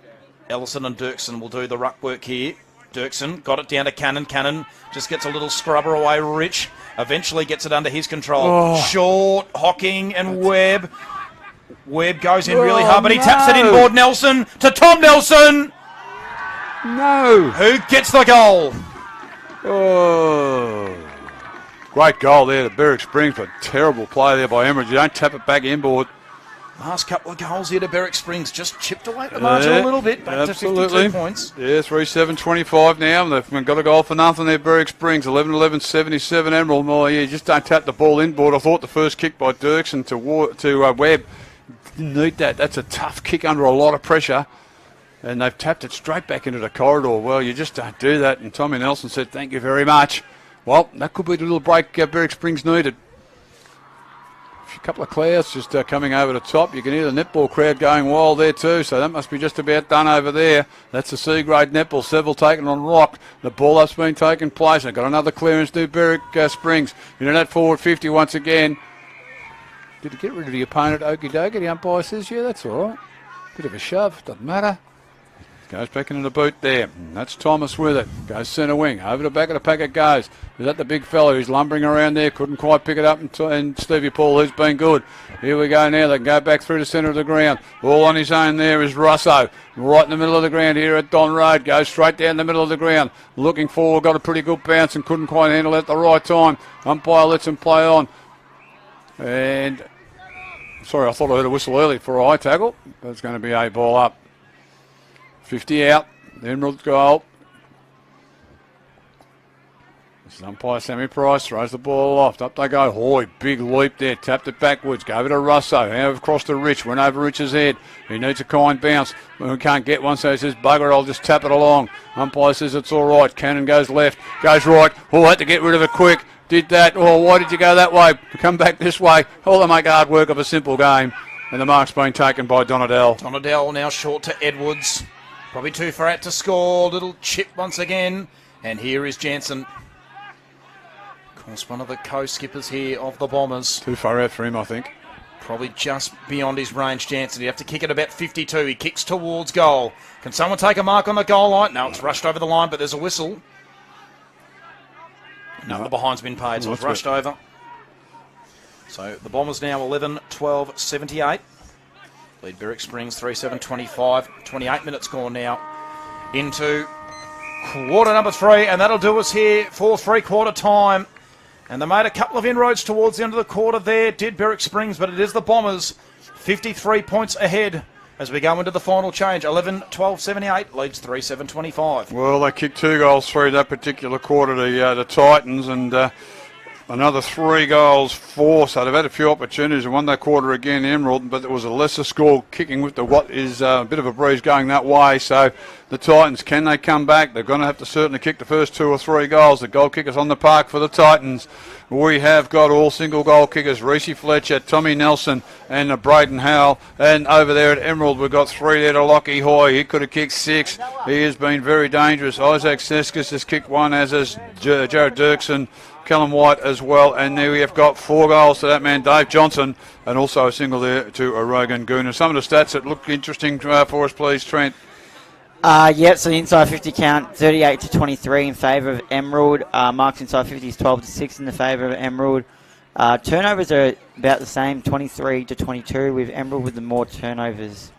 Ellison and Dirksen will do the ruck work here. Dirksen got it down to Cannon. Cannon just gets a little scrubber away. Rich eventually gets it under his control. Short, Hocking and Webb. Webb goes in really hard, but he taps it inboard. Nelson to Tom Nelson. No. Who gets the goal? Oh. Great goal there to Berwick Springs, but terrible play there by Emerald. You don't tap it back inboard. Last couple of goals here to Berwick Springs just chipped away at the margin a little bit, back to 52 points. Yeah, 3-7-25 now. They've got a goal for nothing there, Berwick Springs. 11-11-77 Emerald. Oh, yeah, just don't tap the ball inboard. I thought the first kick by Dirksen to Webb didn't need that. That's a tough kick under a lot of pressure. And they've tapped it straight back into the corridor. Well, you just don't do that. And Tommy Nelson said, thank you very much. Well, that could be the little break Berwick Springs needed. A couple of clouds just coming over the top. You can hear the netball crowd going wild there too, so that must be just about done over there. That's the C-grade netball. Seville taken on Rock. The ball up's been taken place. They've got another clearance to Berwick Springs. You know that forward 50 once again. Did you get rid of the opponent? Okie dokie. The umpire says, yeah, that's all right. Bit of a shove. Doesn't matter. Goes back into the boot there. That's Thomas with it. Goes centre wing. Over the back of the pack it goes. Is that the big fella who's lumbering around there? Couldn't quite pick it up. And Stevie Paul, who's been good. Here we go now. They can go back through the centre of the ground. All on his own there is Russo. Right in the middle of the ground here at Don Road. Goes straight down the middle of the ground. Looking forward. Got a pretty good bounce and couldn't quite handle it at the right time. Umpire lets him play on. And... sorry, I thought I heard a whistle early for a high tackle. But it's going to be a ball up. 50 out, the Emerald goal. This is umpire Sammy Price, throws the ball aloft. Up they go. Hoy, big leap there, tapped it backwards. Go over to Russo, now across to Rich, went over Rich's head. He needs a kind bounce. We can't get one, so he says, bugger it, I'll just tap it along. Umpire says it's all right. Cannon goes left, goes right. Oh, had to get rid of it quick. Did that. Oh, why did you go that way? Come back this way. All they make hard work of a simple game. And the mark's been taken by Donadell. Donadell now short to Edwards. Probably too far out to score. Little chip once again. And here is Jansen. Of course, one of the co-skippers here of the Bombers. Too far out for him, I think. Probably just beyond his range, Jansen. You have to kick it about 52. He kicks towards goal. Can someone take a mark on the goal line? No, it's rushed over the line, but there's a whistle. No, the behind's been paid, so it's rushed over. So the Bombers now 11-12-78. Lead Berwick Springs 3-7-25. 28 minutes gone now into quarter number 3, and that'll do us here for three-quarter time. And they made a couple of inroads towards the end of the quarter there, did Berwick Springs, but it is the Bombers 53 points ahead as we go into the final change. 11-12-78 leads 3-7-25. Well, they kicked 2 goals through that particular quarter, the Titans, and another 3 goals, 4. So they've had a few opportunities and won that quarter again, Emerald, but it was a lesser score kicking with the what is a bit of a breeze going that way. So the Titans, can they come back? They're going to have to certainly kick the first 2 or 3 goals. The goal kickers on the park for the Titans. We have got all single goal kickers, Reese Fletcher, Tommy Nelson and Braden Howell. And over there at Emerald, we've got 3 there to Lockie Hoy. He could have kicked 6. He has been very dangerous. Isaac Seskis has kicked 1, as has Jared Dirksen. Callum White as well, and there we have got 4 goals to that man Dave Johnson, and also a single there to Rogan Gooner. Some of the stats that look interesting for us, please, Trent. Yep, so the inside 50 count 38-23 in favour of Emerald. Marks inside 50 is 12-6 in the favour of Emerald. Turnovers are about the same, 23-22, with Emerald with the more turnovers.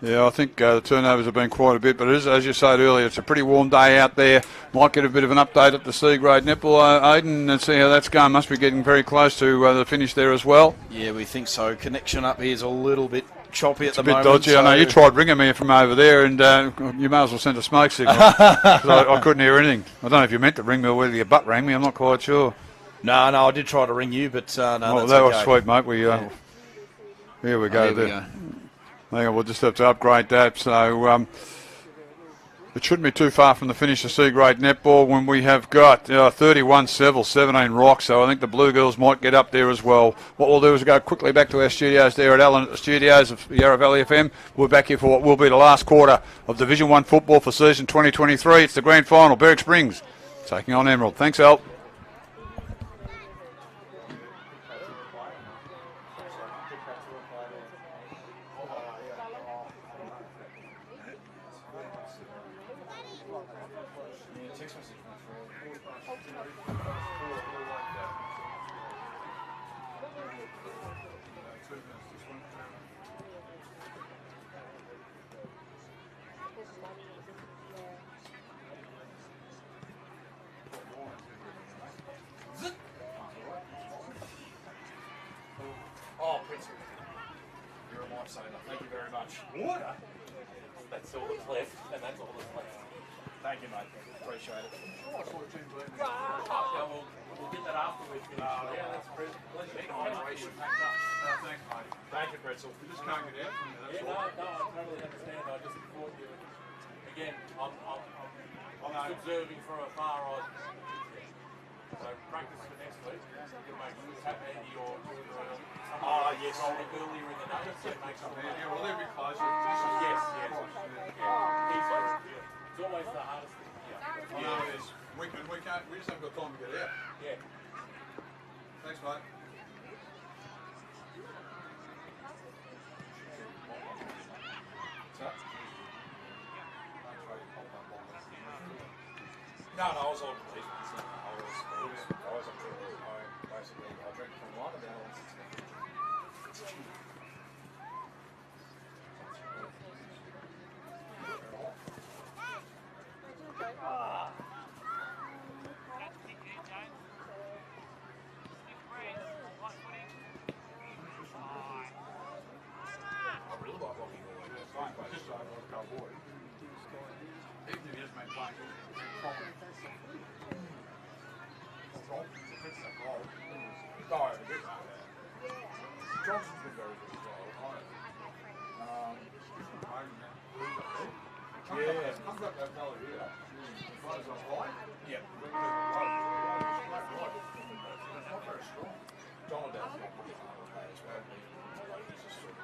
Yeah, I think the turnovers have been quite a bit, but it is, as you said earlier, it's a pretty warm day out there. Might get a bit of an update at the C-grade netball, Aidan, and see how that's going. Must be getting very close to the finish there as well. Yeah, we think so. Connection up here is a little bit choppy at the moment. It's a bit dodgy. So I know you tried ringing me from over there, and you may as well send a smoke signal. I couldn't hear anything. I don't know if you meant to ring me or whether your butt rang me. I'm not quite sure. No, I did try to ring you, but no, well, that's that okay. was sweet, mate. Here we go. There we go. Hang on, we'll just have to upgrade that. So it shouldn't be too far from the finish of C-grade netball when we have got 31 Seville, 17 Rock. So I think the Blue Girls might get up there as well. What we'll do is go quickly back to our studios there at Allen Studios of Yarra Valley FM. We're back here for what will be the last quarter of Division 1 football for season 2023. It's the grand final. Berwick Springs taking on Emerald. Thanks, Al. Text message went through. Oh, Prince. You're a lifesaver. Thank you very much. Water? That's all that's left, and that's all that's left. Thank you, mate. Appreciate it. Yeah, we'll get that after we finish. Yeah, that's a pleasure. Thanks, mate. Thank you, Pretzel. We just can't get out from there. Yeah, no, I totally understand. I just thought you. Again, I'm just observing from afar. So practice for next week. You make tap Andy or Yes. roll it earlier in the day. So it makes it Yeah, well, they'll be closer. Yes. It's always the hardest thing. Yeah, it is. We just haven't got time to get out. Yeah. Thanks, mate. No, I was on the team. I was up to basically, I drank from one and then I was 16. I really like Rocky Hall. Just over a couple boys. Even if he just made playing. Johnson's been very good as well. Yeah. Comes up that fella here. Flows off right. Yeah. Not very strong. John O'Dell's not pretty hard to play as well. He's just sort of,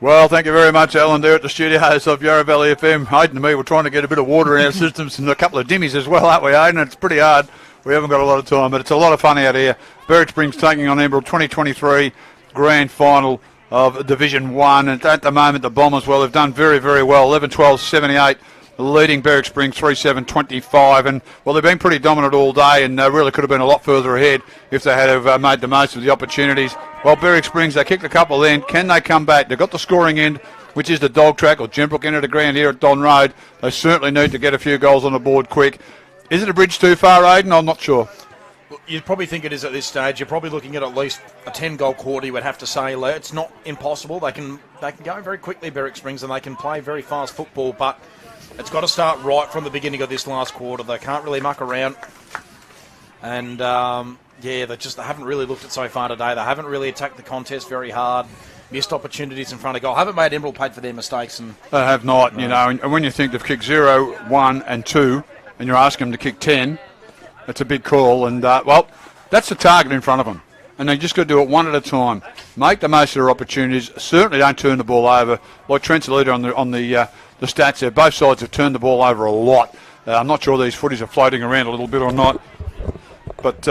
Well, thank you very much, Alan, there at the studios of Yarra Valley FM. Hayden and me, we're trying to get a bit of water in our systems and a couple of dimmies as well, aren't we, Hayden? It's pretty hard. We haven't got a lot of time, but it's a lot of fun out here. Berwick Springs taking on Emerald 2023 grand final of Division 1. And at the moment, the Bombers, well, they've done very, very well. 11-12-78, leading Berwick Springs 3-7-25. And, well, they've been pretty dominant all day and really could have been a lot further ahead if they had have made the most of the opportunities. Well, Berwick Springs, they kicked a couple then. Can they come back? They've got the scoring end, which is the dog track or Gembrook end of the ground here at Don Road. They certainly need to get a few goals on the board quick. Is it a bridge too far, Aidan? I'm not sure. well, you'd probably think it is at this stage. You're probably looking at least a 10-goal quarter, you would have to say. It's not impossible. They can go very quickly, Berwick Springs, and they can play very fast football, but it's got to start right from the beginning of this last quarter. They can't really muck around. And, they haven't really looked at so far today. They haven't really attacked the contest very hard. Missed opportunities in front of goal. Haven't made Emerald paid for their mistakes. And They have not, you know. And when you think they've kicked 0, 1 and 2, and you're asking them to kick 10, it's a big call. And, that's the target in front of them. And they just got to do it one at a time. Make the most of their opportunities. Certainly don't turn the ball over. Like Trent's a leader on the stats there. Both sides have turned the ball over a lot. I'm not sure these footies are floating around a little bit or not. But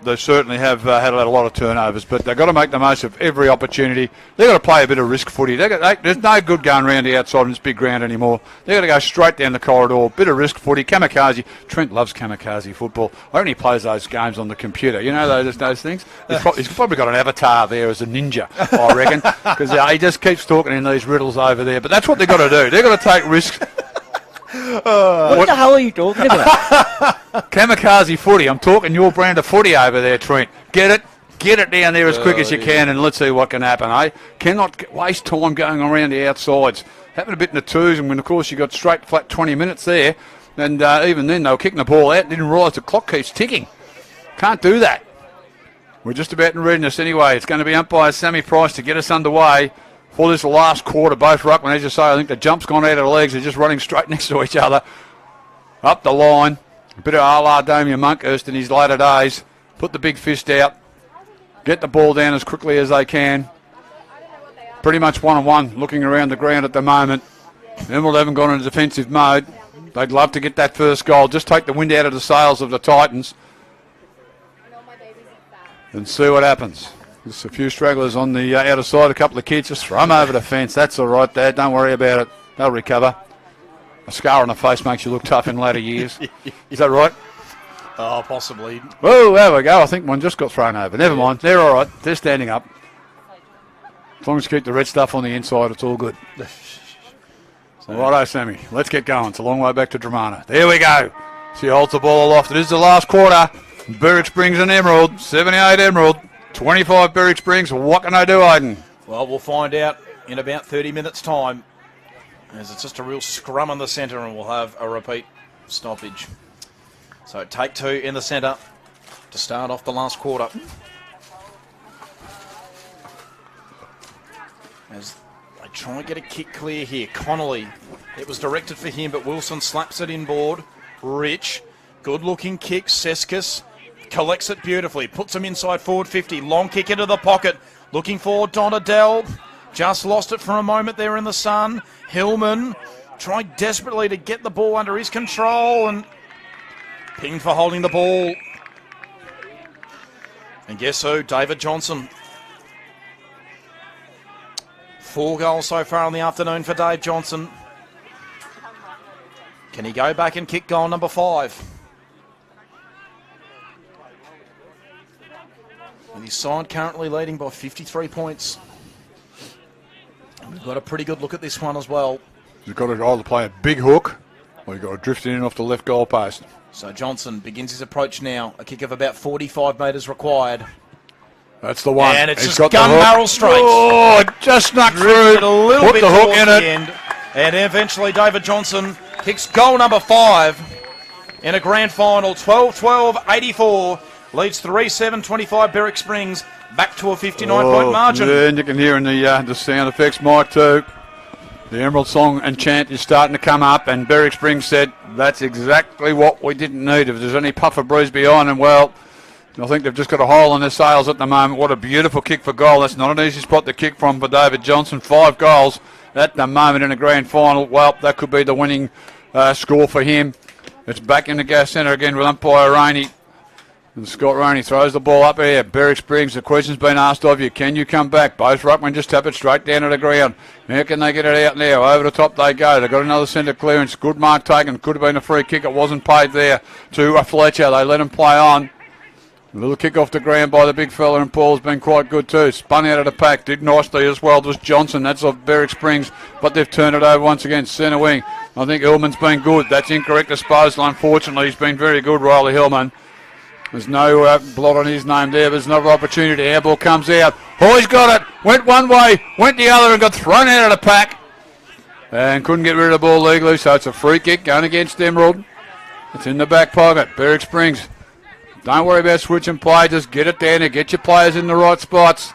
they certainly have had a lot of turnovers, but they've got to make the most of every opportunity. They've got to play a bit of risk footy. There's no good going around the outside in this big ground anymore. They've got to go straight down the corridor, bit of risk footy, kamikaze. Trent loves kamikaze football. I only plays those games on the computer. You know those things? He's probably got an avatar there as a ninja, I reckon, because he just keeps talking in these riddles over there. But that's what they've got to do. They've got to take risks. What the hell are you talking about? Kamikaze footy. I'm talking your brand of footy over there, Trent. Get it down there as quick as you can, and let's see what can happen, eh? Cannot waste time going around the outsides. Happened a bit in the twos, and when, of course, you got straight flat 20 minutes there, and even then they were kicking the ball out, didn't realise the clock keeps ticking. Can't do that. We're just about in readiness anyway. It's going to be umpire Sammy Price to get us underway for this last quarter. Both ruckmen, as you say, I think the jump's gone out of the legs. They're just running straight next to each other. Up the line. A bit of a la Damien Monkhurst in his later days. Put the big fist out. get the ball down as quickly as they can. Pretty much 1-on-1 looking around the ground at the moment. Emerald haven't gone into defensive mode. They'd love to get that first goal. Just take the wind out of the sails of the Titans and see what happens. There's a few stragglers on the outer side, a couple of kids. Just throw them over the fence. That's all right, Dad. Don't worry about it. They'll recover. A scar on the face makes you look tough in later years. Is that right? Oh, possibly. Oh, there we go. I think one just got thrown over. Never mind. They're all right. They're standing up. As long as you keep the red stuff on the inside, it's all good. Righto, Sammy. Let's get going. It's a long way back to Dramana. There we go. She holds the ball aloft. It is the last quarter. Berwick Springs and Emerald. 78 Emerald. 25 Berwick Springs. What can they do, Aiden? Well, we'll find out in about 30 minutes' time, as it's just a real scrum in the centre, and we'll have a repeat stoppage. So take 2 in the centre to start off the last quarter. As they try and get a kick clear here. Connolly, it was directed for him, but Wilson slaps it inboard. Rich, good looking kick. Seskis collects it beautifully, puts him inside forward 50. Long kick into the pocket, looking for Donadell. Just lost it for a moment there in the sun. Hillman tried desperately to get the ball under his control and pinged for holding the ball. And guess who? David Johnson. 4 goals so far in the afternoon for Dave Johnson. Can he go back and kick goal number 5? With his side currently leading by 53 points. And we've got a pretty good look at this one as well. You've got to either play a big hook or you've got to drift in off the left goal post. So Johnson begins his approach now. A kick of about 45 metres required. That's the one. And it's He's just got gun barrel straight. Oh, it just snuck through. A little Put bit the hook towards in the it. end. And eventually David Johnson kicks goal number 5 in a grand final. 12-12-84. Leads 3-7-25 Berwick Springs back to a 59-point margin. Yeah, and you can hear in the sound effects mic too. The Emerald song and chant is starting to come up, and Berwick Springs said that's exactly what we didn't need. If there's any puff of breeze behind them, well, I think they've just got a hole in their sails at the moment. What a beautiful kick for goal. That's not an easy spot to kick from for David Johnson. 5 goals at the moment in a grand final. Well, that could be the winning score for him. It's back in the gas centre again with umpire Rainey. And Scott Rainey throws the ball up here. Berwick Springs, the question's been asked of you. Can you come back? Both ruckmen just tap it straight down to the ground. How can they get it out now? Over the top they go. They've got another centre clearance. Good mark taken. Could have been a free kick. It wasn't paid there to Fletcher. They let him play on. A little kick off the ground by the big fella, and Paul's been quite good too. Spun out of the pack. Did nicely as well. It was Johnson. That's of Berwick Springs. But they've turned it over once again. Centre wing. I think Hillman's been good. That's incorrect disposal. Unfortunately, he's been very good, Riley Hillman. There's no blot on his name there. There's another opportunity. Handball comes out. Oh, he's got it. Went one way, went the other, and got thrown out of the pack. And couldn't get rid of the ball legally, so it's a free kick going against Emerald. It's in the back pocket. Berwick Springs. Don't worry about switching play. Just get it down there. Get your players in the right spots.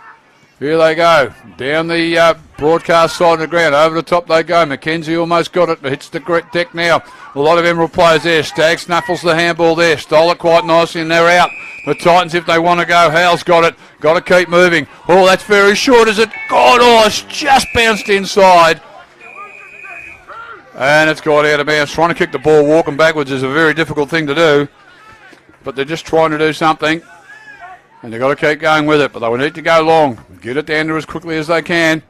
Here they go. Down the broadcast side of the ground. Over the top they go. Mackenzie almost got it. Hits the deck now. A lot of Emerald players there. Stagg snuffles the handball there. Stole it quite nicely and they're out. The Titans, if they want to go. Howell's got it. Got to keep moving. Oh, that's very short, is it? God, oh, it's just bounced inside. And it's got out of bounds. Trying to kick the ball walking backwards is a very difficult thing to do. But they're just trying to do something. And they've got to keep going with it. But they will need to go long. Get it down there as quickly as they can.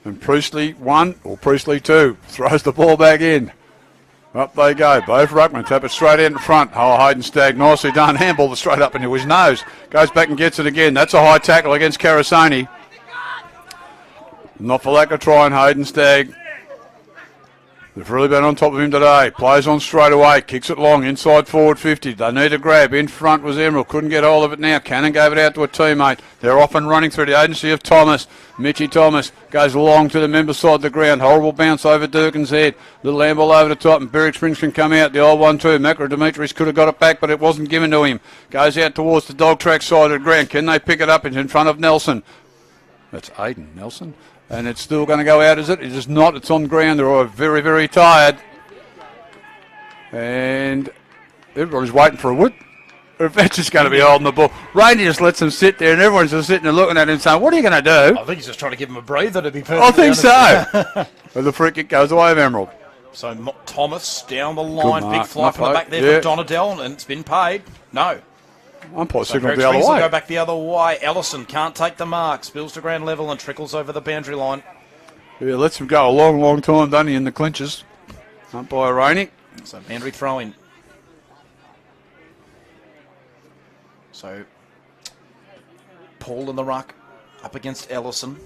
And Priestley 1 or Priestley 2 throws the ball back in. Up they go. Both ruckmen tap it straight out in front. Oh, Hayden Stagg, nicely done. Handball straight up into his nose. Goes back and gets it again. That's a high tackle against Carasoni. Not for lack of trying, Hayden Stagg. They've really been on top of him today. Plays on straight away. Kicks it long. Inside forward 50. They need a grab. In front was Emerald. Couldn't get hold of it now. Cannon gave it out to a teammate. They're off and running through the agency of Thomas. Mitchy Thomas goes long to the member side of the ground. Horrible bounce over Durkin's head. Little handball over the top and Berwick Springs can come out. The old 1-2. Macra Demetrius could have got it back, but it wasn't given to him. Goes out towards the dog track side of the ground. Can they pick it up? It's in front of Nelson. That's Aiden Nelson. And it's still going to go out, is it? It is not. It's on ground. They're all very, very tired. And everybody's waiting for a whip. Fletcher's going to be holding the ball. Rainey just lets him sit there, and everyone's just sitting there looking at him saying, what are you going to do? I think he's just trying to give him a breather, to be I perfectly think honest. so. But the free kick goes away of Emerald. So Thomas down the line, Good big mark. fly from the Not back there yeah. from Donadell, and it's been paid. No. Umpire So signalled Berwick the other Springs will way. go back the other way. Ellison can't take the mark, spills to ground level and trickles over the boundary line. Yeah, lets him go a long, long time, doesn't he, in the clinches. Umpire Rainey. So boundary throw in. So Paul in the ruck up against Ellison.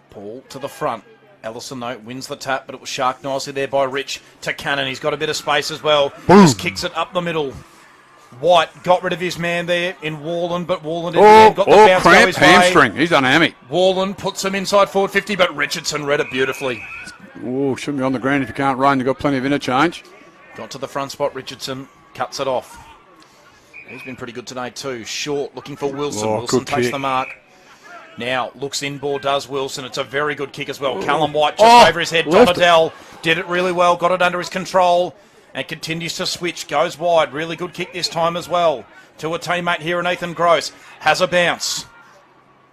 Paul to the front. Ellison, though, wins the tap, but it was sharked nicely there by Rich to Cannon. He's got a bit of space as well. Boom. Just kicks it up the middle. White got rid of his man there in Warland, but Warland in the end got the bounce go cramp, his way. hamstring. He's done a hammy. Warland puts him inside forward 50, but Richardson read it beautifully. Oh, shouldn't be on the ground if you can't run. You've got plenty of interchange. Got to the front spot, Richardson cuts it off. He's been pretty good today too. Short, looking for Wilson. Oh, Wilson good takes kick. the mark. Now, looks inboard, does Wilson. It's a very good kick as well. Callum White just over his head. left it. Donadell did it really well, got it under his control, and continues to switch. Goes wide. Really good kick this time as well. To a teammate here in Ethan Gross. Has a bounce.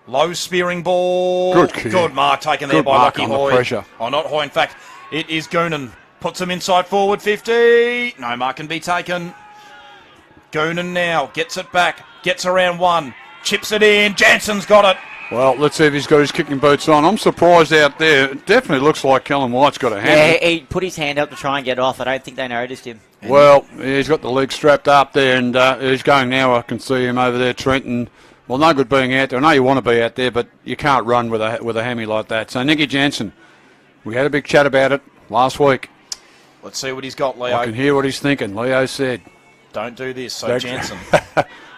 Low spearing ball. Good kick. Good mark taken there Good by mark Lockie on the Hoy. pressure. Oh, not Hoy. In fact, it is Goonan. Puts him inside forward 50. No mark can be taken. Goonan now gets it back. Gets around one. Chips it in. Jansen's got it. Well, let's see if he's got his kicking boots on. I'm surprised out there. It definitely looks like Callum White's got a hand. Yeah, he put his hand up to try and get off. I don't think they noticed him. Well, he's got the leg strapped up there, and he's going now. I can see him over there, Trenton. Well, no good being out there. I know you want to be out there, but you can't run with a hammy like that. So, Nicky Jansen, we had a big chat about it last week. Let's see what he's got, Leo. I can hear what he's thinking. Leo said. Don't do this. So Don't- Jansen,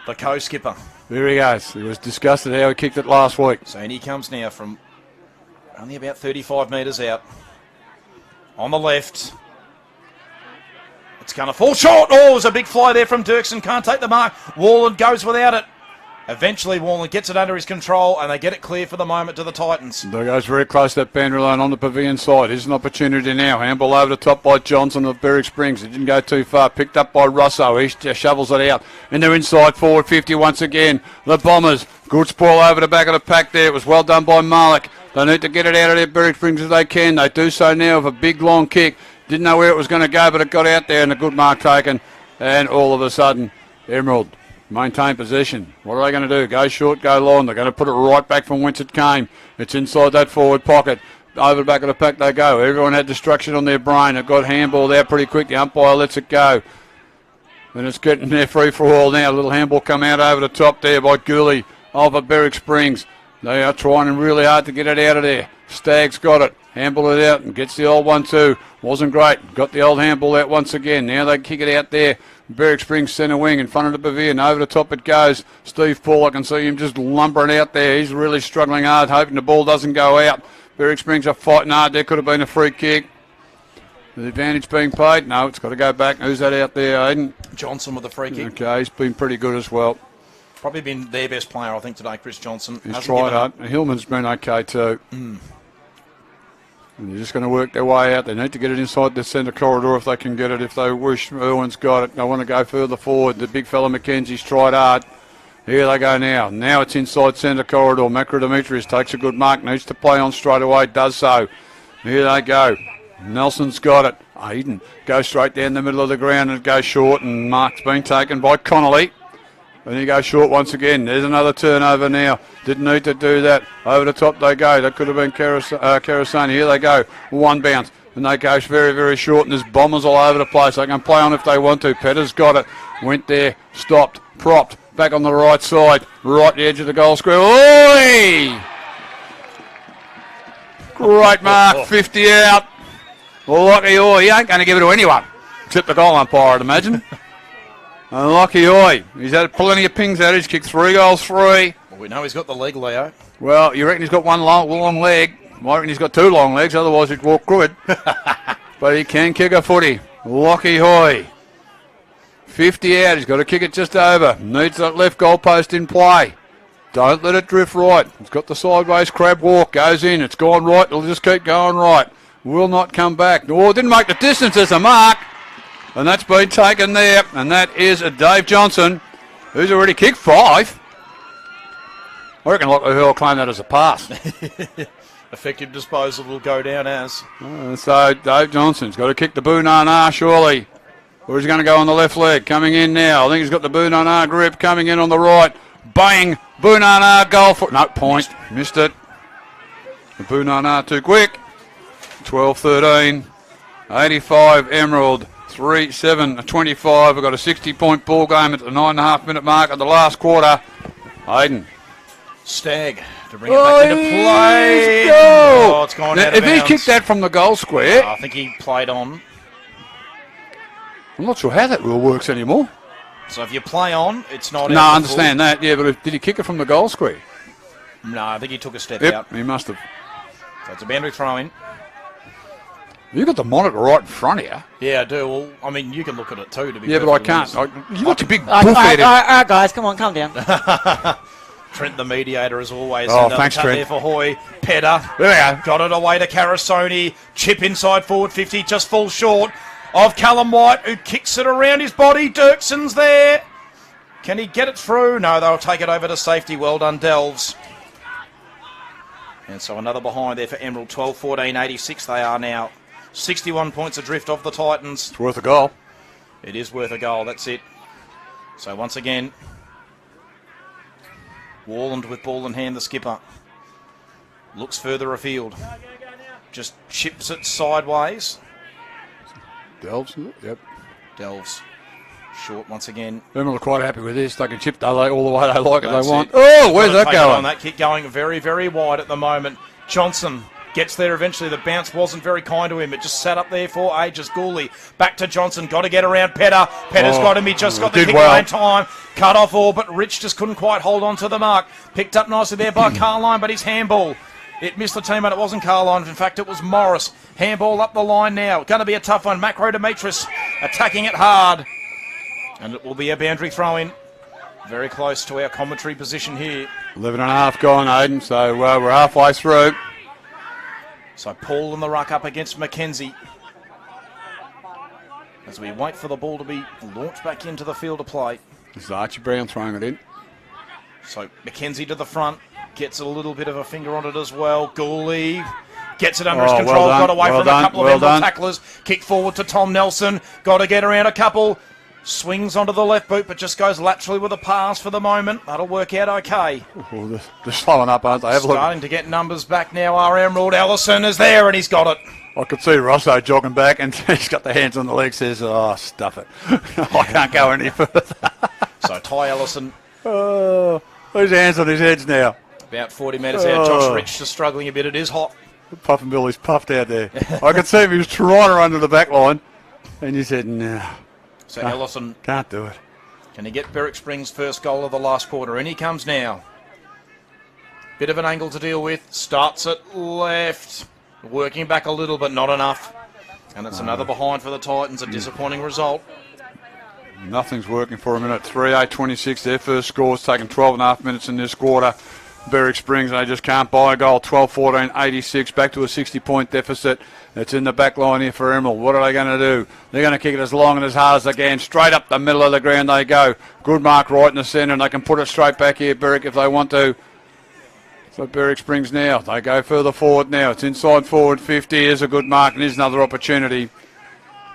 the co-skipper. There he goes. He was disgusted how he kicked it last week. So in he comes now from only about 35 metres out. On the left. It's going to fall short. Oh, it was a big fly there from Dirksen. Can't take the mark. Warland goes without it. Eventually, Warland gets it under his control, and they get it clear for the moment to the Titans. There goes very close to that boundary line on the pavilion side. Here's an opportunity now. Handball over the top by Johnson of Berwick Springs. It didn't go too far. Picked up by Russo. He just shovels it out. And they're inside forward 50 once again. The Bombers. Good spoil over the back of the pack there. It was well done by Malik. They need to get it out of there, Berwick Springs, if they can. They do so now with a big long kick. Didn't know where it was going to go, but it got out there and a good mark taken. And all of a sudden, Emerald maintain possession. What are they going to do? Go short, go long. They're going to put it right back from whence it came. It's inside that forward pocket. Over the back of the pack they go. Everyone had destruction on their brain. It got handball there pretty quick. The umpire lets it go. And it's getting there free for all now. A little handball come out over the top there by Gooley over Berwick Springs. They are trying really hard to get it out of there. Staggs got it. Handball it out and gets the old one too. Wasn't great. Got the old handball out once again. Now they kick it out there. Berwick Springs centre wing in front of the pavilion. Over the top it goes. Steve Paul, I can see him just lumbering out there. He's really struggling hard, hoping the ball doesn't go out. Berwick Springs are fighting hard. There could have been a free kick. The advantage being paid. No, it's got to go back. Who's that out there, Aiden? Johnson with a free kick. Okay, he's been pretty good as well. Probably been their best player, I think, today, Chris Johnson. He's Hasn't tried given up. hard. Hillman's been okay too. And they're just going to work their way out. They need to get it inside the centre corridor if they can get it. If they wish, Irwin's got it. They want to go further forward. The big fella McKenzie's tried hard. Here they go now. Now it's inside centre corridor. Makra Demetrius takes a good mark. Needs to play on straight away. Does so. Here they go. Nelson's got it. Aiden goes straight down the middle of the ground and goes short. And mark's been taken by Connolly. And he goes short once again. There's another turnover now. Didn't need to do that. Over the top they go. That could have been Karasani. Here they go. One bounce. And they go very, very short. And there's bombers all over the place. They can play on if they want to. Petter's got it. Went there. Stopped. Propped. Back on the right side. Right the edge of the goal square. Oi! Great mark. 50 out. Lucky Oi. He ain't going to give it to anyone. Except the goal umpire, I'd imagine. And Lucky Oi, he's had plenty of pings out. He's kicked 3 goals free. Well, we know he's got the leg, Leo. Well, you reckon he's got one long leg? I reckon he's got 2 long legs, otherwise he'd walk through it. But he can kick a footy. Lucky Hoy. 50 out, he's got to kick it just over. Needs that left goalpost in play. Don't let it drift right. It's got the sideways crab walk, goes in. It's gone right, it'll just keep going right. Will not come back. Oh, didn't make the distance as a mark. And that's been taken there. And that is Dave Johnson, who's already kicked 5. I reckon he'll claim that as a pass. Effective disposal will go down as. So Dave Johnson's got to kick the Boonana, surely. Or he's going to go on the left leg. Coming in now. I think he's got the Boonana grip coming in on the right. Bang! Boonana goal for... No, point. Missed it. The Boonana too quick. 12-13. 85 Emerald. 3-7-25. We've got a 60-point ball game at the 9.5-minute mark of the last quarter. Hayden. Stagg to bring it back into play. Oh, it's gone now, out of bounds. If he kicked that from the goal square... I think he played on. I'm not sure how that rule works anymore. So if you play on, it's not... No, I understand that, yeah, but did he kick it from the goal square? No, I think he took a step Yep, out. he must have. So it's a boundary throw-in. You've got the monitor right in front of you. Yeah, I do. Well, I mean, you can look at it too, to be Yeah, but I perfectly can't. honest. You got your big All buff right, head. guys, come on, calm down. Trent, the mediator, as always. Oh, Another thanks, cut Trent. there for Hoy. Pedder. There we go. Got it away to Carasoni. Chip inside forward 50. Just falls short of Callum White, who kicks it around his body. Dirkson's there. Can he get it through? No, they'll take it over to safety. Well done, Delves. And so another behind there for Emerald. 12-14, 86 they are now. 61 points adrift of the Titans. It's worth a goal. It is worth a goal, that's it. So once again, Warland with ball in hand, the skipper. Looks further afield. Just chips it sideways. Delves, yep. Delves. Short once again. Emerald are quite happy with this. They can chip all the way they like it. That's They want. it. Oh, where's Gotta that take it going? on. That kick going very, very wide at the moment. Johnson gets there eventually. The bounce wasn't very kind to him. It just sat up there for ages. Gooley back to Johnson. Got to get around Pedder. Pedder's got him. He just got the did kick well. away in time. Cut off all, but Rich just couldn't quite hold on to the mark. Picked up nicely there by Carline, but his handball. It missed the teammate. It wasn't Carline. In fact, it was Morris. Handball up the line now. Going to be a tough one. Macro Demetrius attacking it hard. And it will be a boundary throw-in. Very close to our commentary position here. 11.5 gone, Hayden, so we're halfway through. So Paul in the ruck up against Mackenzie. As we wait for the ball to be launched back into the field of play. This is Archie Brown throwing it in. So Mackenzie to the front. Gets a little bit of a finger on it as well. Gooley gets it under his control. Well done, Got away well from a done, couple of well Emerald done. tacklers. Kick forward to Tom Nelson. Got to get around a couple. Swings onto the left boot, but just goes laterally with a pass for the moment. That'll work out okay. Oh, they're slowing up, aren't they? Have a look. Starting to get numbers back now. Our Emerald Ellison is there, and he's got it. I could see Rosso jogging back, and he's got the hands on the leg, says, oh, stuff it. I can't go any further. So Ty Ellison, Oh, those hands on his heads now. about 40 metres out. Josh Rich just struggling a bit. It is hot. Puffin Billy's puffed out there. I could see him, he was trying to run to the back line, and he said, no, So Ellison, can't do it. can he get Berwick Springs' first goal of the last quarter? And he comes now. Bit of an angle to deal with. Starts it left. Working back a little, but not enough. And it's another behind for the Titans. A disappointing result. Nothing's working for him at 3-8-26. Their first score's taken 12.5 minutes in this quarter. Berwick Springs, they just can't buy a goal. 12-14-86, back to a 60-point deficit. It's in the back line here for Emerald. What are they going to do? They're going to kick it as long and as hard as they can. Straight up the middle of the ground they go. Good mark right in the centre, and they can put it straight back here, Berwick, if they want to. So Berwick Springs now. They go further forward now. It's inside forward 50. Here's a good mark, and here's another opportunity.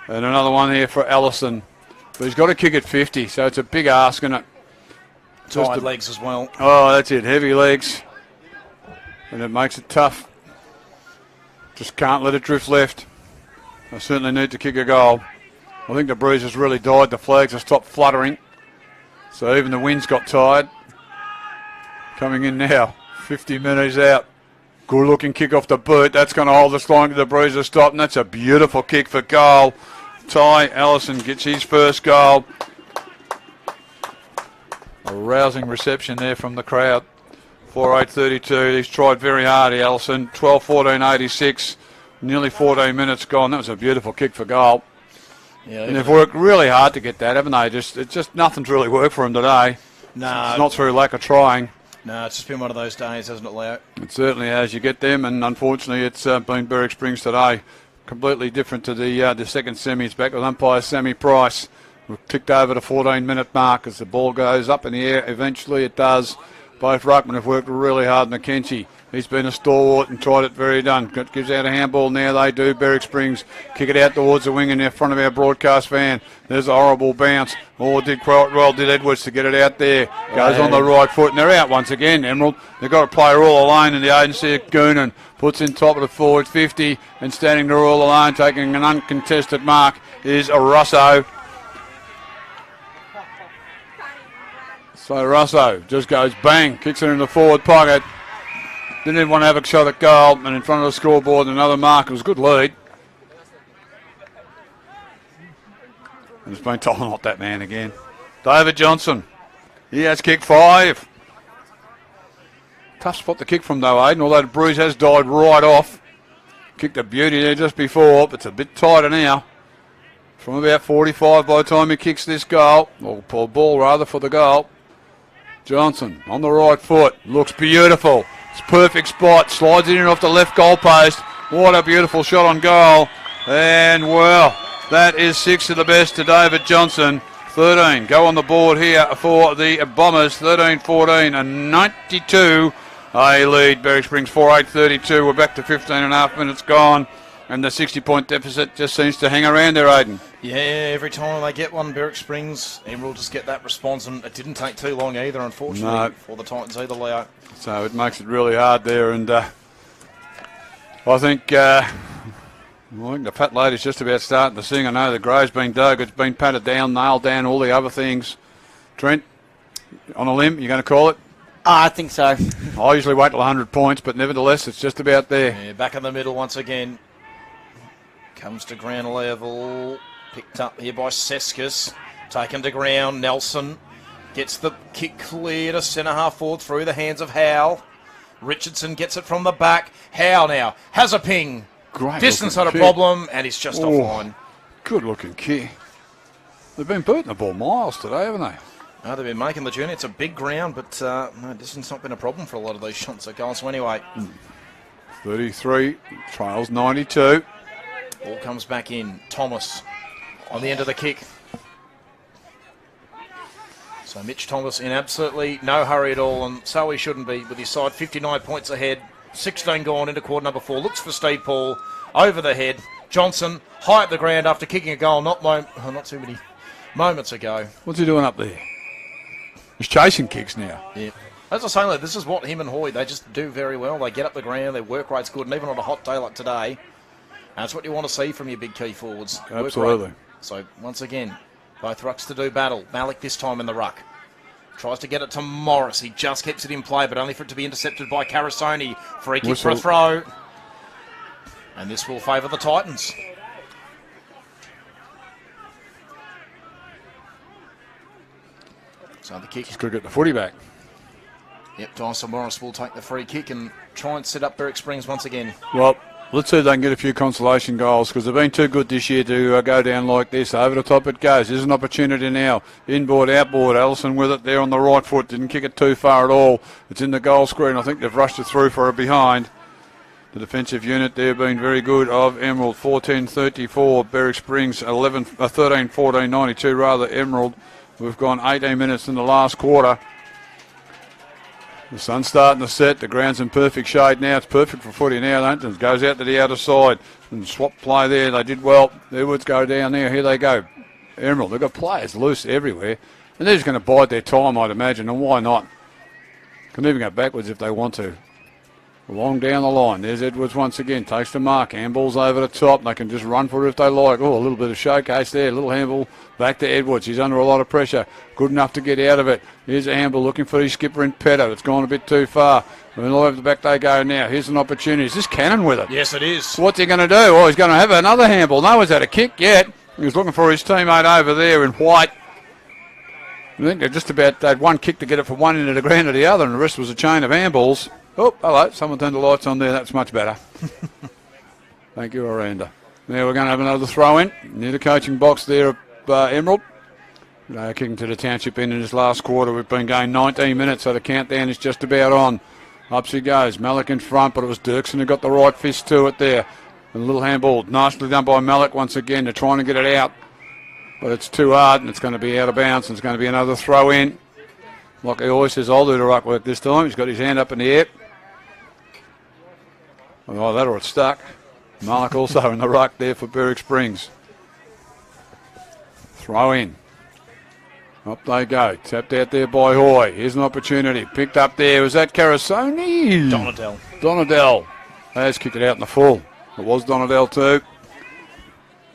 And another one here for Allison. But he's got to kick at 50, so it's a big ask, isn't it? Tied legs as well. Oh, that's it. Heavy legs. And it makes it tough. Just can't let it drift left. They certainly need to kick a goal. I think the breeze has really died. The flags have stopped fluttering. So even the wind's got tired. Coming in now. 50 metres out. Good looking kick off the boot. That's going to hold us long to the breeze to stop. And that's a beautiful kick for goal. Ty Allison gets his first goal. A rousing reception there from the crowd. 4-8-32. He's tried very hard, Allison. 12-14-86. Nearly 14 minutes gone. That was a beautiful kick for goal. Yeah, And they've worked really hard to get that, haven't they? It's just nothing's really worked for him today. It's not through lack of trying. No, it's just been one of those days, hasn't it, Leo? It certainly has. You get them, and unfortunately it's been Berwick Springs today. completely different to the second semi. It's back with umpire Sammy Price. We've ticked over the 14-minute mark as the ball goes up in the air. Eventually it does. Both ruckmen have worked really hard. McKenzie, he's been a stalwart and tried it very done. Gives out a handball now. They do. Berwick Springs kick it out towards the wing in front of our broadcast van. There's a horrible bounce. Oh, did quite well, did Edwards to get it out there. Goes on the right foot and they're out once again, Emerald. They've got a player all alone in the agency of Goonan. Puts in top of the forward 50 and standing there all alone, taking an uncontested mark is a Russo. So Russo just goes bang, kicks it in the forward pocket. Didn't even want to have a shot at goal, and in front of the scoreboard, another mark. It was a good lead. And it's been told not that man again. David Johnson. He has kicked 5. Tough spot to kick from though, Aiden, although the bruise has died right off. Kicked a beauty there just before, but it's a bit tighter now. From about 45 by the time he kicks this goal, or ball rather, for the goal. Johnson on the right foot, looks beautiful. It's a perfect spot, slides it in off the left goal post. What a beautiful shot on goal. And well, that is 6 of the best to David Johnson. 13 go on the board here for the Bombers. 13-14 and 92. A lead. Berwick Springs 4-8-32. We're back to 15 and a half minutes gone. And the 60-point deficit just seems to hang around there, Aiden. Yeah, every time they get one, Berwick Springs, Emerald just get that response, and it didn't take too long either, unfortunately, for the Titans either, Leo. So it makes it really hard there, and I think the fat lady's just about starting to sing. I know the grow's been dug, it's been patted down, nailed down, all the other things. Trent, on a limb, you're going to call it? I think so. I usually wait till 100 points, but nevertheless, it's just about there. Yeah, back in the middle once again. Comes to ground level. Picked up here by Seskus. Taken to ground. Nelson gets the kick clear to centre half forward through the hands of Howe. Richardson gets it from the back. Howe now has a ping. Great distance not a kick. problem, and he's just offline. Good looking kick. They've been booting the ball miles today, haven't they? Oh, they've been making the journey. It's a big ground, but no, distance not been a problem for a lot of these shots that go. So anyway, 33 trails 92. Ball comes back in. Thomas on the end of the kick. So Mitch Thomas in absolutely no hurry at all, and so he shouldn't be with his side 59 points ahead. 16 gone into quarter number 4. Looks for Steve Paul over the head. Johnson high at the ground after kicking a goal not too many moments ago. What's he doing up there? He's chasing kicks now. Yeah. As I was saying, this is what him and Hoy, they just do very well. They get up the ground, their work rate's good, and even on a hot day like today, that's what you want to see from your big key forwards. Absolutely. So, once again, both rucks to do battle. Malik this time in the ruck. Tries to get it to Morris. He just keeps it in play, but only for it to be intercepted by Carasoni. Free kick for a throw. And this will favour the Titans. So the kick. Just got to get the footy back. Yep, Dyson Morris will take the free kick and try and set up Berwick Springs once again. Well, let's see if they can get a few consolation goals, because they've been too good this year to go down like this. Over the top it goes. There's an opportunity now. Inboard, outboard. Allison with it there on the right foot. Didn't kick it too far at all. It's in the goal screen. I think they've rushed it through for a behind. The defensive unit there being very good of Emerald. 14-34. Berwick Springs 13-14, 92 rather, Emerald. We've gone 18 minutes in the last quarter. The sun's starting to set. The ground's in perfect shade now. It's perfect for footy now, don't it? It goes out to the outer side. And swap play there. They did well. The Edwards go down there. Here they go. Emerald. They've got players loose everywhere. And they're just going to bide their time, I'd imagine. And why not? Can even go backwards if they want to. Along down the line. There's Edwards once again. Takes the mark. Handball's over the top. They can just run for it if they like. Oh, a little bit of showcase there. A little handball back to Edwards. He's under a lot of pressure. Good enough to get out of it. Here's a handball looking for his skipper in Petto. It's gone a bit too far. And all over the back they go now. Here's an opportunity. Is this Cannon with it? Yes, it is. What's he going to do? Oh, he's going to have another handball. No one's had a kick yet. He was looking for his teammate over there in white. I think they just about had one kick to get it from one end of the ground to the other, and the rest was a chain of handballs. Oh, hello. Someone turned the lights on there. That's much better. Thank you, Aranda. Now we're going to have another throw in near the coaching box there of Emerald. Kicking to the township end in this last quarter. We've been going 19 minutes, so the countdown is just about on. Up she goes. Malik in front, but it was Dirksen who got the right fist to it there. A little handball, nicely done by Malik once again. They're trying to get it out, but it's too hard, and it's going to be out of bounds, and it's going to be another throw in. Like he always says, I'll do the ruck work this time. He's got his hand up in the air. Oh, that or it's stuck. Malik also in the ruck there for Berwick Springs. Throw in. Up they go. Tapped out there by Hoy. Here's an opportunity. Picked up there. Was that Carasoni? Donadell has kicked it out in the full. It was Donadell too.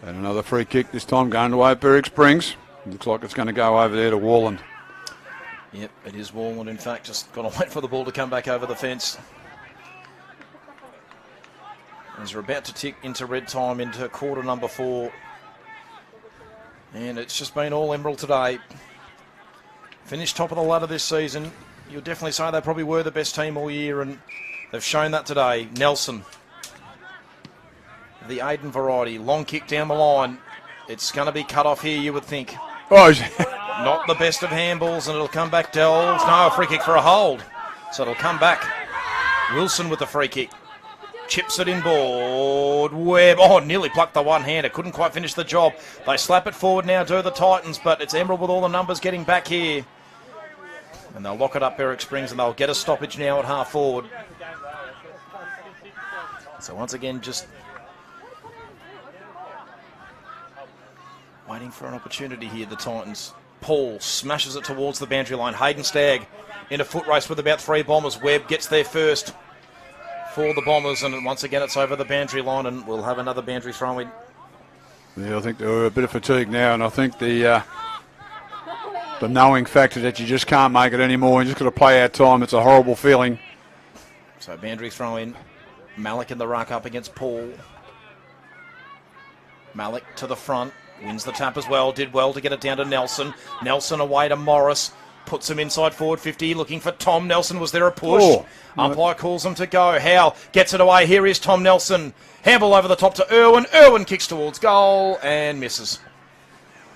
And another free kick this time going away at Berwick Springs. Looks like it's going to go over there to Warland. Yep, it is Warland. In fact, just got to wait for the ball to come back over the fence. As we're about to tick into red time, into quarter number 4. And it's just been all Emerald today. Finished top of the ladder this season. You'll definitely say they probably were the best team all year, and they've shown that today. Nelson, the Aiden variety, long kick down the line. It's going to be cut off here, you would think. Oh, Not the best of handballs, and it'll come back. Delves. No, a free kick for a hold. So it'll come back. Wilson with the free kick. Chips it inboard. Webb. Oh, nearly plucked the one-hander. Couldn't quite finish the job. They slap it forward now, do the Titans, but it's Emerald with all the numbers getting back here. And they'll lock it up, Berwick Springs, and they'll get a stoppage now at half forward. So once again, just waiting for an opportunity here, the Titans. Paul smashes it towards the boundary line. Hayden Stagg in a foot race with about 3 Bombers. Webb gets there first for the Bombers, and once again it's over the boundary line, and we'll have another boundary throw in. Yeah, I think they're a bit of fatigue now, and I think the knowing factor that you just can't make it anymore, you just got to play out time. It's a horrible feeling. So boundary throw in. Malik in the ruck up against Paul. Malik to the front, wins the tap as well, did well to get it down to Nelson. Nelson away to Morris, puts him inside forward 50, looking for Tom Nelson. Was there a push? Oh, Umpire calls him to go. Howe gets it away. Here is Tom Nelson. Handball over the top to Irwin. Irwin kicks towards goal and misses.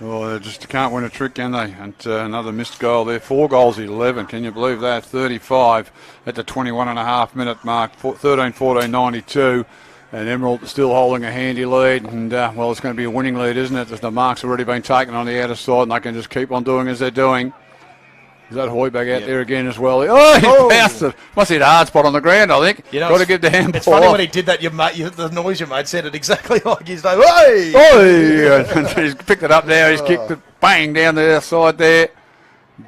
Well, they just can't win a trick, can they? And another missed goal there. 4 goals, 11. Can you believe that? 35 at the 21.5-minute mark. 13-14, 92. And Emerald still holding a handy lead. And, well, it's going to be a winning lead, isn't it? As the mark's already been taken on the outer side, and they can just keep on doing as they're doing. Is that Hoiberg out there again as well? Oh, he bounced it. Must hit a hard spot on the ground, I think. You know, got to give the handball. It's funny off. when he did that, the noise you made sounded exactly like his name. Hey! Oh, he's picked it up now. He's kicked it bang down the outside there.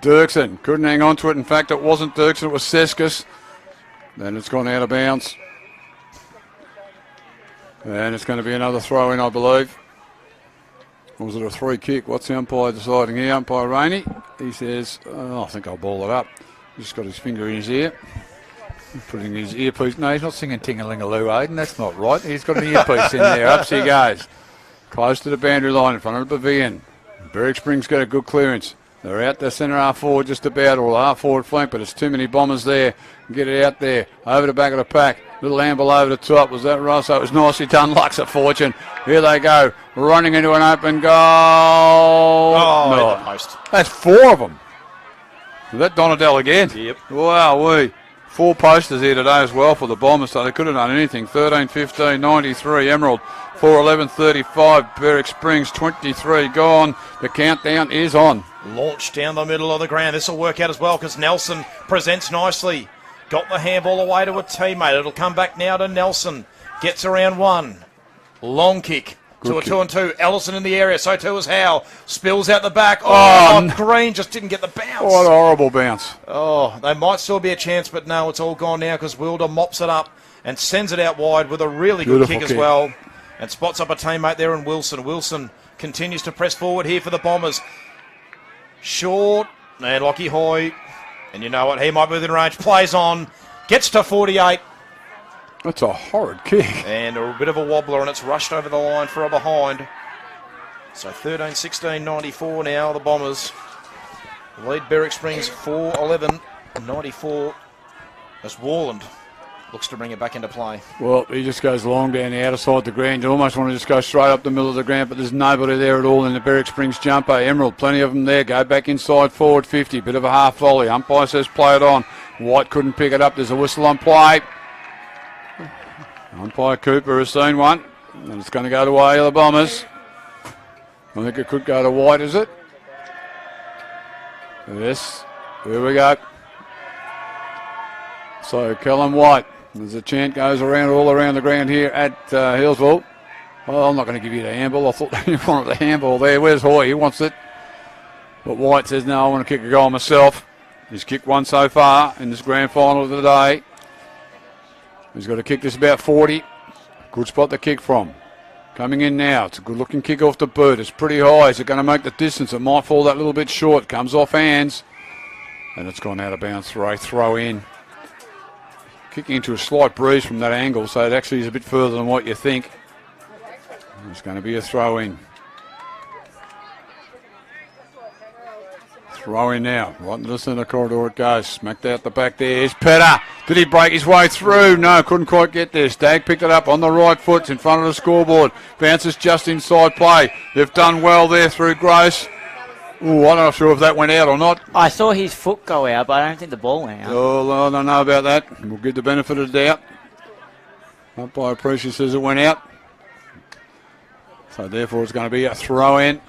Dirksen couldn't hang on to it. In fact, it wasn't Dirksen, it was Seskus. Then it's gone out of bounds. And it's going to be another throw in, I believe. Or was it a free kick? What's the umpire deciding here? Umpire Rainey. He says, I think I'll ball it up. He's just got his finger in his ear. Putting his earpiece. No, he's not singing Ting-a-ling-a-loo, Aiden. That's not right. He's got an earpiece in there. Up she goes. Close to the boundary line in front of the pavilion. Berwick Springs got a good clearance. They're out the centre half forward just about, or half forward flank, but it's too many Bombers there. Get it out there. Over the back of the pack. Little handball over the top. Was that right? So it was nicely done. Luck's a fortune. Here they go. Running into an open goal. Oh, no. the post. That's 4 of them. Is that Donadell again? Yep. Wow, 4 posters here today as well for the Bombers, so they could have done anything. 13-15, 93, Emerald. 4-11, 35, Berwick Springs, 23 gone. The countdown is on. Launched down the middle of the ground. This will work out as well because Nelson presents nicely. Got the handball away to a teammate. It'll come back now to Nelson. Gets around 1. Long kick. To a 2-2. Ellison in the area. So too is Howe. Spills out the back. Oh, Green just didn't get the bounce. What a horrible bounce. Oh, they might still be a chance, but no, it's all gone now because Wilder mops it up and sends it out wide with a really good kick as well. And spots up a teammate there in Wilson. Wilson continues to press forward here for the Bombers. Short. And Lockie Hoy. And you know what? He might be within range. Plays on. Gets to 48. That's a horrid kick. And a bit of a wobbler, and it's rushed over the line for a behind. So 13-16, 94 now, the Bombers. Lead Berwick Springs 4-11, 94. As Warland looks to bring it back into play. Well, he just goes long down the outer side of the ground. You almost want to just go straight up the middle of the ground, but there's nobody there at all in the Berwick Springs jumper. Emerald, plenty of them there. Go back inside forward 50. Bit of a half volley. Umpire says play it on. White couldn't pick it up. There's a whistle on play. Umpire Cooper has seen one. And it's going to go the way of the Bombers. I think it could go to White, is it? Yes. Here we go. So Callum White, as the chant goes around all around the ground here at Hillsville. Well, I'm not going to give you the handball. I thought you wanted the handball there. Where's Hoy? He wants it. But White says, no, I want to kick a goal myself. He's kicked one so far in this grand final of the day. He's got to kick this about 40. Good spot to kick from. Coming in now. It's a good looking kick off the boot. It's pretty high. Is it going to make the distance? It might fall that little bit short. Comes off hands. And it's gone out of bounds. Throw in. Kicking into a slight breeze from that angle, so it actually is a bit further than what you think. It's going to be a throw in. Throw in now. Right into the centre corridor it goes. Smacked out the back there. Here's Petter. Did he break his way through? No, couldn't quite get there. Stagg picked it up on the right foot. It's in front of the scoreboard. Bounces just inside play. They've done well there through Gross. Ooh, I'm not sure if that went out or not. I saw his foot go out, but I don't think the ball went out. Oh, I don't know about that. We'll give the benefit of the doubt. Umpire Precia says it went out. So therefore it's going to be a throw in.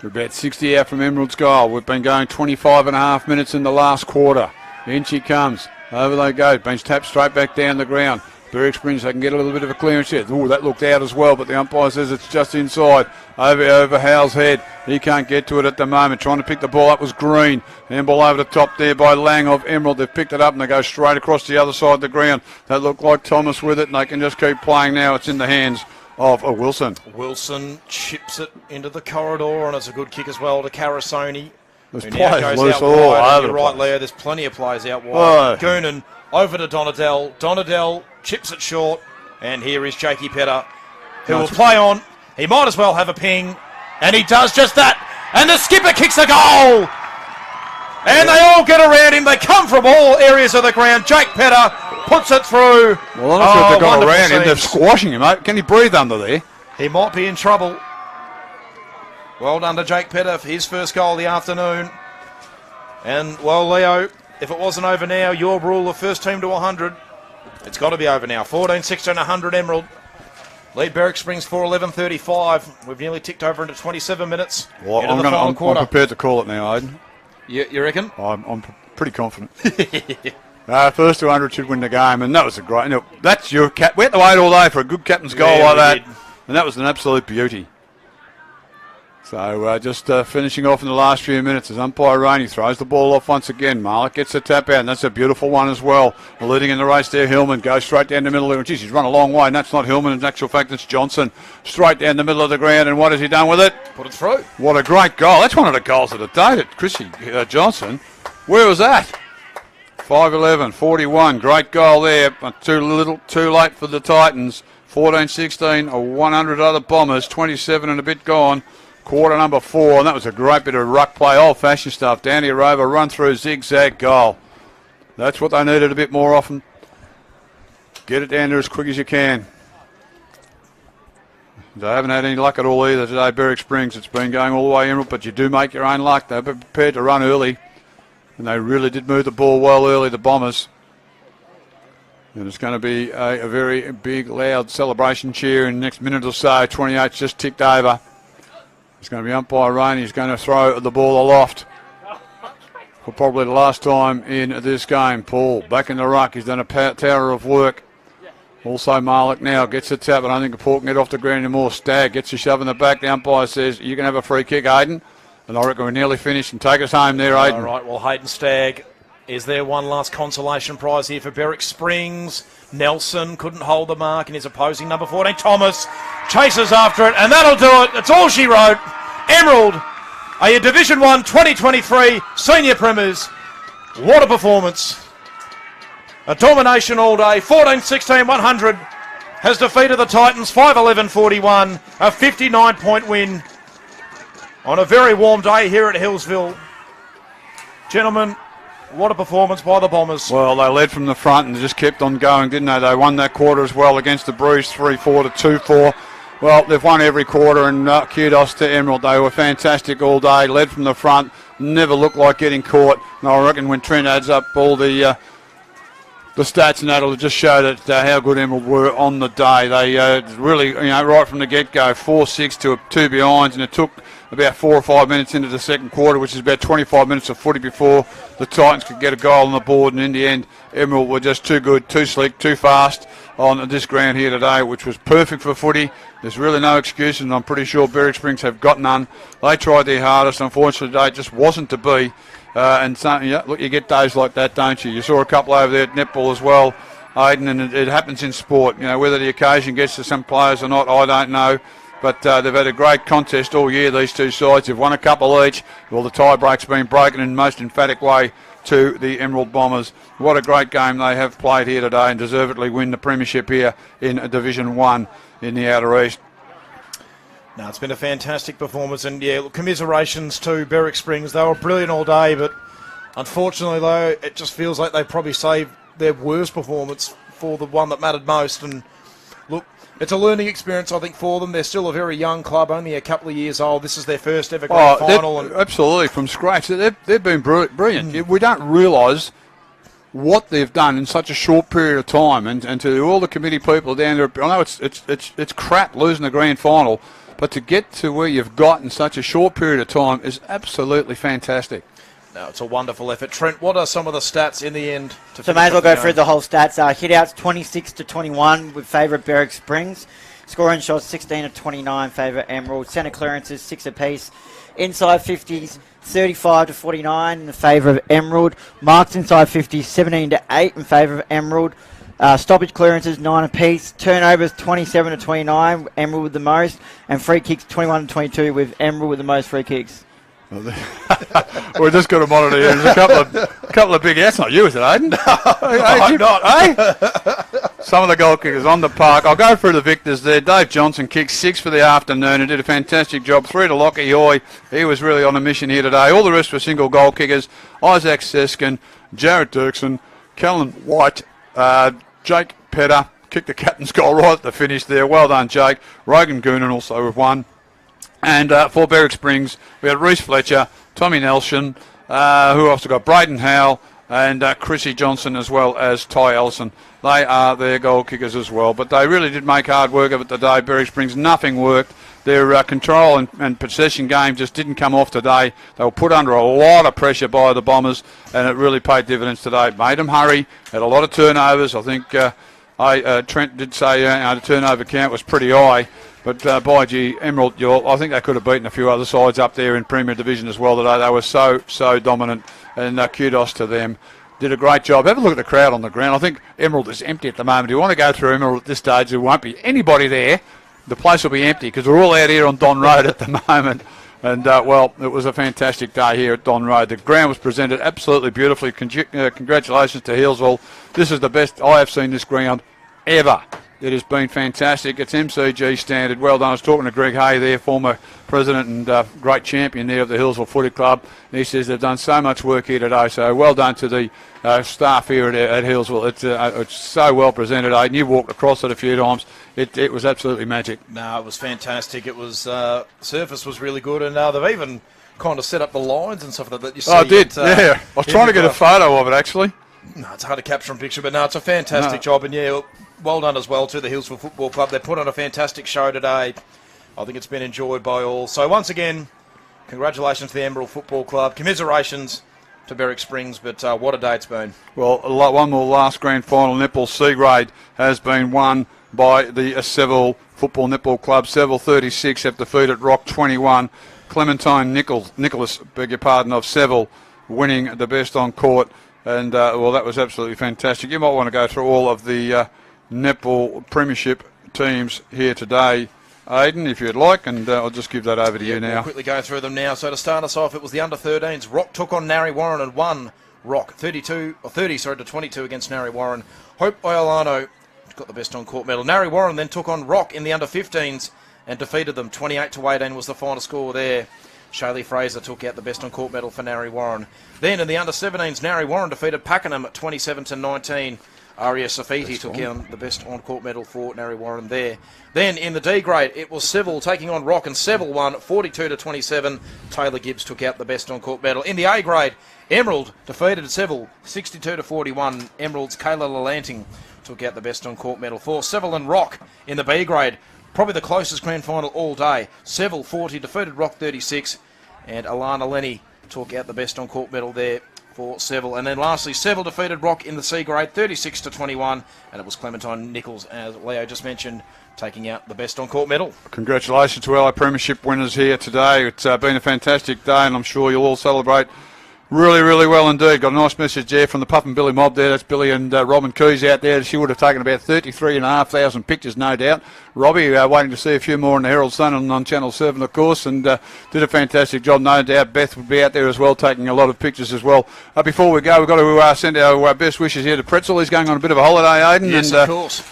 We're about 60 out from Emerald's goal. We've been going 25 and a half minutes in the last quarter. In she comes. Over they go. Bench tapped straight back down the ground. Berwick Springs, they can get a little bit of a clearance here. Ooh, that looked out as well, but the umpire says it's just inside. Over Howell's head. He can't get to it at the moment. Trying to pick the ball up was Green. Handball over the top there by Lang of Emerald. They've picked it up and they go straight across the other side of the ground. That looked like Thomas with it, and they can just keep playing now. It's in the hands of Wilson. Wilson chips it into the corridor, and it's a good kick as well to Carasoni. There's players loose all over the right, place. Leo. There's plenty of players out wide. Goonan over to Donadell. Donadell chips it short, and here is Jakey Petter, who will play on. He might as well have a ping, and he does just that. And the skipper kicks a goal. And they all get around him. They come from all areas of the ground. Jake Petter puts it through. Well, I'm not sure if they've gone around him. They're squashing him, mate. Can he breathe under there? He might be in trouble. Well done to Jake Petter for his first goal of the afternoon. And, well, Leo, if it wasn't over now, your rule of first team to 100, it's got to be over now. 14, 16, 100 Emerald. Lead Berwick Springs 4:11:35. We've nearly ticked over into 27 minutes. Well, I'm prepared to call it now, Aidan. You reckon? I'm pretty confident. First 200 should win the game, and that was a great. That's your cap. We had to wait all day for a good captain's goal like that, and that was an absolute beauty. So just finishing off in the last few minutes as umpire Rainey throws the ball off once again. Malik gets the tap out, and that's a beautiful one as well. Leading in the race there, Hillman goes straight down the middle there. Geez, he's run a long way, and that's not Hillman. In actual fact, it's Johnson. Straight down the middle of the ground, and what has he done with it? Put it through. What a great goal. That's one of the goals of the day at Chrissy Johnson. Where was that? 5:11:41. Great goal there, but too late for the Titans. 14-16, 100 other Bombers, 27 and a bit gone. Quarter number 4, and that was a great bit of ruck play, old-fashioned stuff. Down here over, run through, zigzag goal. That's what they needed a bit more often. Get it down there as quick as you can. They haven't had any luck at all either today, Berwick Springs. It's been going all the way in, but you do make your own luck. They're prepared to run early, and they really did move the ball well early, the Bombers. And it's going to be a very big, loud celebration cheer in the next minute or so. 28's just ticked over. It's going to be umpire Rainey. He's going to throw the ball aloft for probably the last time in this game. Paul back in the ruck. He's done a tower of work. Also Malik now gets the tap. I don't think Paul can get off the ground anymore. Stagg gets a shove in the back. The umpire says, you can have a free kick, Aidan. And I reckon we're nearly finished and take us home there, Aidan. All right, well, Hayden Stagg, is there one last consolation prize here for Berwick Springs? Nelson couldn't hold the mark in his opposing number 14. Thomas chases after it, and that'll do it. That's all she wrote. Emerald are your Division 1 2023 Senior Premiers. What a performance. A domination all day. 14-16, 100 has defeated the Titans. 5-11-41, a 59-point win on a very warm day here at Hillsville. Gentlemen, what a performance by the Bombers. Well, they led from the front and just kept on going, didn't they? They won that quarter as well against the Bruce, 3-4 to 2-4. Well, they've won every quarter, and kudos to Emerald. They were fantastic all day, led from the front, never looked like getting caught. And I reckon when Trent adds up all the the stats and that'll just show that how good Emerald were on the day. They really, right from the get-go, 4-6 to 2 behinds, and it took about 4 or 5 minutes into the second quarter, which is about 25 minutes of footy before the Titans could get a goal on the board, and in the end, Emerald were just too good, too slick, too fast on this ground here today, which was perfect for footy. There's really no excuses, and I'm pretty sure Berwick Springs have got none. They tried their hardest. Unfortunately, today it just wasn't to be. And so, look, you get days like that, don't you? You saw a couple over there at netball as well, Aidan, and it happens in sport. Whether the occasion gets to some players or not, I don't know. But they've had a great contest all year, these two sides. They've won a couple each. Well, the tie-break's been broken in the most emphatic way to the Emerald Bombers. What a great game they have played here today and deservedly win the premiership here in Division 1 in the Outer East. No, it's been a fantastic performance, and look, commiserations to Berwick Springs. They were brilliant all day, but unfortunately, though, it just feels like they probably saved their worst performance for the one that mattered most. And look, it's a learning experience, I think, for them. They're still a very young club, only a couple of years old. This is their first ever grand final. And absolutely, from scratch. They've been brilliant. We don't realise what they've done in such a short period of time, and to all the committee people down there. I know it's crap losing the grand final, but to get to where you've got in such a short period of time is absolutely fantastic. No, it's a wonderful effort. Trent, what are some of the stats in the end? So may as well go through the whole stats. Hitouts 26 to 21 with favour of Berwick Springs. Scoring shots 16 to 29 favour Emerald. Centre clearances 6 apiece. Inside 50s 35 to 49 in favour of Emerald. Marks inside 50s 17 to 8 in favour of Emerald. Stoppage clearances 9 apiece. Turnovers 27 to 29, Emerald with the most, and free kicks 21 to 22 with Emerald with the most free kicks. We're just got to monitor you. There's a couple of big. That's not you, is it, Aidan? No, I'm not. Some of the goal kickers on the park. I'll go through the victors there. Dave Johnson kicked 6 for the afternoon and did a fantastic job. 3 to Lockie Hoy. He was really on a mission here today. All the rest were single goal kickers. Isaac Seskin, Jared Dirksen, Callan White, Jake Petter kicked the captain's goal right at the finish there. Well done, Jake. Rogan Goonan also with 1. And for Berwick Springs, we had Reece Fletcher, Tommy Nelson, who else got? Braden Howell, and Chrissy Johnson as well as Ty Ellison. They are their goal kickers as well. But they really did make hard work of it today. Berwick Springs, nothing worked. Their control and possession game just didn't come off today. They were put under a lot of pressure by the Bombers, and it really paid dividends today. It made them hurry, had a lot of turnovers. I think Trent did say the turnover count was pretty high. But by gee, Emerald, I think they could have beaten a few other sides up there in Premier Division as well today. They were so dominant, and kudos to them. Did a great job. Have a look at the crowd on the ground. I think Emerald is empty at the moment. If you want to go through Emerald at this stage, there won't be anybody there. The place will be empty because we're all out here on Don Road at the moment. And, well, it was a fantastic day here at Don Road. The ground was presented absolutely beautifully. Congratulations to Hillsville. This is the best I have seen this ground ever. It has been fantastic. It's MCG standard. Well done. I was talking to Greg Hay there, former president and great champion there of the Hillsville Footy Club. And he says they've done so much work here today. So well done to the staff here at Hillsville. It's so well presented. And you walked across it a few times. It was absolutely magic. No, it was fantastic. It was surface was really good, and they've even kind of set up the lines and stuff like that. You see. Oh, I did. Yeah, I was trying to get a photo of it actually. No, it's hard to capture on picture, but no, it's a fantastic job, and yeah, well done as well to the Hillsville Football Club. They put on a fantastic show today. I think it's been enjoyed by all. So once again, congratulations to the Emerald Football Club. Commiserations to Berwick Springs, but what a day it's been. Well, one more last grand final. Netball C grade has been won by the Seville Football Netball Club. Seville 36 have defeated Rock 21. Clementine Nicholas, beg your pardon, of Seville winning the best on court. And, well, that was absolutely fantastic. You might want to go through all of the netball premiership teams here today, Aidan, if you'd like, and I'll just give that over to you now. We'll quickly go through them now. So to start us off, it was the under-13s. Rock took on Narry Warren and won. Rock 30 to 22 against Narry Warren. Hope Iolano got the best on-court medal. Narry Warren then took on Rock in the under-15s and defeated them. 28 to 18 was the final score there. Shaylee Fraser took out the best on court medal for Narry Warren. Then in the under-17s, Narry Warren defeated Pakenham at 27 to 19. Aria Safiti took in the best on-court medal for Narre Warren there. Then in the D grade, it was Seville taking on Rock, and Seville won 42-27. Taylor Gibbs took out the best on-court medal. In the A grade, Emerald defeated Seville 62-41. Emerald's Kayla Lalanting took out the best on-court medal for Seville. And Rock in the B grade, probably the closest grand final all day. Seville 40 defeated Rock 36, and Alana Lenny took out the best on-court medal there for Seville. And then lastly, Seville defeated Rock in the C grade 36-21, and it was Clementine Nichols, as Leo just mentioned, taking out the best on-court medal. Congratulations to our premiership winners here today. It's been a fantastic day, and I'm sure you'll all celebrate really, really well indeed. Got a nice message there from the Puff and Billy mob there. That's Billy and Robin Coos out there. She would have taken about 33,500 pictures, no doubt. Robbie, waiting to see a few more on the Herald Sun on Channel 7, of course, and did a fantastic job, no doubt. Beth would be out there as well, taking a lot of pictures as well. Before we go, we've got to send our best wishes here to Pretzel. He's going on a bit of a holiday, Aiden. Yes, and, of course.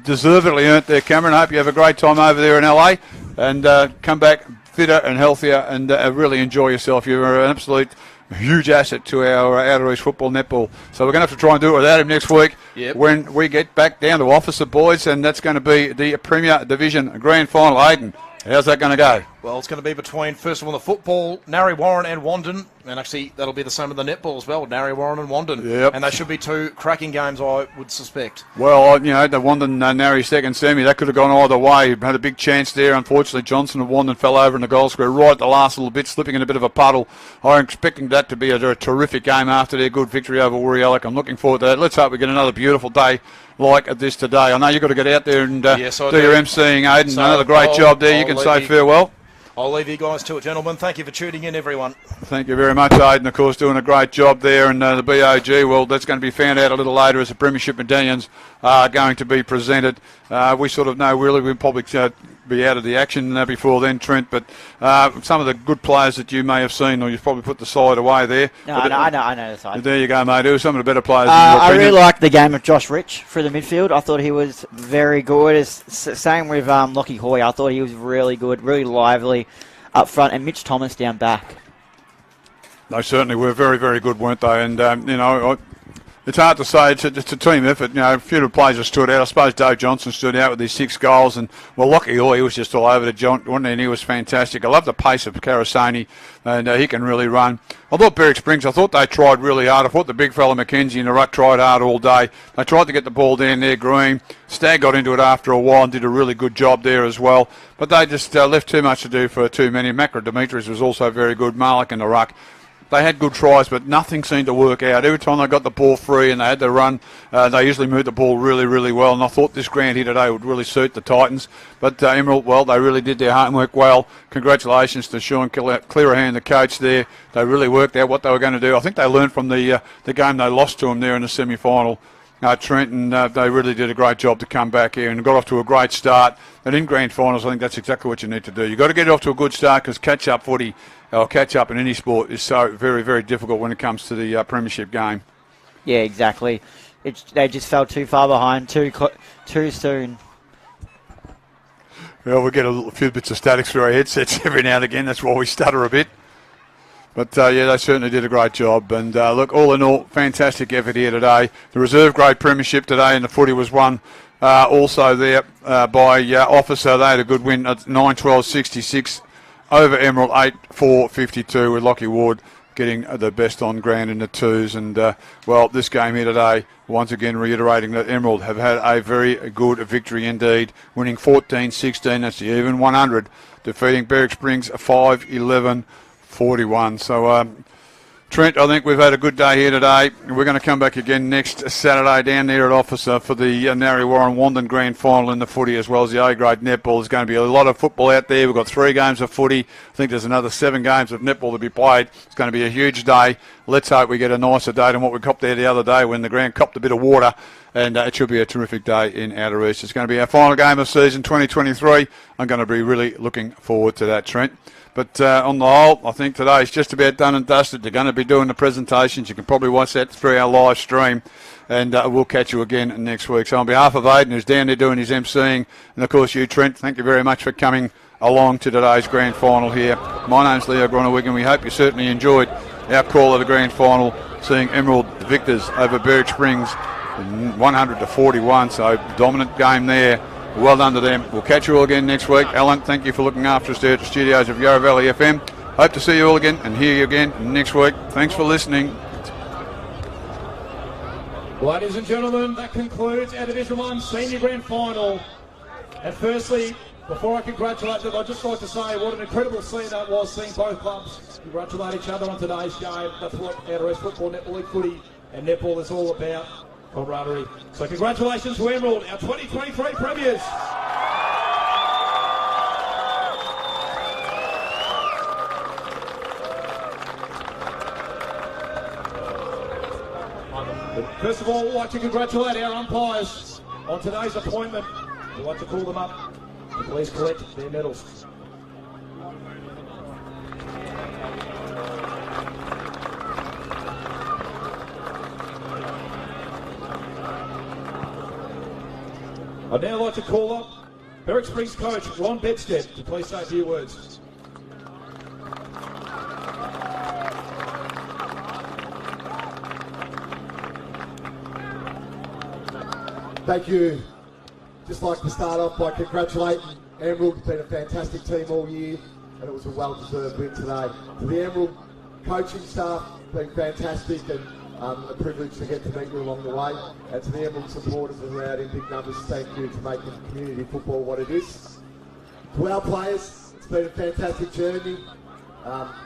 Deservedly earned there, Cameron. Hope you have a great time over there in LA, and come back fitter and healthier, and really enjoy yourself. You're an absolute huge asset to our Outer East football netball. So we're going to have to try and do it without him next week when we get back down to Officer, boys, and that's going to be the Premier Division Grand Final. Aiden, how's that going to go? Well, it's going to be between, first of all, the football, Narre Warren and Wandon. And actually, that'll be the same with the netball as well, Narre Warren and Wandon. Yep. And they should be two cracking games, I would suspect. Well, the Wandon Narre second semi, that could have gone either way. Had a big chance there. Unfortunately, Johnson of Wandon fell over in the goal square right at the last little bit, slipping in a bit of a puddle. I'm expecting that to be a terrific game after their good victory over Wurialek. I'm looking forward to that. Let's hope we get another beautiful day like this today. I know you've got to get out there and do your emceeing, Aiden. So another great job there. You can say farewell. I'll leave you guys to it, gentlemen. Thank you for tuning in, everyone. Thank you very much, Aiden, of course, doing a great job there. And the BOG, well, that's going to be found out a little later as the Premiership medallions are going to be presented. We sort of know, really, we'll probably be out of the action before then, Trent. But some of the good players that you may have seen, or you've probably put the side away there. No, I know the side. There you go, mate. Who are some of the better players? I really liked the game of Josh Rich through the midfield. I thought he was very good. Same with Lockie Hoy. I thought he was really good, really lively up front, and Mitch Thomas down back. They certainly were very, very good, weren't they? And, it's hard to say. It's a team effort. A few of the players have stood out. I suppose Dave Johnson stood out with his 6 goals. And, well, Lockie Hoy, he was just all over the joint, wasn't he? And he was fantastic. I love the pace of Karasani, and he can really run. I thought Berwick Springs, I thought they tried really hard. I thought the big fella McKenzie and the ruck tried hard all day. They tried to get the ball down there, Green. Stagg got into it after a while and did a really good job there as well. But they just left too much to do for too many. Makra Dimitris was also very good. Malik and the ruck. They had good tries, but nothing seemed to work out. Every time they got the ball free and they had to run, they usually moved the ball really, really well. And I thought this ground here today would really suit the Titans. But Emerald, well, they really did their homework well. Congratulations to Sean Clearahan, the coach there. They really worked out what they were going to do. I think they learned from the game they lost to them there in the semi-final. Trent, and they really did a great job to come back here and got off to a great start. And in grand finals, I think that's exactly what you need to do. You've got to get off to a good start, because catch-up footy, or catch-up in any sport, is so very, very difficult when it comes to the premiership game. Yeah, exactly. They just fell too far behind, too soon. Well, we get a few bits of static through our headsets every now and again. That's why we stutter a bit. But, they certainly did a great job. And, look, all in all, fantastic effort here today. The reserve grade premiership today in the footy was won also there by Officer. They had a good win at 9-12-66 over Emerald, 8-4-52, with Lockie Ward getting the best on ground in the 2s. And, this game here today, once again reiterating that Emerald have had a very good victory indeed, winning 14-16, that's the even 100, defeating Berwick Springs 5-11-41. So, Trent, I think we've had a good day here today. We're going to come back again next Saturday down there at Officer for the Narre Warren Wandon Grand Final in the footy, as well as the A-grade netball. There's going to be a lot of football out there. We've got 3 games of footy. I think there's another 7 games of netball to be played. It's going to be a huge day. Let's hope we get a nicer day than what we copped there the other day when the ground copped a bit of water. And it should be a terrific day in Outer East. It's going to be our final game of season 2023. I'm going to be really looking forward to that, Trent. But on the whole, I think today is just about done and dusted. They're going to be doing the presentations. You can probably watch that through our live stream. And we'll catch you again next week. So on behalf of Aidan, who's down there doing his emceeing, and of course you, Trent, thank you very much for coming along to today's grand final here. My name's Leo Gronowig, and we hope you certainly enjoyed our call of the grand final, seeing Emerald victors over Berwick Springs 100 to 41. So dominant game there. Well done to them. We'll catch you all again next week. Alan, thank you for looking after us there at the studios of Yarra Valley FM. Hope to see you all again and hear you again next week. Thanks for listening. Ladies and gentlemen, that concludes our Division 1 Senior Grand Final. And firstly, before I congratulate them, I'd just like to say what an incredible scene that was, seeing both clubs congratulate each other on today's game. That's what Outer East Football, Netball League footy and netball is all about, camaraderie. So congratulations to Emerald, our 2023 premiers. First of all, I'd like to congratulate our umpires on today's appointment. We'd like to call them up to please collect their medals. I'd now like to call up Berwick Springs coach Ron Bedstead to please say a few words. Thank you. Just like to start off by congratulating Emerald. It's been a fantastic team all year and it was a well-deserved win today. To the Emerald coaching staff, been fantastic and a privilege to get to meet you along the way. And to the Emerald supporters that are out in big numbers, thank you for making community football what it is. To our players, it's been a fantastic journey.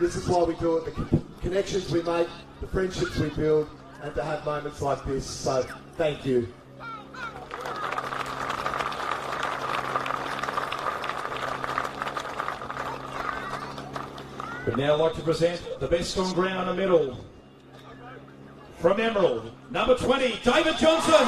This is why we do it, the connections we make, the friendships we build, and to have moments like this. So thank you. We'd now like to present the best on ground medal from Emerald, number 20, David Johnson.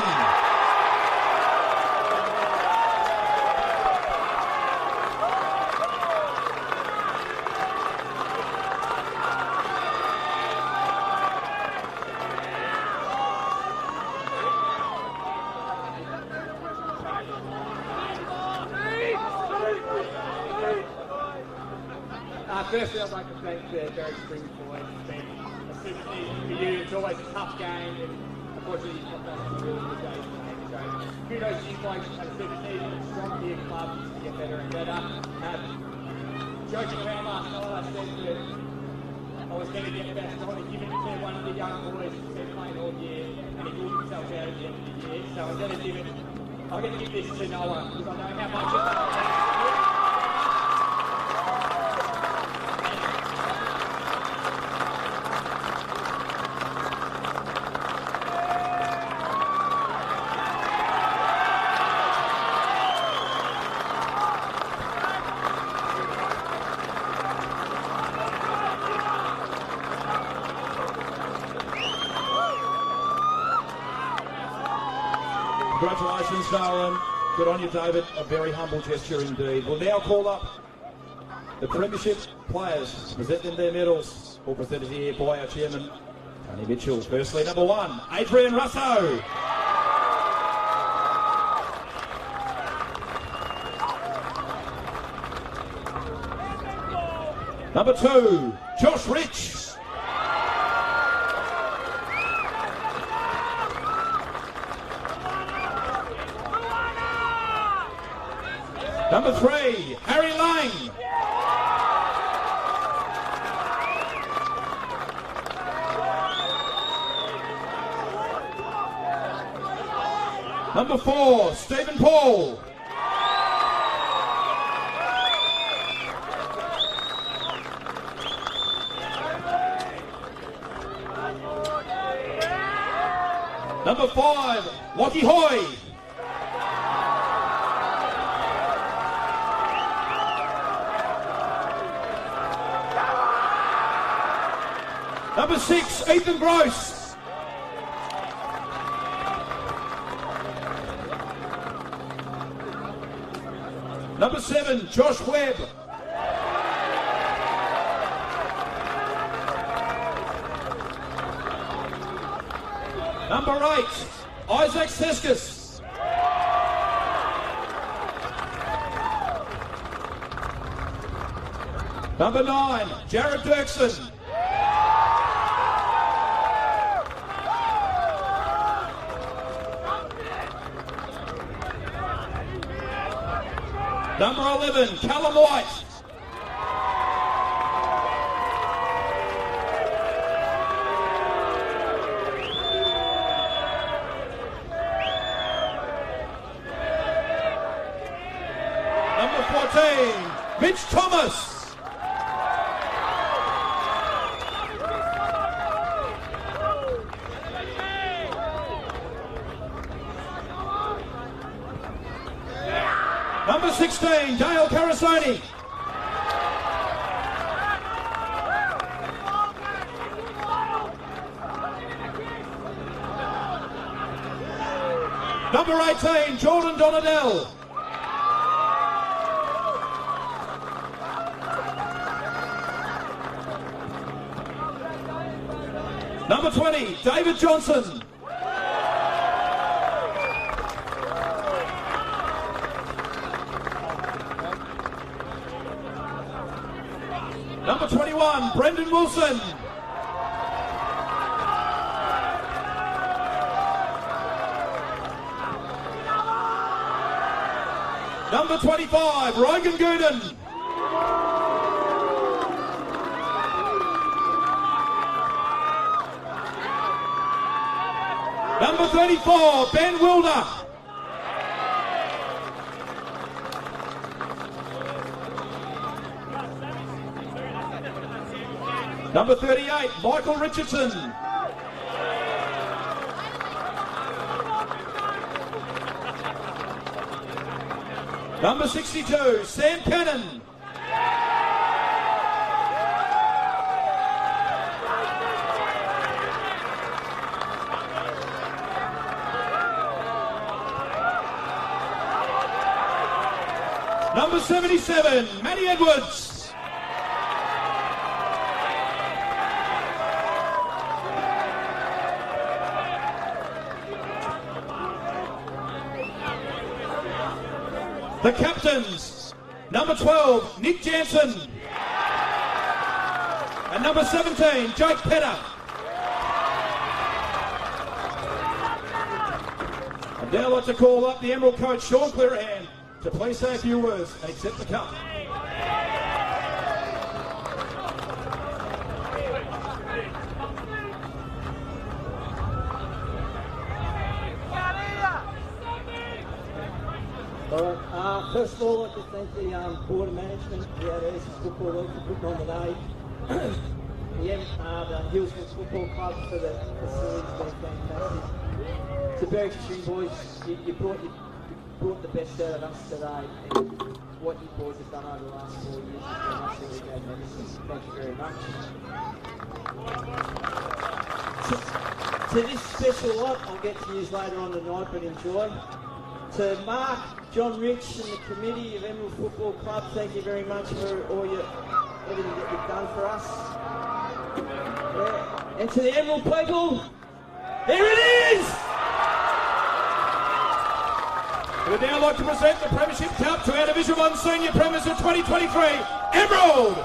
Firstly, I'd like to thank the Berwick Springs boys. It's been a super season for you. It's always a tough game, and unfortunately, you've not done some really good days today. So, kudos to you folks. Had a super season. It's strong for your club to get better and better. Joking around last night, I said that I was going to get best on and give it to one of the young boys who's been playing all year, and he ruled himself out at the end of the year. So I'm going to give this to Noah because I know how much it's Congratulations, Darren. Good on you, David. A very humble gesture indeed. We'll now call up the Premiership players to present them their medals, all presented here by our chairman, Tony Mitchell. Firstly, number 1, Adrian Russo. Number 2, Josh Rich. Number 3, Harry Lang. Number 4, Stephen Paul. Number 5, Lockie Hoy. Number 6, Ethan Gross. Number 7, Josh Webb. Number 8, Isaac Seskus. Number 9, Jared Dirksen. Number 11, Callum White. Number 14, Mitch Thomas. Number 16, Dale Carasoni. Number 18, Jordan Donadell. Number 20, David Johnson. Number 21, Brendan Wilson. Number 25, Rogan Gooden. Number 34, Ben Wilder. Number 38, Michael Richardson. Number 62, Sam Cannon. Number 77, Matty Edwards. The captains, number 12, Nick Jansen. And number 17, Jake Petter. I'd now like to call up the Emerald coach, Sean Clearahan, to please say a few words and accept the cup. First of all, I'd like to thank the Board of Management, the East Football League for putting on today. The Hillsville Football Club for the facilities, been fantastic. To Berwick String Boys, you brought the best out of us today. And what you boys have done over the last 4 years has been absolutely magnificent. Thank you very much. To this special lot, I'll get to use later on tonight, but enjoy. To Mark, John Rich and the committee of Emerald Football Club, thank you very much for everything that you've done for us. Yeah. And to the Emerald people, there it is! We'd now like to present the Premiership Cup to our Division 1 Senior Premiers of 2023, Emerald!